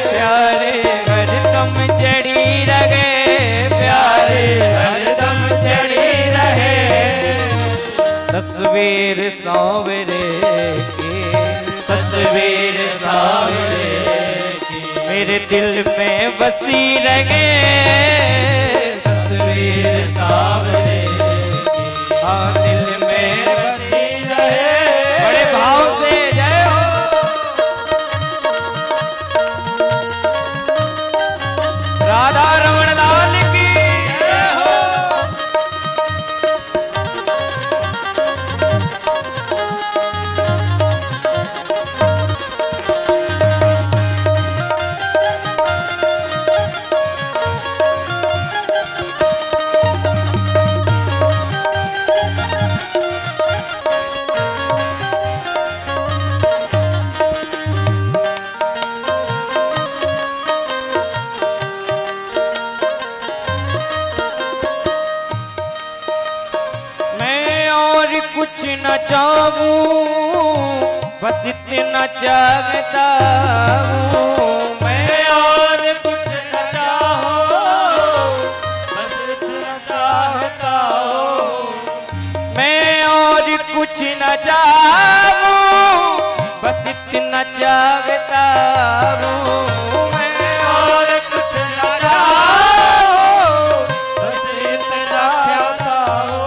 प्यारे हरदम चढ़ी रहे, प्यारे हरदम चढ़ी रहे। तस्वीर सांवरे की, तस्वीर सांवरे की मेरे दिल में बसी रहे, तस्वीर सांवरे की हाँ दिल में बसी रहे। बड़े भाव से जय हो। राधा रमण लाल की जय हो। कुछ न चाहूं बस इतना चाहता हूँ, मैं और कुछ न चाहूं बस इतना चाहता हूँ, मैं और कुछ न चाहूं बस इतना चाहता हूँ, मैं और कुछ न चाहूं बस इतना चाहता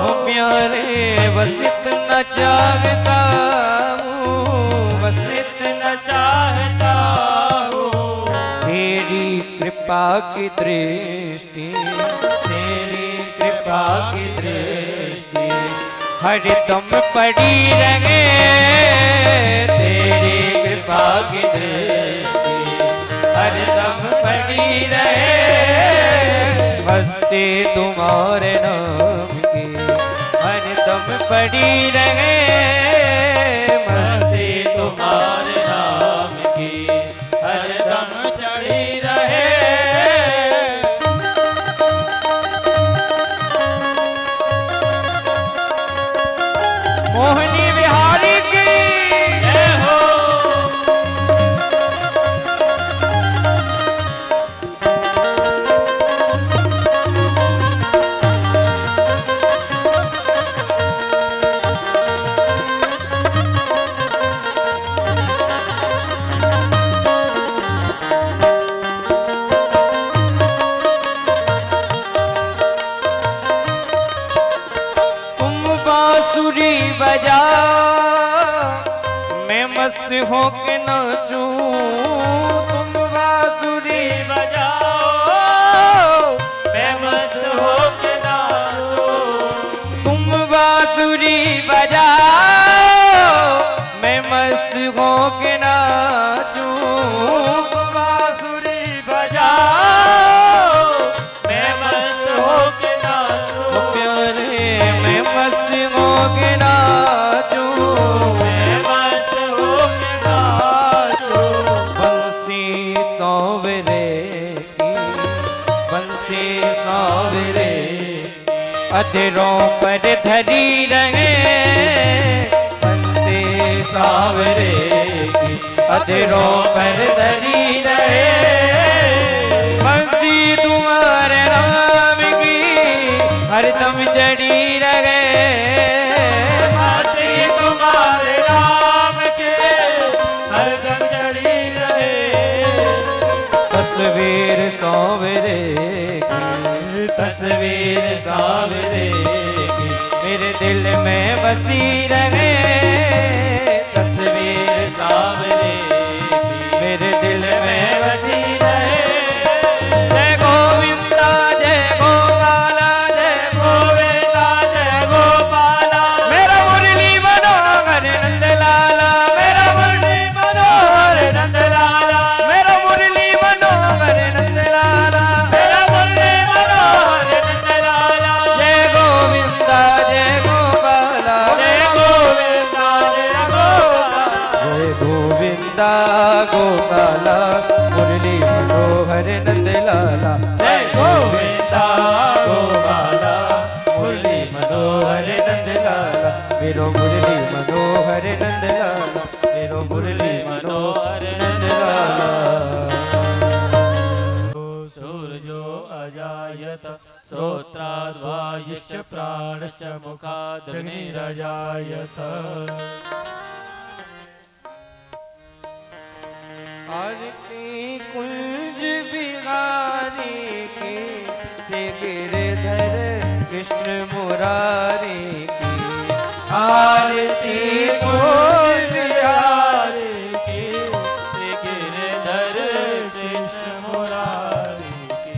हूँ, प्यारे बस इतना चाहता हूँ, बस इतना चाहता हूँ। तेरी कृपा की दृष्टि, तेरी कृपा की दृष्टि हरदम पड़ी रहे, तेरी कृपा की दृष्टि हरदम पड़ी रहे, मस्ती तुम्हारे नाम की हरदम पड़ी रहे, मस्ती तुम्हारे नाम की हरदम चढ़ी रहे। बांसुरी बजा मैं मस्त होके नाचूं, तुम बांसुरी बजाओ मैं मस्त होके नाचूं, तुम बांसुरी बजाओ मैं मस्त होके नाचूं, बांसुरी बजाओ मैं मस्त होके नाचूं, प्यारे मैं मस्त होके नाचूं, मैं मस्त होके नाचूं। बंसी सांवरे की, बंसी सांवरे अधरों पर धरी रहे, बंसी सांवरे की अधरों पर धरी रहे, मस्ती तुम्हारे नाम की हरदम चढ़ी रहे, मस्ती तुम्हारे नाम के हरदम चढ़ी रहे। तस्वीर सांवरे की, तस्वीर सांवरे की मेरे दिल में बसी रहे, तस्वीर सांवरे की मेरे दिल में बसी रहे। जय गोविंदा जय गोपाला, जय गोविंदा जय गोपाला, मेरा मुरली मनोहर नंद लाला, मेरा मुरली मनोहर नंद लाला, मेरा मुरली मनोहर नंद लाला, मेरा मुरली मनोहर नंद लाला। जय गोविंदा जय गोपाला, जय गोविंदा जय गोपाला, जय गोविंदा गोपाला मुरली मनोहर नंद लाला, जय गोविंदा गोपाला मुरली मनोहर नंद लाला, मेरो मुरली मनोहर नंद लाला, मेरो मुरली मनोहर नंद लाला। सूर्यो अजायत श्रोत्राद्वायुश्च प्राणश्च मुखादग्निरजायत। आरती कुंज बिहारी की से गिरधर कृष्ण मुरारी की, आरती कुंज बिहारी की से गिरधर कृष्ण मुरारी की,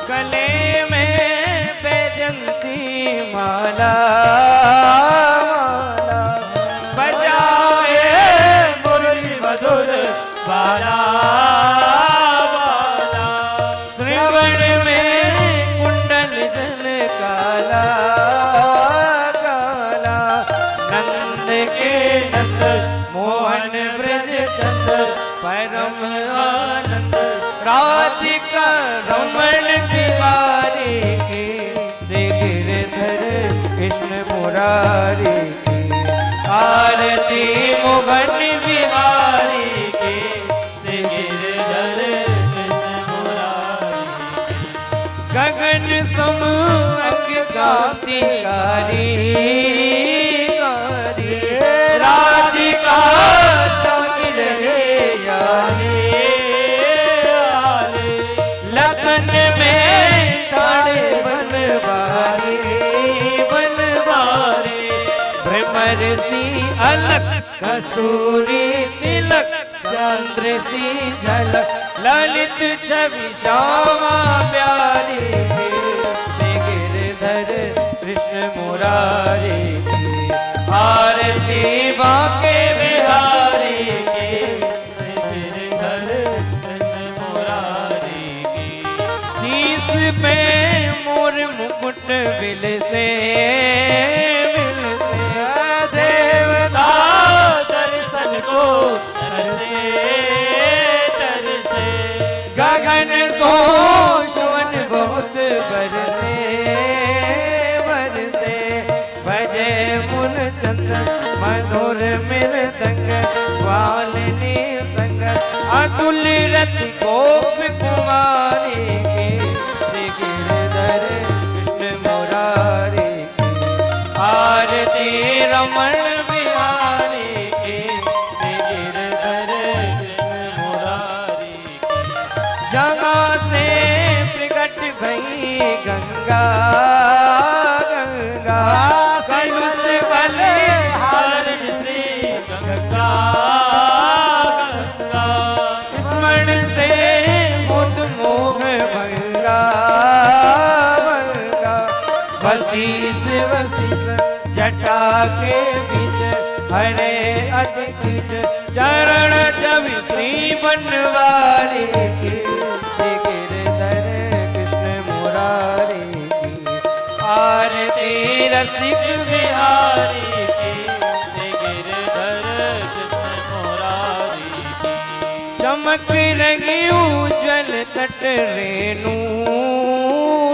गले में बैजंती माला, माला बजाए मुरली मधुर बाला, बाला श्रवण में कुंडल जल काला, काला नंद के नंद मोहन ब्रज चंद परम आनंद, राधिका रमण बिहारी की से गिरधर कृष्ण मुरारी की, आरती मोहन बिहारी की से गिरधर कृष्ण मुरारी की, गगन सम अंग कांतिकारी, राधिका ताकी रहे यारे, लगन में ताड़े बनवारे, बनवारे भ्रमर सी अलग कस्तूरी तिलक, चंद्र सी झलक ललित छवि श्यामा प्यारी से गिरधर कृष्ण मुरारी की, आरती बांके बिहारी की से गिरधर कृष्ण मुरारी की, शीस पे मोर मुकुट बिल से, बिल से देवता दर्शन को तरसे, तरसे गगन सो सुवन बहुत बरसे, बरसे भजे मुन चंद्र मधुर मृदंग, वालिनी संग अतुल रति गोप कुमारी की से गिरधर कृष्ण मुरारी की, आरती रमण बिहारी की से गिरधर कृष्ण मुरारी की, जहाँ से प्रकट भई गंगा, गंगा कलुष शीस वसित जटा के बीच हरे अधिक चरण जब श्री बनवारी की श्री गिरधर कृष्ण मुरारी की आरती रसिक बिहारी की श्री गिरधर कृष्ण मुरारी की चमक रही उज्जवल तट रेणु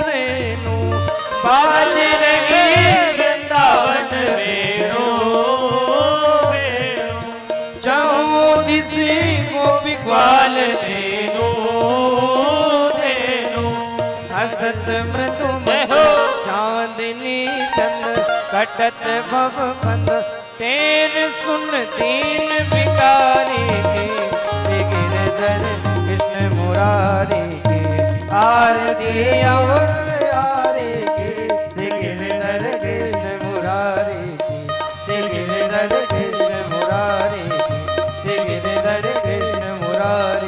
रेणु बाज रही वृंदावन वेणु चौदिसी गोपी ग्वाल धेनु धेनु हसत मृदु चांदनी चंद कटत भव बंद तेर सुन दीन बिकारी के श्री गिरधर कृष्ण मुरारी के आरती अवर आरे के श्री गिरधर कृष्ण मुरारी की श्री गिरधर कृष्ण मुरारी की श्री गिरधर कृष्ण मुरारी